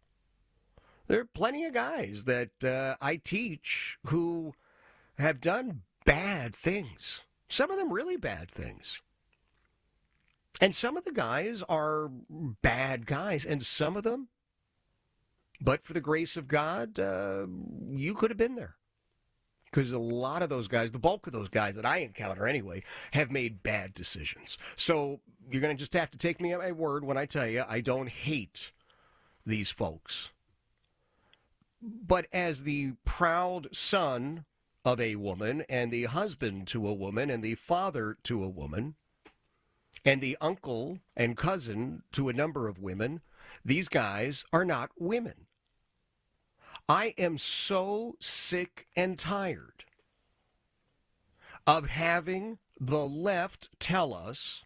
There are plenty of guys that I teach who have done bad things, some of them really bad things. And some of the guys are bad guys, and some of them, but for the grace of God, you could have been there. Because a lot of those guys, the bulk of those guys that I encounter anyway, have made bad decisions. So you're going to just have to take me at my word when I tell you I don't hate these folks. But as the proud son of a woman and the husband to a woman and the father to a woman and the uncle and cousin to a number of women, these guys are not women. I am so sick and tired of having the left tell us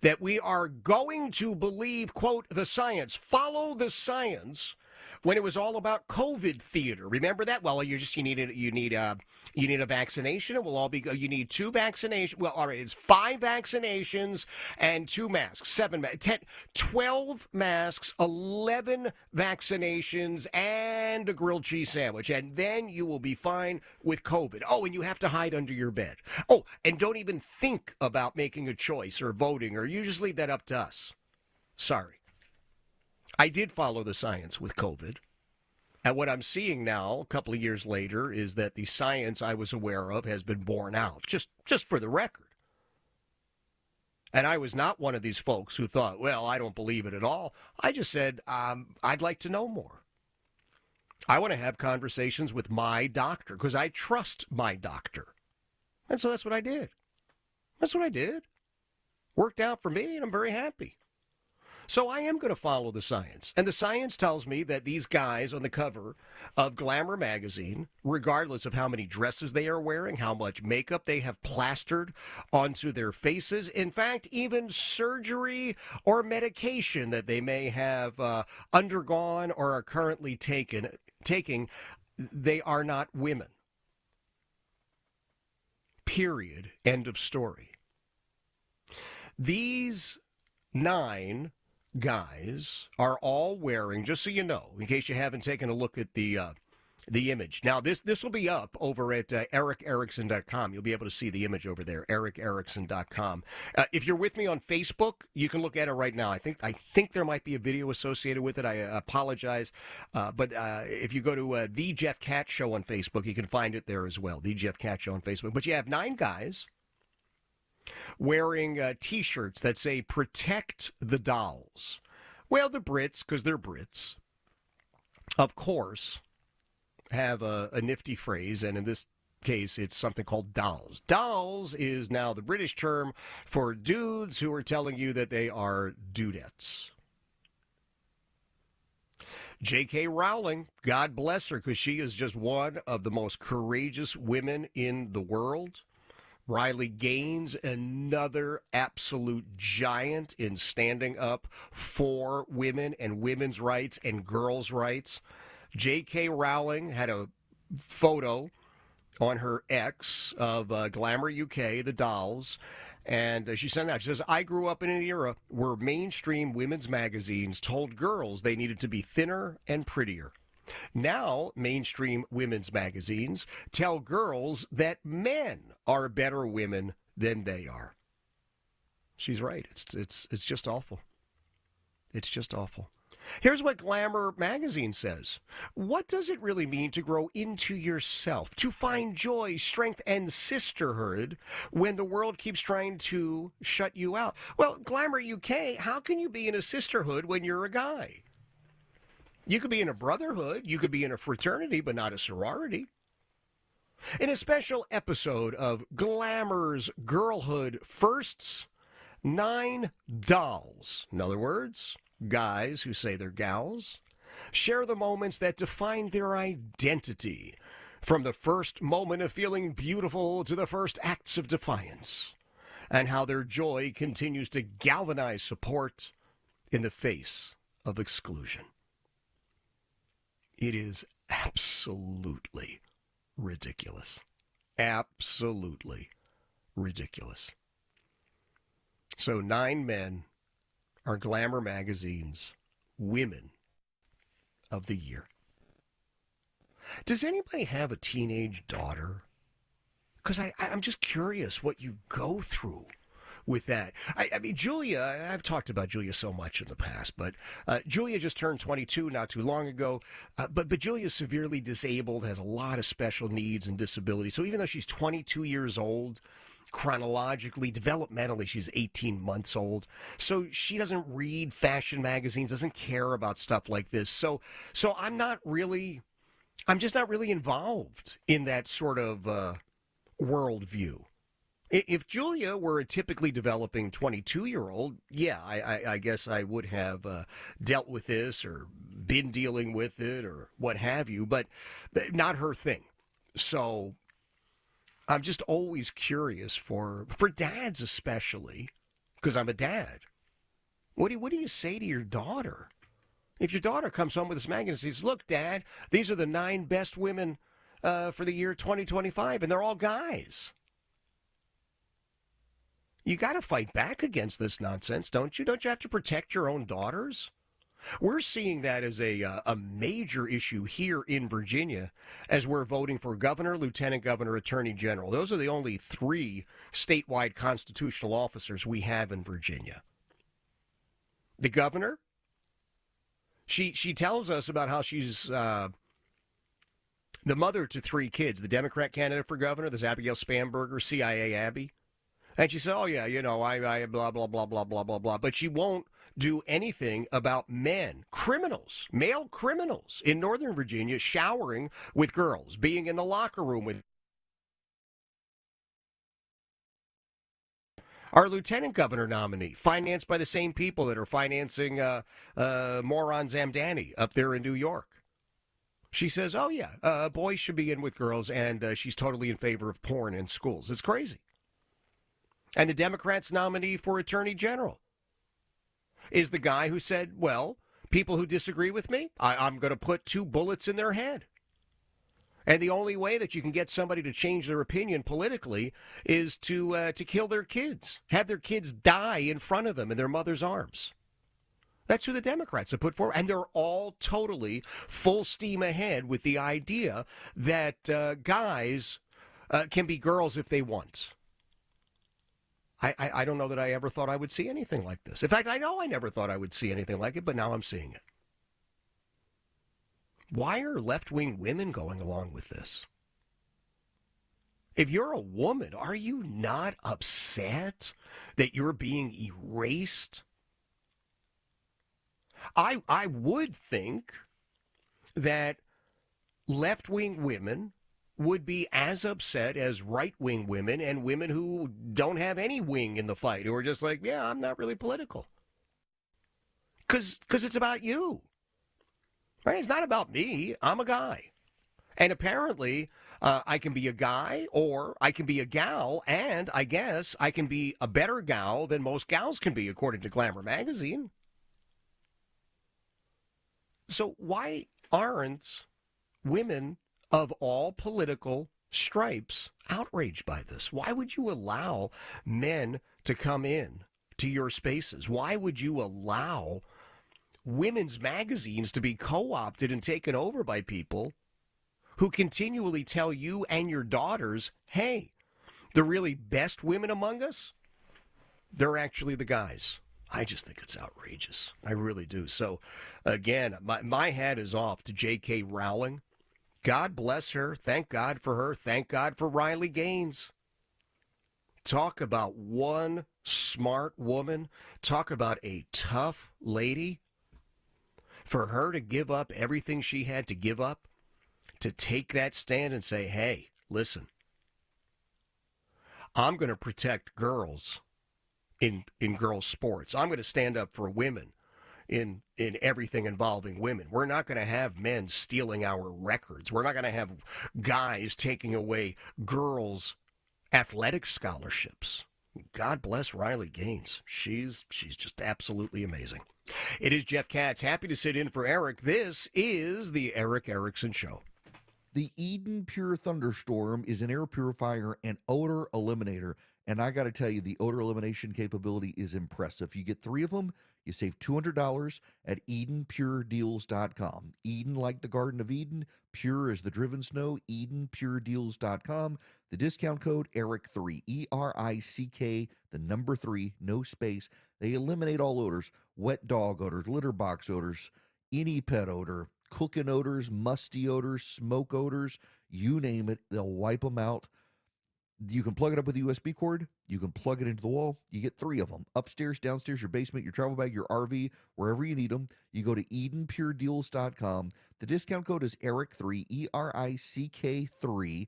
that we are going to believe, quote, the science, follow the science, when it was all about COVID theater. Remember that? Well, you need a vaccination. It will all be. You need 2 vaccinations. Well, all right, it's 5 vaccinations and 2 masks, 12 masks, 11 vaccinations, and a grilled cheese sandwich, and then you will be fine with COVID. Oh, and you have to hide under your bed. Oh, and don't even think about making a choice or voting, or you just leave that up to us. Sorry. I did follow the science with COVID. And what I'm seeing now, a couple of years later, is that the science I was aware of has been borne out, just for the record. And I was not one of these folks who thought, well, I don't believe it at all. I just said, I'd like to know more. I want to have conversations with my doctor because I trust my doctor. And so that's what I did. Worked out for me, and I'm very happy. So I am going to follow the science. And the science tells me that these guys on the cover of Glamour magazine, regardless of how many dresses they are wearing, how much makeup they have plastered onto their faces, in fact, even surgery or medication that they may have undergone or are currently taking, they are not women. Period. End of story. These 9 guys are all wearing, just so you know, in case you haven't taken a look at the image. Now, this will be up over at ericerickson.com. You'll be able to see the image over there, ericerickson.com. If you're with me on Facebook, you can look at it right now. I think there might be a video associated with it. I apologize. But if you go to The Jeff Katz Show on Facebook, you can find it there as well, The Jeff Katz Show on Facebook. But you have 9 guys wearing T-shirts that say, "Protect the Dolls." Well, the Brits, because they're Brits, of course, have a nifty phrase, and in this case, it's something called dolls. Dolls is now the British term for dudes who are telling you that they are dudettes. J.K. Rowling, God bless her, because she is just one of the most courageous women in the world. Riley Gaines, another absolute giant in standing up for women and women's rights and girls' rights. J.K. Rowling had a photo on her X of Glamour UK, the dolls, and she sent it out. She says, "I grew up in an era where mainstream women's magazines told girls they needed to be thinner and prettier. Now, mainstream women's magazines tell girls that men are better women than they are." She's right. It's just awful. It's just awful. Here's what Glamour magazine says. What does it really mean to grow into yourself, to find joy, strength, and sisterhood when the world keeps trying to shut you out? Well, Glamour UK, how can you be in a sisterhood when you're a guy? You could be in a brotherhood, you could be in a fraternity, but not a sorority. In a special episode of Glamour's Girlhood Firsts, 9 dolls, in other words, guys who say they're gals, share the moments that define their identity, from the first moment of feeling beautiful to the first acts of defiance, and how their joy continues to galvanize support in the face of exclusion. It is absolutely ridiculous. Absolutely ridiculous. So 9 men are Glamour magazine's Women of the Year. Does anybody have a teenage daughter? Because I'm just curious what you go through with that. I mean, Julia, I've talked about Julia so much in the past, but Julia just turned 22 not too long ago. But Julia is severely disabled, has a lot of special needs and disabilities. So even though she's 22 years old, chronologically, developmentally, she's 18 months old. So she doesn't read fashion magazines, doesn't care about stuff like this. So I'm just not really involved in that sort of worldview. If Julia were a typically developing 22-year-old, yeah, I guess I would have dealt with this or been dealing with it or what have you, but not her thing. So I'm just always curious for dads especially, because I'm a dad. What do you say to your daughter? If your daughter comes home with this magazine and says, "Look, Dad, these are the 9 best women for the year 2025, and they're all guys." You got to fight back against this nonsense, don't you? Don't you have to protect your own daughters? We're seeing that as a major issue here in Virginia as we're voting for governor, lieutenant governor, attorney general. Those are the only 3 statewide constitutional officers we have in Virginia. The governor, she tells us about how she's the mother to 3 kids. The Democrat candidate for governor, this Abigail Spanberger, CIA Abby. And she said, "Oh, yeah, you know, I blah, blah, blah, blah, blah, blah, blah." But she won't do anything about men, criminals, male criminals in Northern Virginia showering with girls, being in the locker room with Our lieutenant governor nominee, financed by the same people that are financing moron Zamdani up there in New York. She says, oh, yeah, boys should be in with girls, and she's totally in favor of porn in schools. It's crazy. And the Democrats' nominee for attorney general is the guy who said, well, people who disagree with me, I'm going to put 2 bullets in their head. And the only way that you can get somebody to change their opinion politically is to kill their kids, have their kids die in front of them in their mother's arms. That's who the Democrats have put forward. And they're all totally full steam ahead with the idea that guys can be girls if they want. I don't know that I ever thought I would see anything like this. In fact, I know I never thought I would see anything like it, but now I'm seeing it. Why are left-wing women going along with this? If you're a woman, are you not upset that you're being erased? I would think that left-wing women would be as upset as right-wing women and women who don't have any wing in the fight, who are just like, yeah, I'm not really political. Because it's about you. Right? It's not about me. I'm a guy. And apparently, I can be a guy or I can be a gal, and I guess I can be a better gal than most gals can be, according to Glamour magazine. So why aren't women of all political stripes outraged by this? Why would you allow men to come in to your spaces? Why would you allow women's magazines to be co-opted and taken over by people who continually tell you and your daughters, hey, the really best women among us, they're actually the guys? I just think it's outrageous. I really do. So, again, my hat is off to J.K. Rowling. God bless her. Thank God for her. Thank God for Riley Gaines. Talk about one smart woman. Talk about a tough lady. For her to give up everything she had to give up, to take that stand and say, hey, listen, I'm going to protect girls in girls' sports. I'm going to stand up for women in everything involving women. We're not going to have men stealing our records. We're not going to have guys taking away girls' athletic scholarships. God bless Riley Gaines. She's just absolutely amazing. It is Jeff Katz. Happy to sit in for Eric. This is the Eric Erickson Show. The Eden Pure Thunderstorm is an air purifier and odor eliminator. And I got to tell you, the odor elimination capability is impressive. You get 3 of them, you save $200 at EdenPureDeals.com. Eden, like the Garden of Eden, pure as the driven snow, EdenPureDeals.com. The discount code ERIC3, ERICK, the number 3, no space. They eliminate all odors, wet dog odors, litter box odors, any pet odor, cooking odors, musty odors, smoke odors, you name it, they'll wipe them out. You can plug it up with a USB cord. You can plug it into the wall. You get 3 of them. Upstairs, downstairs, your basement, your travel bag, your RV, wherever you need them. You go to EdenPureDeals.com. The discount code is ERIC3, ERICK3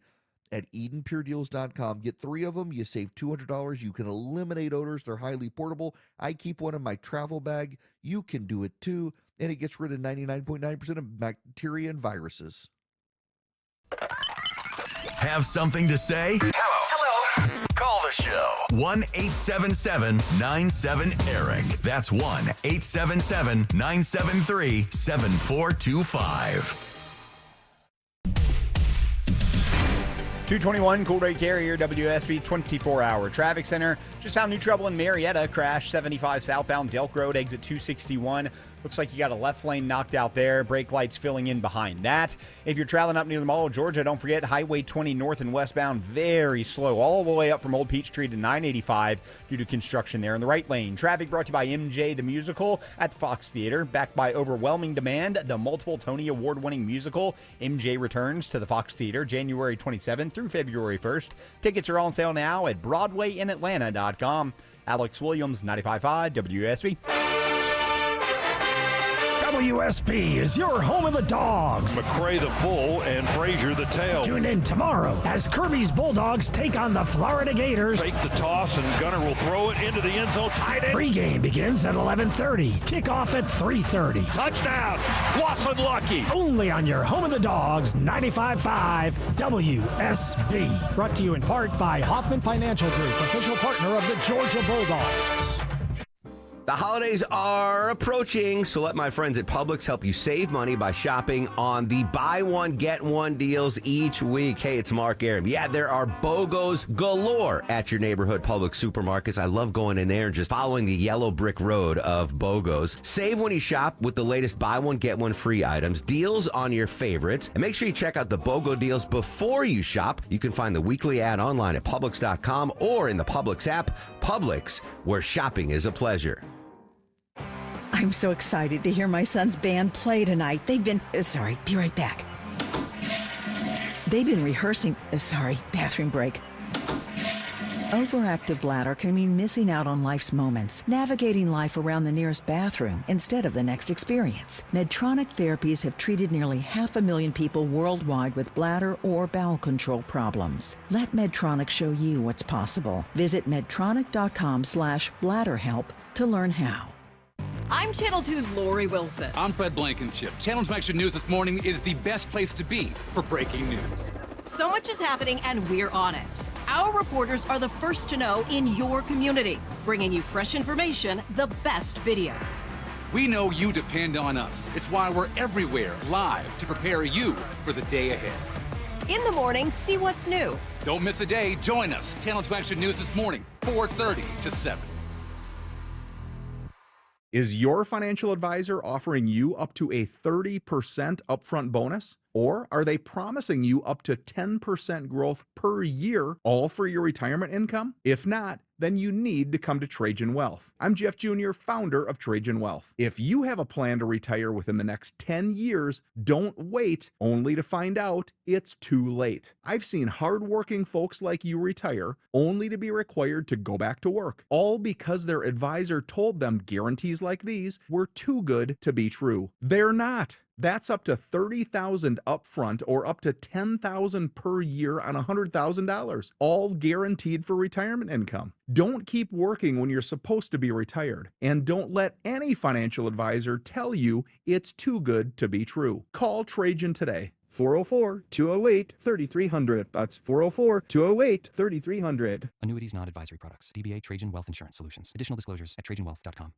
at EdenPureDeals.com. Get 3 of them. You save $200. You can eliminate odors. They're highly portable. I keep one in my travel bag. You can do it too. And it gets rid of 99.9% of bacteria and viruses. Have something to say? Hello. Call the show. 1-877-97-ERIC. That's 1-877-973-7425. 221 Cool Ray Carrier, WSB 24-hour traffic center. Just found new trouble in Marietta. Crash 75 southbound Delk Road, exit 261. Looks like you got a left lane knocked out there. Brake lights filling in behind that. If you're traveling up near the Mall of Georgia, don't forget Highway 20 north and westbound, very slow all the way up from Old Peachtree to 985 due to construction there in the right lane. Traffic brought to you by MJ the Musical at the Fox Theater. Backed by overwhelming demand, the multiple Tony Award-winning musical MJ returns to the Fox Theater January 27th through February 1st. Tickets are on sale now at BroadwayInAtlanta.com. Alex Williams, 95.5 WSB. WSB is your home of the Dogs. McCray the full and Frazier the tail. Tune in tomorrow as Kirby's Bulldogs take on the Florida Gators. Fake the toss and Gunner will throw it into the end zone. Tight end. Pre-game begins at 11:30. Kickoff at 3:30. Touchdown. Watson Lucky. Only on your home of the Dogs, 95.5 WSB. Brought to you in part by Hoffman Financial Group, official partner of the Georgia Bulldogs. The holidays are approaching, so let my friends at Publix help you save money by shopping on the buy one, get one deals each week. Hey, it's Mark Aram. Yeah, there are BOGOs galore at your neighborhood Publix supermarkets. I love going in there and just following the yellow brick road of BOGOs. Save when you shop with the latest buy one, get one free items, deals on your favorites, and make sure you check out the BOGO deals before you shop. You can find the weekly ad online at Publix.com or in the Publix app. Publix, where shopping is a pleasure. I'm so excited to hear my son's band play tonight. They've been, be right back. They've been rehearsing, bathroom break. Overactive bladder can mean missing out on life's moments, navigating life around the nearest bathroom instead of the next experience. Medtronic therapies have treated nearly 500,000 people worldwide with bladder or bowel control problems. Let Medtronic show you what's possible. Visit medtronic.com/bladderhelp to learn how. I'm Channel 2's Lori Wilson. I'm Fred Blankenship. Channel 2 Action News this morning is the best place to be for breaking news. So much is happening, and we're on it. Our reporters are the first to know in your community, bringing you fresh information, the best video. We know you depend on us. It's why we're everywhere live to prepare you for the day ahead. In the morning, see what's new. Don't miss a day. Join us. Channel 2 Action News this morning, 4:30 to 7. Is your financial advisor offering you up to a 30% upfront bonus? Or are they promising you up to 10% growth per year, all for your retirement income? If not, then you need to come to Trajan Wealth. I'm Jeff Jr., founder of Trajan Wealth. If you have a plan to retire within the next 10 years, don't wait only to find out it's too late. I've seen hardworking folks like you retire only to be required to go back to work, all because their advisor told them guarantees like these were too good to be true. They're not. That's up to $30,000 upfront or up to $10,000 per year on $100,000, all guaranteed for retirement income. Don't keep working when you're supposed to be retired, and don't let any financial advisor tell you it's too good to be true. Call Trajan today. 404-208-3300. That's 404-208-3300. Annuities, not advisory products. DBA Trajan Wealth Insurance Solutions. Additional disclosures at trajanwealth.com.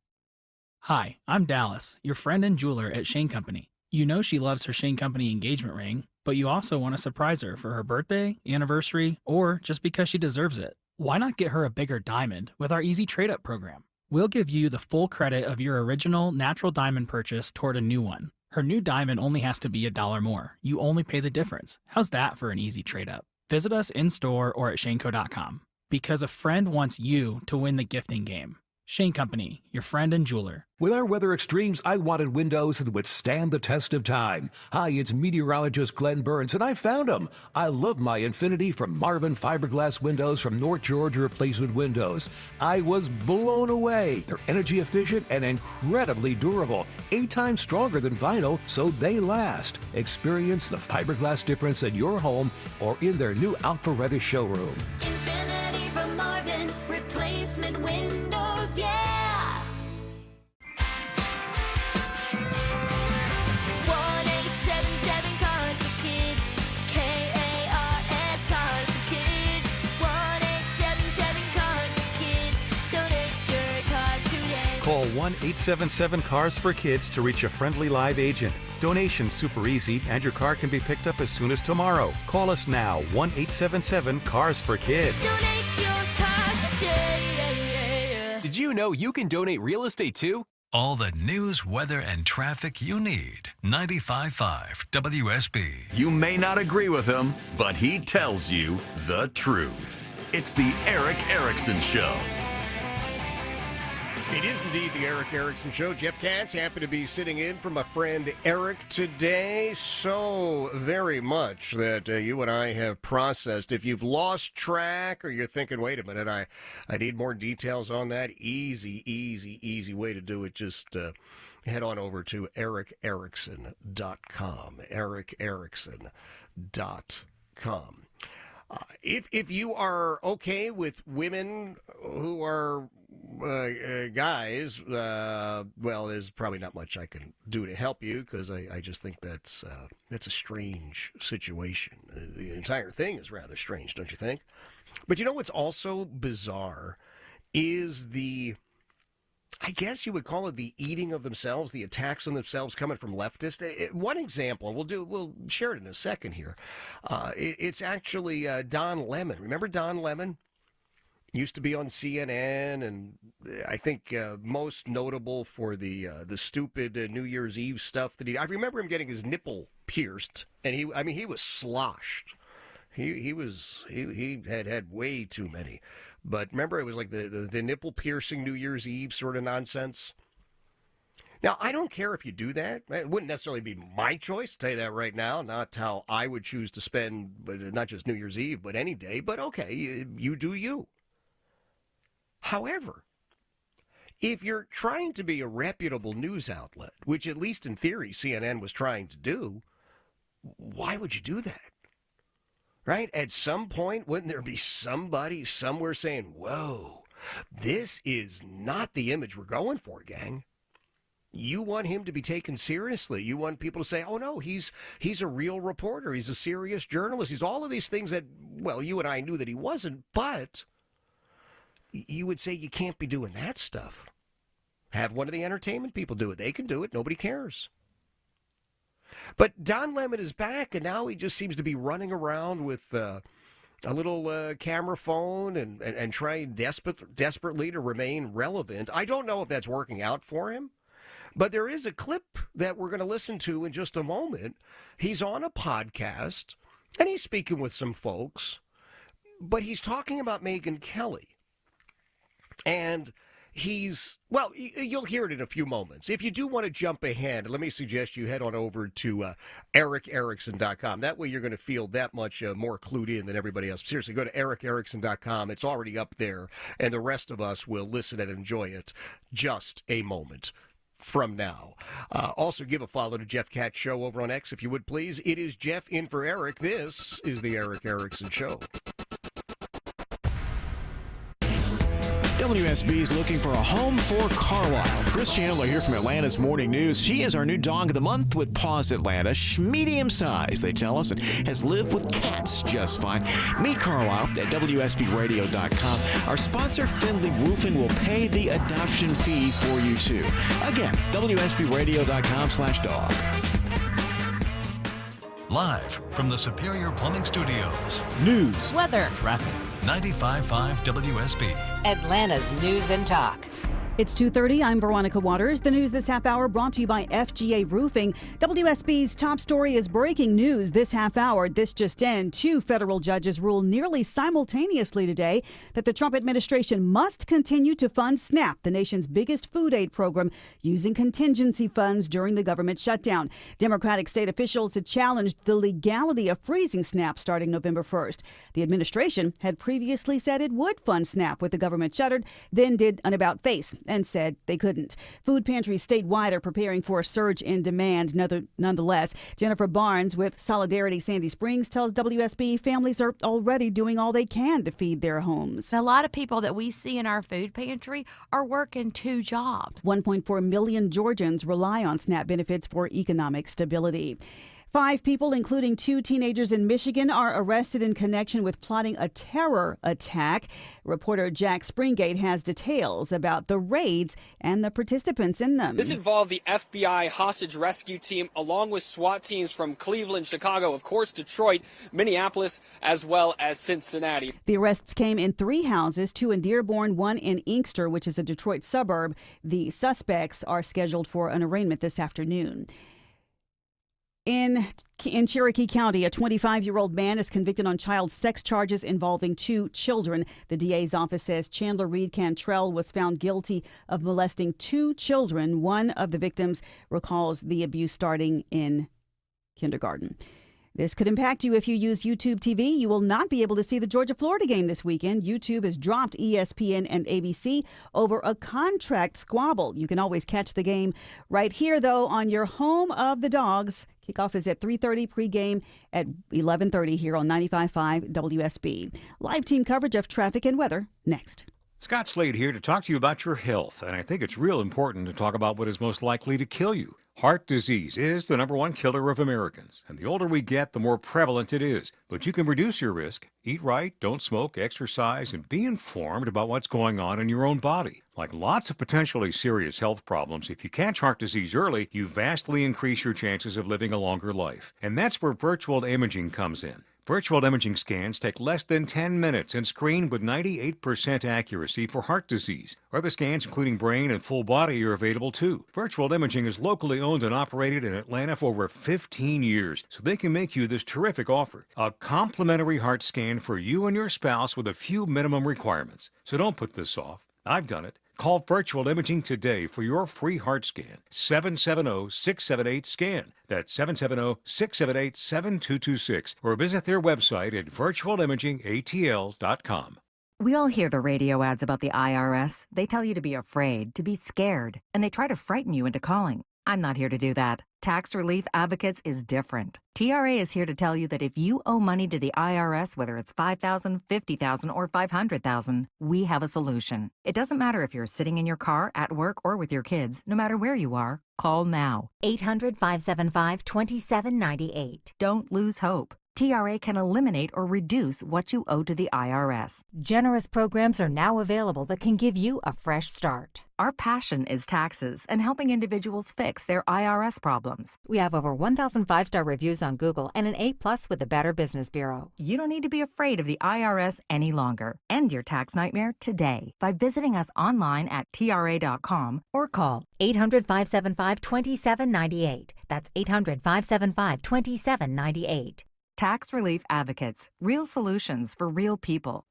Hi, I'm Dallas, your friend and jeweler at Shane Company. You know she loves her Shane Company engagement ring, but you also want to surprise her for her birthday, anniversary, or just because she deserves it. Why not get her a bigger diamond with our easy trade-up program? We'll give you the full credit of your original natural diamond purchase toward a new one. Her new diamond only has to be $1 more. You only pay the difference. How's that for an easy trade-up? Visit us in-store or at shaneco.com. Because a friend wants you to win the gifting game. Shane Company, your friend and jeweler. With our weather extremes, I wanted windows that would stand the test of time. Hi, it's meteorologist Glenn Burns, and I found them. I love my Infinity from Marvin Fiberglass Windows from North Georgia Replacement Windows. I was blown away. They're energy efficient and incredibly durable. 8 times stronger than vinyl, so they last. Experience the fiberglass difference in your home or in their new Alpharetta showroom. Infinity from Marvin Replacement Windows, yeah! 1877 Cars for Kids, K-A-R-S, Cars for Kids. 1877 Cars for Kids, donate your car today. Call 1-877-CARS for Kids to reach a friendly live agent. Donation's super easy, and your car can be picked up as soon as tomorrow. Call us now, 1-877-CARS for Kids. Donate your car today. Did you know you can donate real estate too? All the news, weather, and traffic you need. 95.5 WSB. You may not agree with him, but he tells you the truth. It's the Eric Erickson Show. It is indeed the Eric Erickson Show. Jeff Katz, happy to be sitting in for my friend Eric today. So very much that you and I have processed. If you've lost track or you're thinking, wait a minute, I need more details on that, easy way to do it. Just head on over to ericerickson.com. ericerickson.com. If you are okay with women who are guys, well, there's probably not much I can do to help you, because I just think that's a strange situation. The entire thing is rather strange, don't you think? But you know what's also bizarre is I guess you would call it the eating of themselves, the attacks on themselves coming from leftists. One example, we'll share it in a second here. It's actually Don Lemon. Remember Don Lemon? Used to be on CNN, and I think most notable for the stupid New Year's Eve stuff that I remember him getting his nipple pierced, and he was sloshed. He had way too many. But remember, it was like the nipple piercing New Year's Eve sort of nonsense. Now, I don't care if you do that. It wouldn't necessarily be my choice, to tell you that right now. Not how I would choose to spend, not just New Year's Eve, but any day. But okay, you do you. However, if you're trying to be a reputable news outlet, which at least in theory CNN was trying to do, why would you do that? Right? At some point, wouldn't there be somebody somewhere saying, whoa, this is not the image we're going for, gang? You want him to be taken seriously. You want people to say, oh, no, he's a real reporter. He's a serious journalist. He's all of these things that, well, you and I knew that he wasn't, but you would say you can't be doing that stuff. Have one of the entertainment people do it. They can do it. Nobody cares. But Don Lemon is back, and now he just seems to be running around with a little camera phone and trying desperately to remain relevant. I don't know if that's working out for him, but there is a clip that we're going to listen to in just a moment. He's on a podcast, and he's speaking with some folks, but he's talking about Megyn Kelly. And well, you'll hear it in a few moments. If you do want to jump ahead, let me suggest you head on over to ericerickson.com. That way you're going to feel that much more clued in than everybody else. Seriously, go to ericerickson.com. It's already up there, and the rest of us will listen and enjoy it just a moment from now. Also, give a follow to Jeff Katz Show over on X, if you would, please. It is Jeff in for Eric. This is the Eric Erickson Show. WSB is looking for a home for Carlisle. Chris Chandler here from Atlanta's Morning News. She is our new dog of the month with Paws Atlanta. Medium size, they tell us, and has lived with cats just fine. Meet Carlisle at WSBRadio.com. Our sponsor, Findlay Roofing, will pay the adoption fee for you, too. Again, WSBRadio.com/dog. Live from the Superior Plumbing Studios. News, weather, Traffic. 95.5 WSB. Atlanta's News and Talk. It's 2:30. I'm Veronica Waters. The news this half hour brought to you by FGA Roofing. WSB's top story is breaking news this half hour. This just in, 2 federal judges ruled nearly simultaneously today that the Trump administration must continue to fund SNAP, the nation's biggest food aid program, using contingency funds during the government shutdown. Democratic state officials had challenged the legality of freezing SNAP starting November 1st. The administration had previously said it would fund SNAP with the government shuttered, then did an about-face and said they couldn't. Food pantries statewide are preparing for a surge in demand nonetheless. Jennifer Barnes with Solidarity Sandy Springs tells WSB families are already doing all they can to feed their homes. A lot of people that we see in our food pantry are working 2 jobs. 1.4 million Georgians rely on SNAP benefits for economic stability. 5 people, including 2 teenagers in Michigan, are arrested in connection with plotting a terror attack. Reporter Jack Springate has details about the raids and the participants in them. This involved the FBI hostage rescue team along with SWAT teams from Cleveland, Chicago, of course, Detroit, Minneapolis, as well as Cincinnati. The arrests came in 3 houses, 2 in Dearborn, 1 in Inkster, which is a Detroit suburb. The suspects are scheduled for an arraignment this afternoon. In Cherokee County, a 25-year-old man is convicted on child sex charges involving 2 children. The DA's office says Chandler Reed Cantrell was found guilty of molesting 2 children. One of the victims recalls the abuse starting in kindergarten. This could impact you if you use YouTube TV. You will not be able to see the Georgia-Florida game this weekend. YouTube has dropped ESPN and ABC over a contract squabble. You can always catch the game right here, though, on your home of the Dogs. Kickoff is at 3:30, pregame at 11:30 here on 95.5 WSB. Live team coverage of traffic and weather next. Scott Slade here to talk to you about your health, and I think it's real important to talk about what is most likely to kill you. Heart disease is the #1 killer of Americans, and the older we get, the more prevalent it is. But you can reduce your risk. Eat right, don't smoke, exercise, and be informed about what's going on in your own body. Like lots of potentially serious health problems, if you catch heart disease early, you vastly increase your chances of living a longer life. And that's where virtual imaging comes in. Virtual imaging scans take less than 10 minutes and screen with 98% accuracy for heart disease. Other scans, including brain and full body, are available too. Virtual imaging is locally owned and operated in Atlanta for over 15 years, so they can make you this terrific offer. A complimentary heart scan for you and your spouse with a few minimum requirements. So don't put this off. I've done it. Call Virtual Imaging today for your free heart scan. 770-678-SCAN. That's 770-678-7226. Or visit their website at virtualimagingatl.com. We all hear the radio ads about the IRS. They tell you to be afraid, to be scared, and they try to frighten you into calling. I'm not here to do that. Tax Relief Advocates is different. TRA is here to tell you that if you owe money to the IRS, whether it's $5,000, $50,000, or $500,000, we have a solution. It doesn't matter if you're sitting in your car, at work, or with your kids. No matter where you are, call now. 800-575-2798. Don't lose hope. TRA can eliminate or reduce what you owe to the IRS. Generous programs are now available that can give you a fresh start. Our passion is taxes and helping individuals fix their IRS problems. We have over 1,000 5-star reviews on Google and an A+ with the Better Business Bureau. You don't need to be afraid of the IRS any longer. End your tax nightmare today by visiting us online at TRA.com or call 800-575-2798. That's 800-575-2798. Tax Relief Advocates. Real solutions for real people.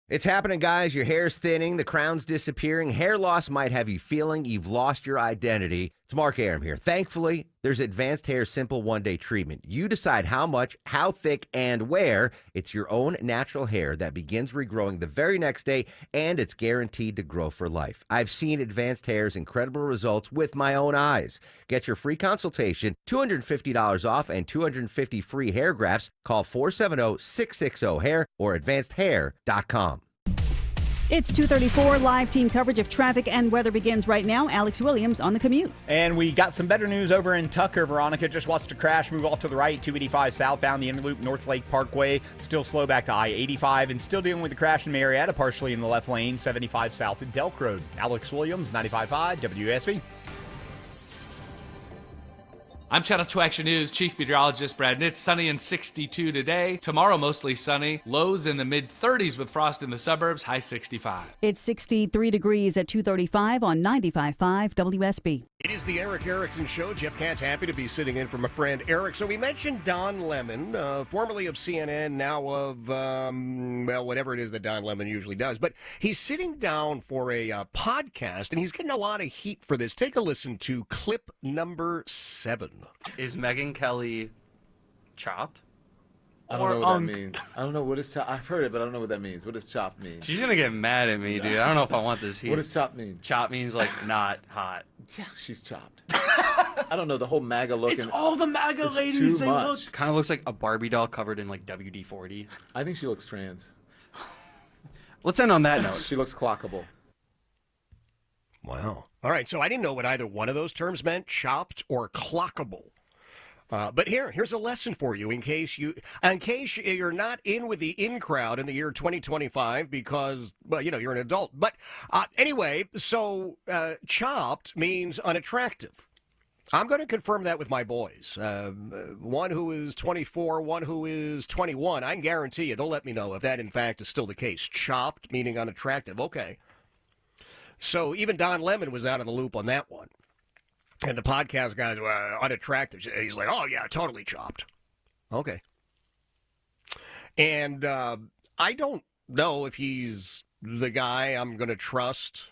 It's happening, guys. Your hair's thinning, the crown's disappearing. Hair loss might have you feeling you've lost your identity. It's Mark Arum here. Thankfully, there's Advanced Hair Simple One-Day Treatment. You decide how much, how thick, and where. It's your own natural hair that begins regrowing the very next day, and it's guaranteed to grow for life. I've seen Advanced Hair's incredible results with my own eyes. Get your free consultation, $250 off, and 250 free hair grafts. Call 470-660-HAIR or advancedhair.com. It's 2:34. Live team coverage of traffic and weather begins right now. Alex Williams on the commute. And we got some better news over in Tucker. Veronica just watched a crash move off to the right, 285 southbound, the Interloop North Lake Parkway. Still slow back to I-85 and still dealing with the crash in Marietta, partially in the left lane, 75 south at Delk Road. Alex Williams, 95.5 WSB. I'm Channel 2 Action News Chief Meteorologist Brad Nitz. Sunny and 62 today. Tomorrow, mostly sunny. Lows in the mid-30s with frost in the suburbs. High 65. It's 63 degrees at 2:35 on 95.5 WSB. It is the Eric Erickson Show. Jeff Katz happy to be sitting in for my friend Eric. So we mentioned Don Lemon, formerly of CNN, now of, whatever it is that Don Lemon usually does. But he's sitting down for a podcast, and he's getting a lot of heat for this. Take a listen to clip number 7. Is Megyn Kelly chopped? I don't know what that means. I don't know what is chopped. I've heard it, but I don't know what that means. What does chopped mean? She's gonna get mad at me, dude. I don't know if I want this heat. What does chopped mean? Chopped means like not hot. Yeah, she's chopped. I don't know the whole MAGA look. It's all the MAGA ladies. Too much. Kind of looks like a Barbie doll covered in like WD-40. I think she looks trans. Let's end on that note. She looks clockable. Wow. All right, so I didn't know what either one of those terms meant, chopped or clockable. But here's a lesson for you in case you're not in with the in crowd in the year 2025 because, well, you're an adult. But anyway, so chopped means unattractive. I'm going to confirm that with my boys. One who is 24, one who is 21. I can guarantee you they'll let me know if that, in fact, is still the case. Chopped meaning unattractive. Okay. So even Don Lemon was out of the loop on that one. And the podcast guys were unattractive. He's like, oh, yeah, totally chopped. Okay. And I don't know if he's the guy I'm going to trust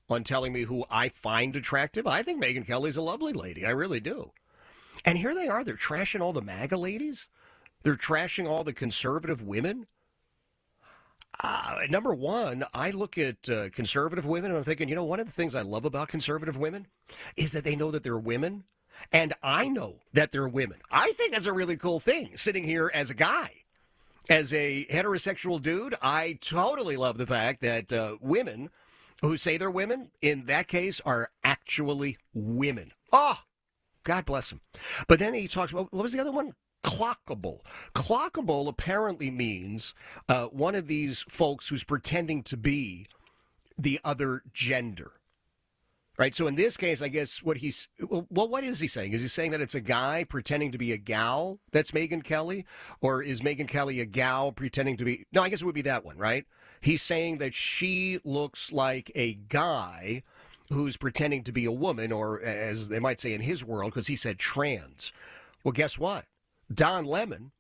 on telling me who I find attractive. I think Megyn Kelly's a lovely lady. I really do. And here they are. They're trashing all the MAGA ladies. They're trashing all the conservative women. Number one, I look at conservative women and I'm thinking, one of the things I love about conservative women is that they know that they're women, and I know that they're women. I think that's a really cool thing, sitting here as a guy. As a heterosexual dude, I totally love the fact that women who say they're women, in that case, are actually women. Oh, God bless them. But then he talks about, what was the other one? Clockable. Clockable apparently means one of these folks who's pretending to be the other gender. Right? So in this case, I guess what is he saying? Is he saying that it's a guy pretending to be a gal that's Megyn Kelly? Or is Megyn Kelly a gal pretending to be... No, I guess it would be that one, right? He's saying that she looks like a guy who's pretending to be a woman, or as they might say in his world, because he said trans. Well, guess what? Don Lemon,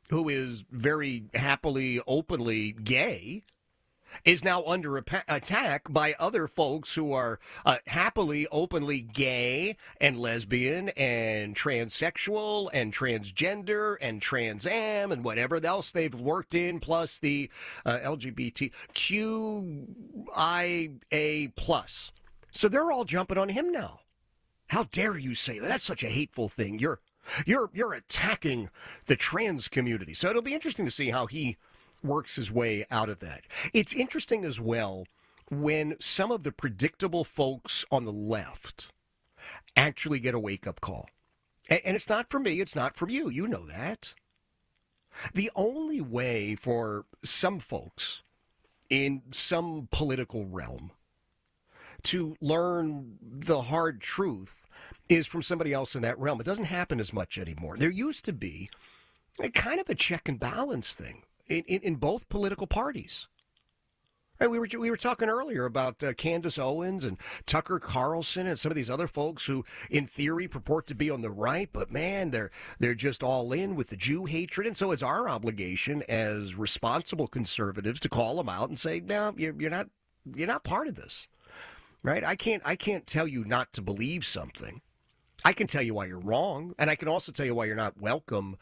who is very happily, openly gay, is now under attack by other folks who are happily, openly gay and lesbian and transsexual and transgender and Trans Am and whatever else they've worked in, plus the LGBTQIA+. So they're all jumping on him now. How dare you say that? That's such a hateful thing. You're attacking the trans community. So it'll be interesting to see how he works his way out of that. It's interesting as well when some of the predictable folks on the left actually get a wake-up call. And it's not from me, it's not from you. You know that. The only way for some folks in some political realm to learn the hard truth is from somebody else in that realm. It doesn't happen as much anymore. There used to be a kind of a check and balance thing in both political parties. And we were talking earlier about Candace Owens and Tucker Carlson and some of these other folks who, in theory, purport to be on the right, but man, they're just all in with the Jew hatred. And so it's our obligation as responsible conservatives to call them out and say, no, you're not part of this, right? I can't tell you not to believe something. I can tell you why you're wrong, and I can also tell you why you're not welcome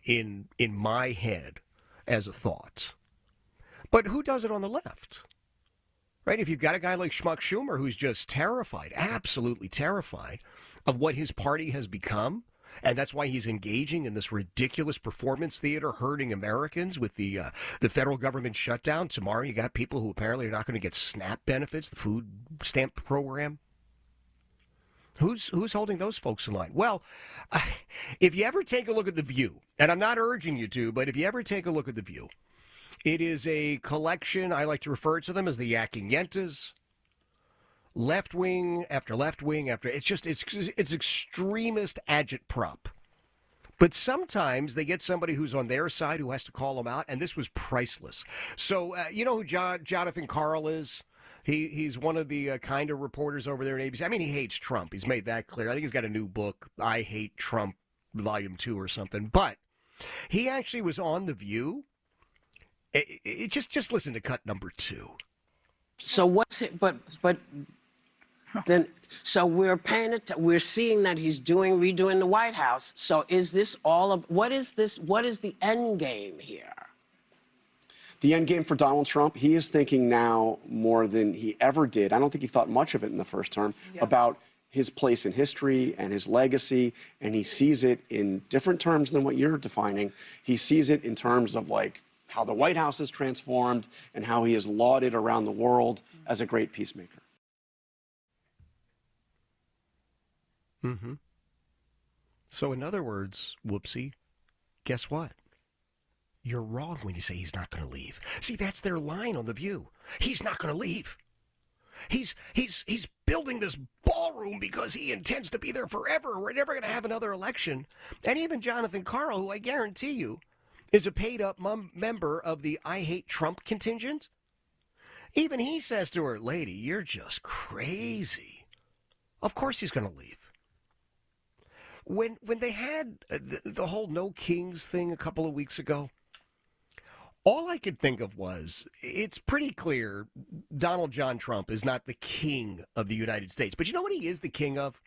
in my head as a thought. But who does it on the left? Right? If you've got a guy like Schmuck Schumer who's just terrified, absolutely terrified of what his party has become, and that's why he's engaging in this ridiculous performance theater hurting Americans with the federal government shutdown. Tomorrow you got people who apparently are not going to get SNAP benefits, the food stamp program. Who's holding those folks in line? Well, if you ever take a look at The View, and I'm not urging you to, but if you ever take a look at The View, it is a collection, I like to refer to them as the Yakking Yentas, left wing after left wing after, it's extremist agitprop. But sometimes they get somebody who's on their side who has to call them out, and this was priceless. So you know who Jonathan Karl is? He's one of the kind of reporters over there at ABC. I mean, he hates Trump. He's made that clear. I think he's got a new book, I Hate Trump, Volume 2 or something. But he actually was on The View. Just listen to cut number 2. So what's it? But then, so we're we're seeing that he's redoing the White House. So is this all of what is this? What is the end game here? The end game for Donald Trump, he is thinking now more than he ever did. I don't think he thought much of it in the first term, about his place in history and his legacy, and he sees it in different terms than what you're defining. He sees it in terms of like how the White House is transformed and how he is lauded around the world as a great peacemaker. Mm-hmm. So in other words, whoopsie, guess what? You're wrong when you say he's not going to leave. See, that's their line on The View. He's not going to leave. He's building this ballroom because he intends to be there forever. We're never going to have another election. And even Jonathan Karl, who I guarantee you is a paid-up member of the I Hate Trump contingent, even he says to her, lady, you're just crazy. Of course he's going to leave. When they had the whole No Kings thing a couple of weeks ago, all I could think of was, it's pretty clear Donald John Trump is not the king of the United States. But you know what he is the king of?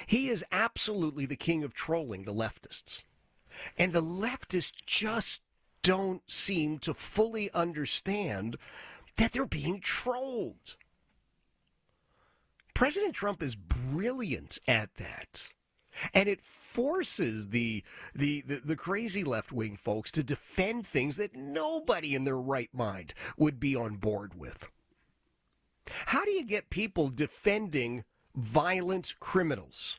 He is absolutely the king of trolling the leftists. And the leftists just don't seem to fully understand that they're being trolled. President Trump is brilliant at that. And it forces the crazy left-wing folks to defend things that nobody in their right mind would be on board with. How do you get people defending violent criminals?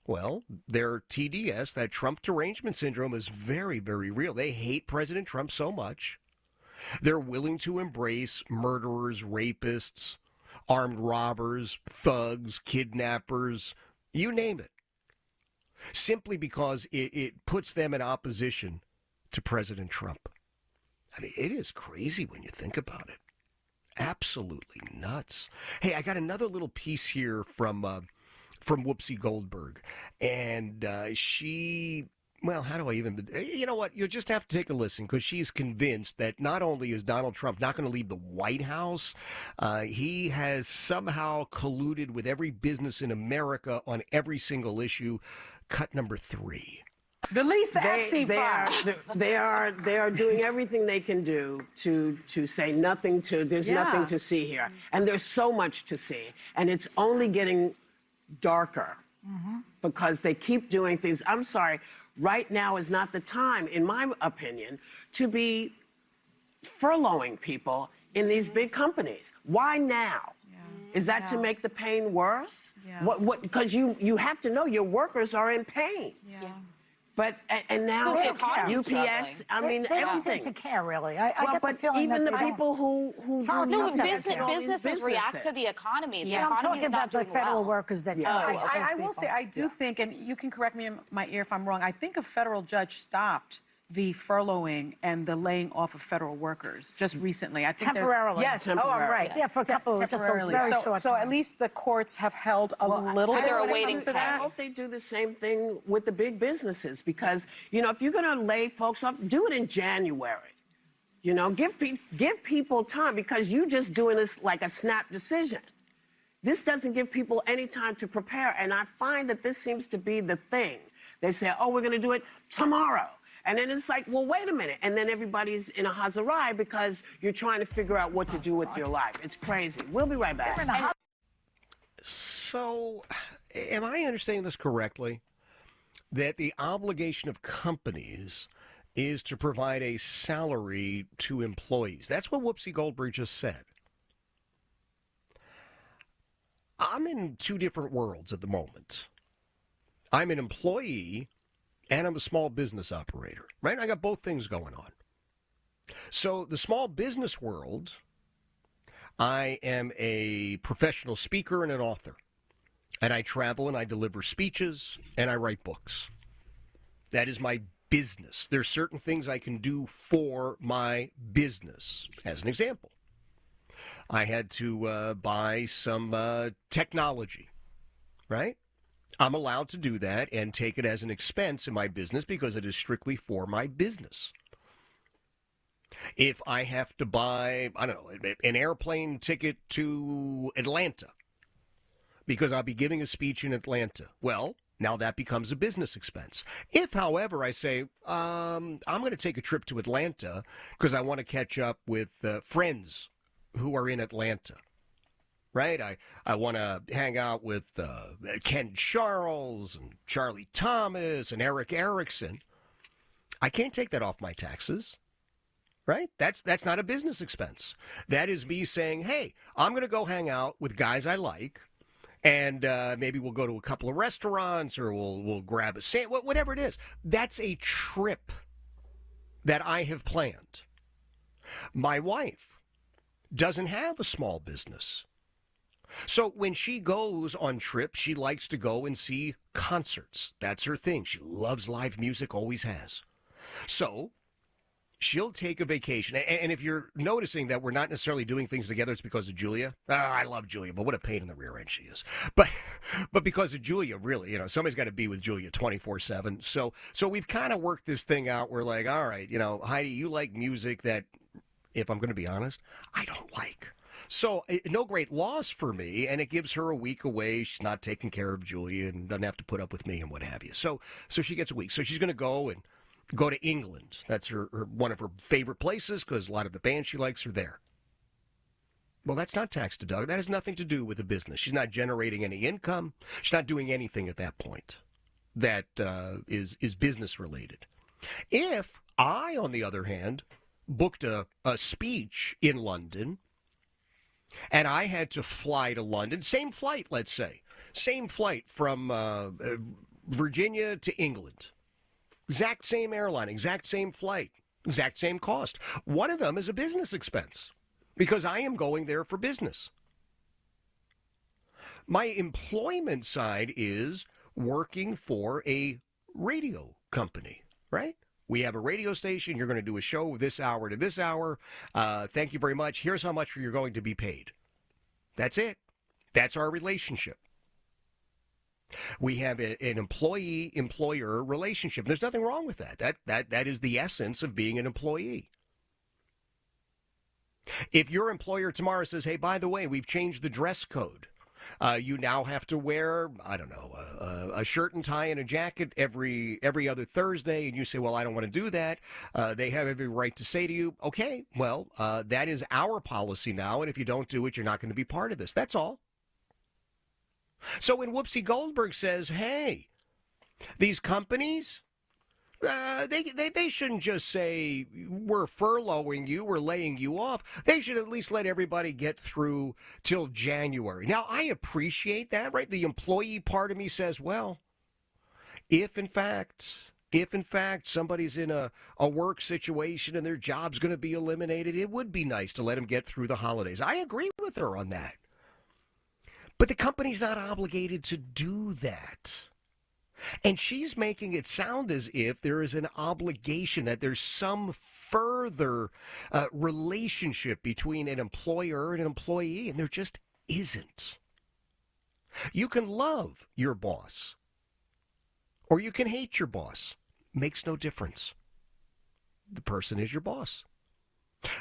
Well, their TDS, that Trump derangement syndrome, is very, very real. They hate President Trump so much. They're willing to embrace murderers, rapists, armed robbers, thugs, kidnappers, you name it, simply because it puts them in opposition to President Trump. I mean, it is crazy when you think about it. Absolutely nuts. Hey, I got another little piece here from Whoopi Goldberg, and she, well, how do I even, you know what, you'll just have to take a listen, because she's convinced that not only is Donald Trump not going to leave the White House, he has somehow colluded with every business in America on every single issue. Cut number 3. Release the Epstein files. They are doing everything they can do to say nothing to, there's nothing to see here. And there's so much to see. And it's only getting darker because they keep doing things. I'm sorry, right now is not the time, in my opinion, to be furloughing people in these big companies. Why now? Is that to make the pain worse? What? Because you have to know your workers are in pain. But and now UPS, I mean, they don't everything. seem to care really. I get but the feeling even that the they people who businesses react to the economy. The I'm talking about the federal workers that. I will say, I do think, and you can correct me in my ear if I'm wrong, I think a federal judge stopped the furloughing and the laying off of federal workers just recently. I think temporarily. Yes. Oh, I'm right. Yeah, for a couple, just a very short So time. at least the courts have held a little bit. I hope they do the same thing with the big businesses, because, you know, if you're going to lay folks off, do it in January. You know, give people time, because you just doing this like a snap decision. This doesn't give people any time to prepare. And I find that this seems to be the thing. They say, oh, we're going to do it tomorrow. And then it's like, well, wait a minute. And then everybody's in a hazarai because you're trying to figure out what to do with your life. It's crazy. We'll be right back. So, am I understanding this correctly? That the obligation of companies is to provide a salary to employees. That's what Whoopi Goldberg just said. I'm in two different worlds at the moment. I'm an employee and I'm a small business operator, right? I got both things going on. So the small business world, I am a professional speaker and an author. And I travel and I deliver speeches and I write books. That is my business. There's certain things I can do for my business. As an example, I had to buy some technology, right? I'm allowed to do that and take it as an expense in my business because it is strictly for my business. If I have to buy, I don't know, an airplane ticket to Atlanta because I'll be giving a speech in Atlanta, well, now that becomes a business expense. If, however, I say, I'm going to take a trip to Atlanta because I want to catch up with friends who are in Atlanta, right? I want to hang out with Ken Charles and Charlie Thomas and Eric Erickson. I can't take that off my taxes, right? That's not a business expense. That is me saying, hey, I'm going to go hang out with guys I like, and maybe we'll go to a couple of restaurants or we'll grab a sandwich, whatever it is. That's a trip that I have planned. My wife doesn't have a small business. So when she goes on trips, she likes to go and see concerts. That's her thing. She loves live music, always has. So she'll take a vacation. And if you're noticing that we're not necessarily doing things together, it's because of Julia. I love Julia, but what a pain in the rear end she is. But because of Julia, really, you know, somebody's got to be with Julia 24/7. So we've kind of worked this thing out. We're like, all right, you know, Heidi, you like music that, if I'm going to be honest, I don't like. So no great loss for me, and it gives her a week away. She's not taking care of Julia and doesn't have to put up with me and what have you. So she gets a week. So she's going to go to England. That's her one of her favorite places because a lot of the bands she likes are there. Well, that's not tax deductible. That has nothing to do with the business. She's not generating any income. She's not doing anything at that point that is business related. If I, on the other hand, booked a speech in London, and I had to fly to London, same flight, let's say, same flight from Virginia to England, exact same airline, exact same flight, exact same cost. One of them is a business expense because I am going there for business. My employment side is working for a radio company, right? We have a radio station. You're going to do a show this hour to this hour. Thank you very much. Here's how much you're going to be paid. That's it. That's our relationship. We have an employee-employer relationship. There's nothing wrong with that. That is the essence of being an employee. If your employer tomorrow says, hey, by the way, we've changed the dress code. You now have to wear, I don't know, a shirt and tie and a jacket every other Thursday, and you say, well, I don't want to do that. They have every right to say to you, okay, well, that is our policy now, and if you don't do it, you're not going to be part of this. That's all. So when Whoopsie Goldberg says, hey, these companies, they shouldn't just say, we're furloughing you, we're laying you off. They should at least let everybody get through till January. Now, I appreciate that, right? The employee part of me says, well, if in fact somebody's in a work situation and their job's going to be eliminated, it would be nice to let them get through the holidays. I agree with her on that. But the company's not obligated to do that. And she's making it sound as if there is an obligation, that there's some further relationship between an employer and an employee, and there just isn't. You can love your boss, or you can hate your boss. Makes no difference. The person is your boss.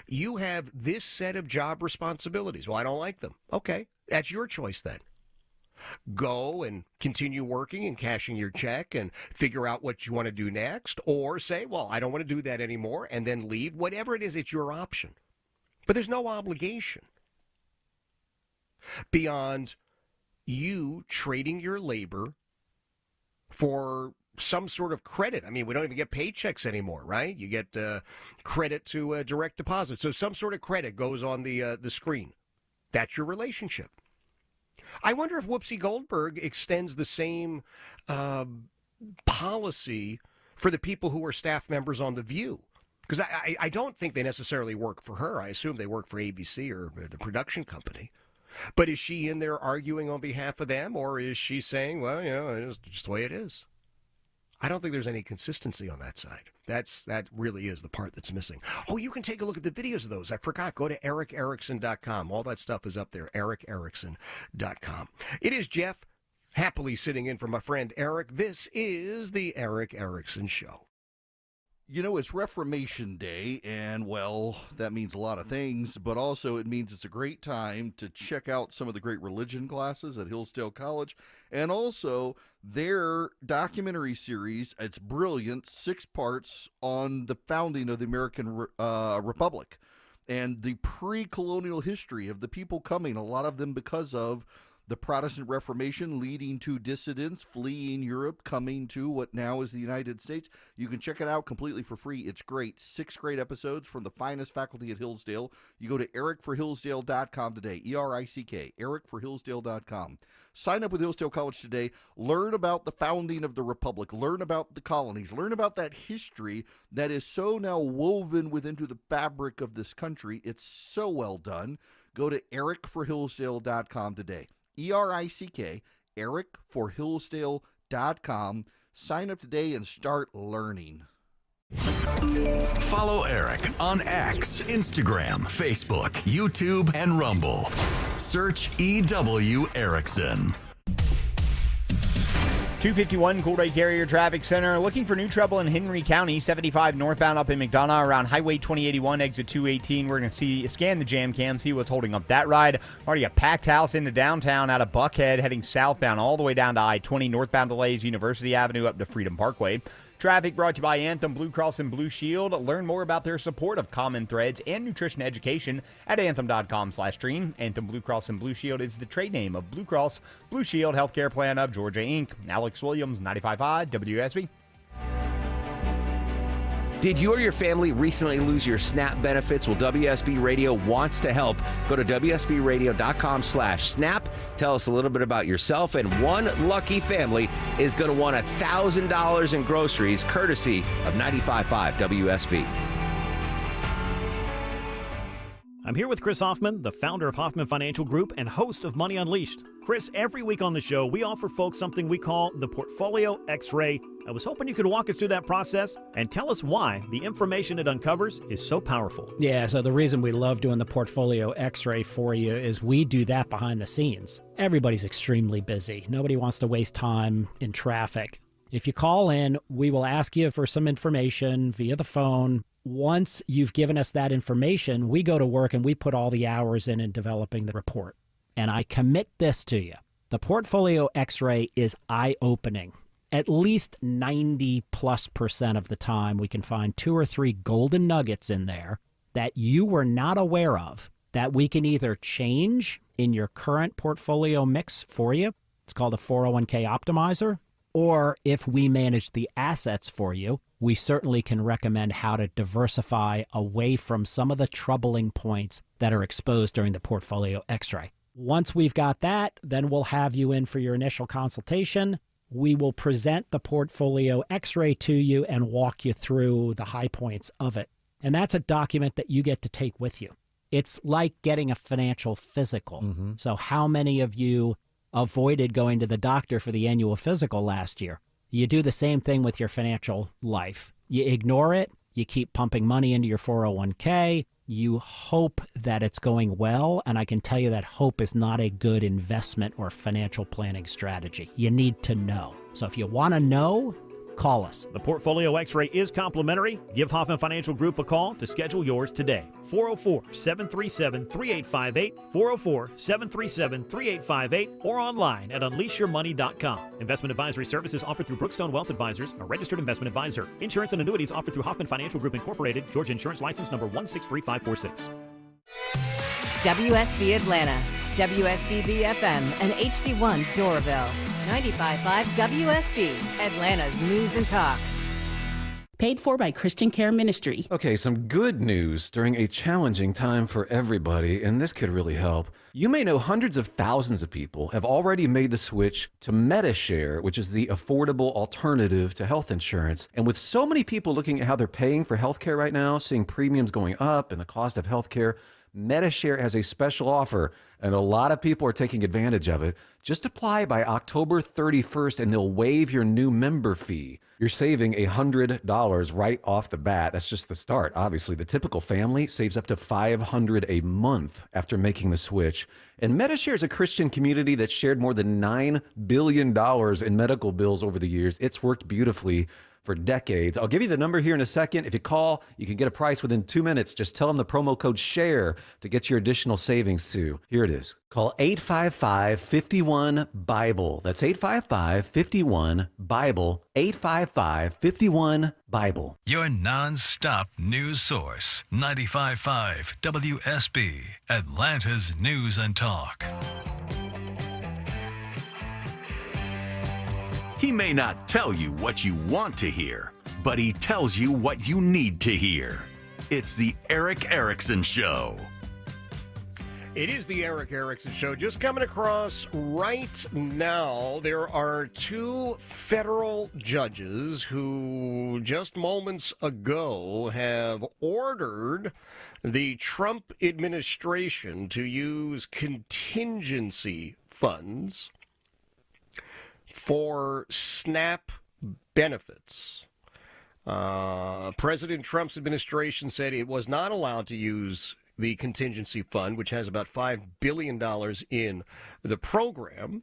You have this set of job responsibilities. Well, I don't like them. Okay, that's your choice then. Go and continue working and cashing your check and figure out what you want to do next, or say, well, I don't want to do that anymore, and then leave. Whatever it is, it's your option. But there's no obligation beyond you trading your labor for some sort of credit. I mean, we don't even get paychecks anymore, right? You get credit to direct deposit. So some sort of credit goes on the screen. That's your relationship. I wonder if Whoopsie Goldberg extends the same policy for the people who are staff members on The View. Because I don't think they necessarily work for her. I assume they work for ABC or the production company. But is she in there arguing on behalf of them, or is she saying, well, you know, it's just the way it is? I don't think there's any consistency on that side. That really is the part that's missing. Oh, you can take a look at the videos of those. I forgot. Go to EricErickson.com. All that stuff is up there. EricErickson.com. It is Jeff, happily sitting in for my friend Eric. This is the Eric Erickson Show. You know, it's Reformation Day, and, well, that means a lot of things, but also it means it's a great time to check out some of the great religion classes at Hillsdale College, and also their documentary series. It's brilliant, 6 parts on the founding of the American Republic and the pre-colonial history of the people coming, a lot of them because of the Protestant Reformation, leading to dissidents fleeing Europe, coming to what now is the United States. You can check it out completely for free. It's great. 6 great episodes from the finest faculty at Hillsdale. You go to ericforhillsdale.com today, ERICK, ericforhillsdale.com. Sign up with Hillsdale College today. Learn about the founding of the Republic. Learn about the colonies. Learn about that history that is so now woven within the fabric of this country. It's so well done. Go to ericforhillsdale.com today. ERICK, ericforhillsdale.com. Sign up today and start learning. Follow Eric on X, Instagram, Facebook, YouTube, and Rumble. Search EW Erickson. 251 Coolray Carrier Traffic Center. Looking for new trouble in Henry County, 75 northbound up in McDonough around Highway 2081, exit 218. We're going to scan the jam cam, see what's holding up that ride. Already a packed house into downtown out of Buckhead, heading southbound all the way down to I-20. Northbound delays University Avenue up to Freedom Parkway. Traffic brought to you by Anthem Blue Cross and Blue Shield. Learn more about their support of Common Threads and nutrition education at anthem.com/stream. Anthem Blue Cross and Blue Shield is the trade name of Blue Cross Blue Shield Healthcare Plan of Georgia, Inc. Alex Williams, 95.5 WSB. Did you or your family recently lose your SNAP benefits? Well, WSB Radio wants to help. Go to WSBradio.com/SNAP. Tell us a little bit about yourself, and one lucky family is going to want $1,000 in groceries, courtesy of 95.5 WSB. I'm here with Chris Hoffman, the founder of Hoffman Financial Group and host of Money Unleashed. Chris, every week on the show, we offer folks something we call the Portfolio X-Ray. I was hoping you could walk us through that process and tell us why the information it uncovers is so powerful. Yeah, so the reason we love doing the Portfolio X-Ray for you is we do that behind the scenes. Everybody's extremely busy. Nobody wants to waste time in traffic. If you call in, we will ask you for some information via the phone. Once you've given us that information, we go to work and we put all the hours in developing the report. And I commit this to you. The Portfolio X-Ray is eye-opening. At least 90+% of the time, we can find 2 or 3 golden nuggets in there that you were not aware of that we can either change in your current portfolio mix for you. It's called a 401k optimizer. Or if we manage the assets for you, we certainly can recommend how to diversify away from some of the troubling points that are exposed during the Portfolio X-ray. Once we've got that, then we'll have you in for your initial consultation. We will present the Portfolio X-ray to you and walk you through the high points of it. And that's a document that you get to take with you. It's like getting a financial physical. Mm-hmm. So how many of you avoided going to the doctor for the annual physical last year? You do the same thing with your financial life. You ignore it. You keep pumping money into your 401k. You hope that it's going well, and I can tell you that hope is not a good investment or financial planning strategy. You need to know. So if you want to know, call us. The Portfolio X-Ray is complimentary. Give Hoffman Financial Group a call to schedule yours today. 404-737-3858, 404-737-3858, or online at unleashyourmoney.com. Investment advisory services offered through Brookstone Wealth Advisors, a registered investment advisor. Insurance and annuities offered through Hoffman Financial Group Incorporated, Georgia Insurance License number 163546. WSB Atlanta, WSB FM, and HD1 Doraville. 95.5 WSB, Atlanta's News and Talk. Paid for by Christian Care Ministry. Okay, some good news during a challenging time for everybody, and this could really help. You may know hundreds of thousands of people have already made the switch to Medi-Share, which is the affordable alternative to health insurance. And with so many people looking at how they're paying for healthcare right now, seeing premiums going up and the cost of healthcare, Medi-Share has a special offer, and a lot of people are taking advantage of it. Just apply by October 31st, and they'll waive your new member fee. You're saving $100 right off the bat. That's just the start. Obviously, the typical family saves up to $500 a month after making the switch. And Medi-Share is a Christian community that shared more than $9 billion in medical bills over the years. It's worked beautifully for decades. I'll give you the number here in a second. If you call, you can get a price within 2 minutes. Just tell them the promo code SHARE to get your additional savings too. Here it is. Call 855-51-BIBLE. That's 855-51-BIBLE. 855-51-BIBLE. Your non-stop news source. 95.5 WSB, Atlanta's News and Talk. He may not tell you what you want to hear, but he tells you what you need to hear. It's the Erick Erickson Show. It is the Erick Erickson Show. Just coming across right now, there are 2 federal judges who just moments ago have ordered the Trump administration to use contingency funds for SNAP benefits. President Trump's administration said it was not allowed to use the contingency fund, which has about $5 billion in the program.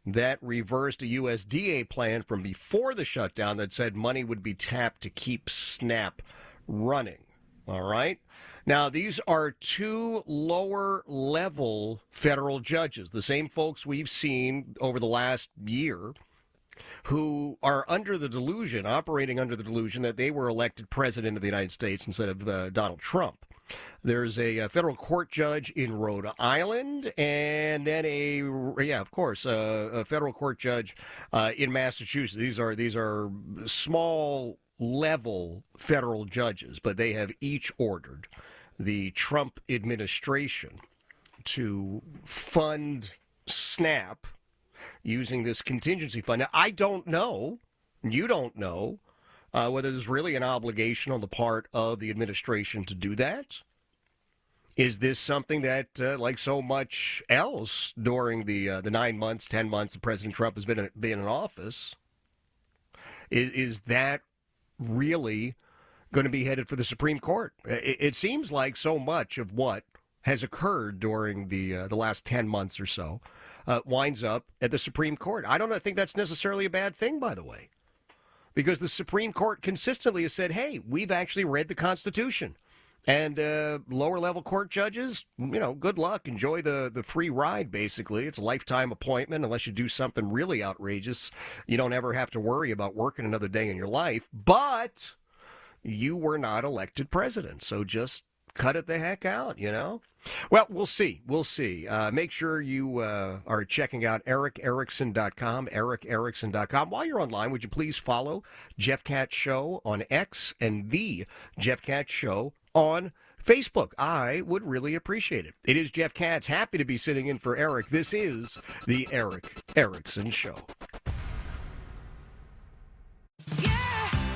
that reversed a USDA plan from before the shutdown that said money would be tapped to keep SNAP running. All right? Now, these are two lower-level federal judges, the same folks we've seen over the last year, who are under the delusion, operating under the delusion that they were elected president of the United States instead of Donald Trump. There's a federal court judge in Rhode Island, and then a federal court judge in Massachusetts. These are small level federal judges, but they have each ordered the Trump administration to fund SNAP using this contingency fund. Now, I don't know, you don't know, whether there's really an obligation on the part of the administration to do that. Is this something that, like so much else during the 9 months, 10 months that President Trump has been in office, is that really going to be headed for the Supreme Court? It seems like so much of what has occurred during the last 10 months or so winds up at the Supreme Court. I don't think that's necessarily a bad thing, by the way, because the Supreme Court consistently has said, hey, we've actually read the Constitution. And lower-level court judges, good luck. Enjoy the free ride, basically. It's a lifetime appointment. Unless you do something really outrageous, you don't ever have to worry about working another day in your life. But you were not elected president, so just cut it the heck out, Well, we'll see. We'll see. Make sure you are checking out ericerickson.com, ericerickson.com. While you're online, would you please follow Jeff Katz Show on X and The Jeff Katz Show on Facebook? I would really appreciate it. It is Jeff Katz. Happy to be sitting in for Eric. This is the Eric Erickson Show.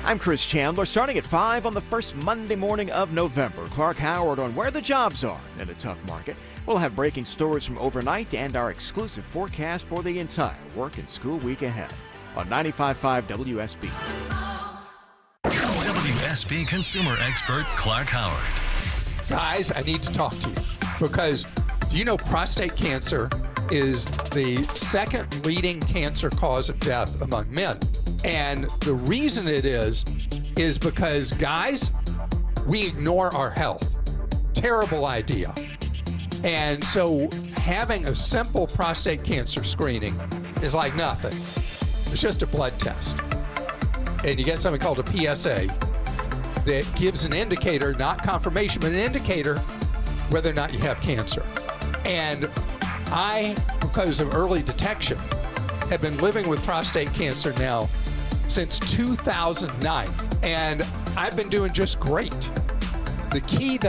I'm Chris Chandler. Starting at 5 on the first Monday morning of November, Clark Howard on where the jobs are in a tough market. We'll have breaking stories from overnight and our exclusive forecast for the entire work and school week ahead on 95.5 WSB. WSB consumer expert Clark Howard. Guys, I need to talk to you because do you know prostate cancer is the second leading cancer cause of death among men? And the reason it is because, guys, we ignore our health. Terrible idea. And so having a simple prostate cancer screening is like nothing. It's just a blood test. And you get something called a PSA that gives an indicator, not confirmation, but an indicator whether or not you have cancer. And I, because of early detection, have been living with prostate cancer now since 2009. And I've been doing just great. The key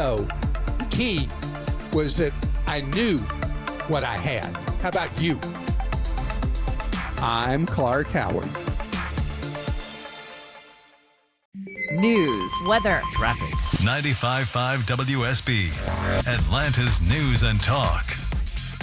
was that I knew what I had. How about you? I'm Clark Howard. News, weather, traffic. 95.5 WSB, Atlanta's News and Talk.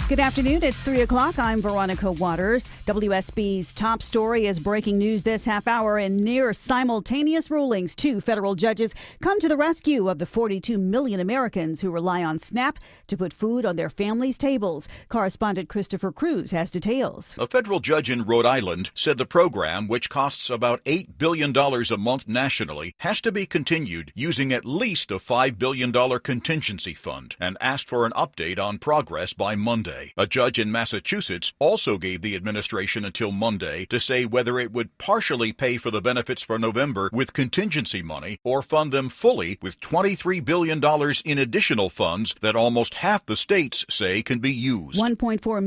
Good afternoon. It's 3 o'clock. I'm Veronica Waters. WSB's top story is breaking news this half hour. In near simultaneous rulings, 2 federal judges come to the rescue of the 42 million Americans who rely on SNAP to put food on their families' tables. Correspondent Christopher Cruz has details. A federal judge in Rhode Island said the program, which costs about $8 billion a month nationally, has to be continued using at least a $5 billion contingency fund, and asked for an update on progress by Monday. A judge in Massachusetts also gave the administration until Monday to say whether it would partially pay for the benefits for November with contingency money or fund them fully with $23 billion in additional funds that almost half the states say can be used. 1.4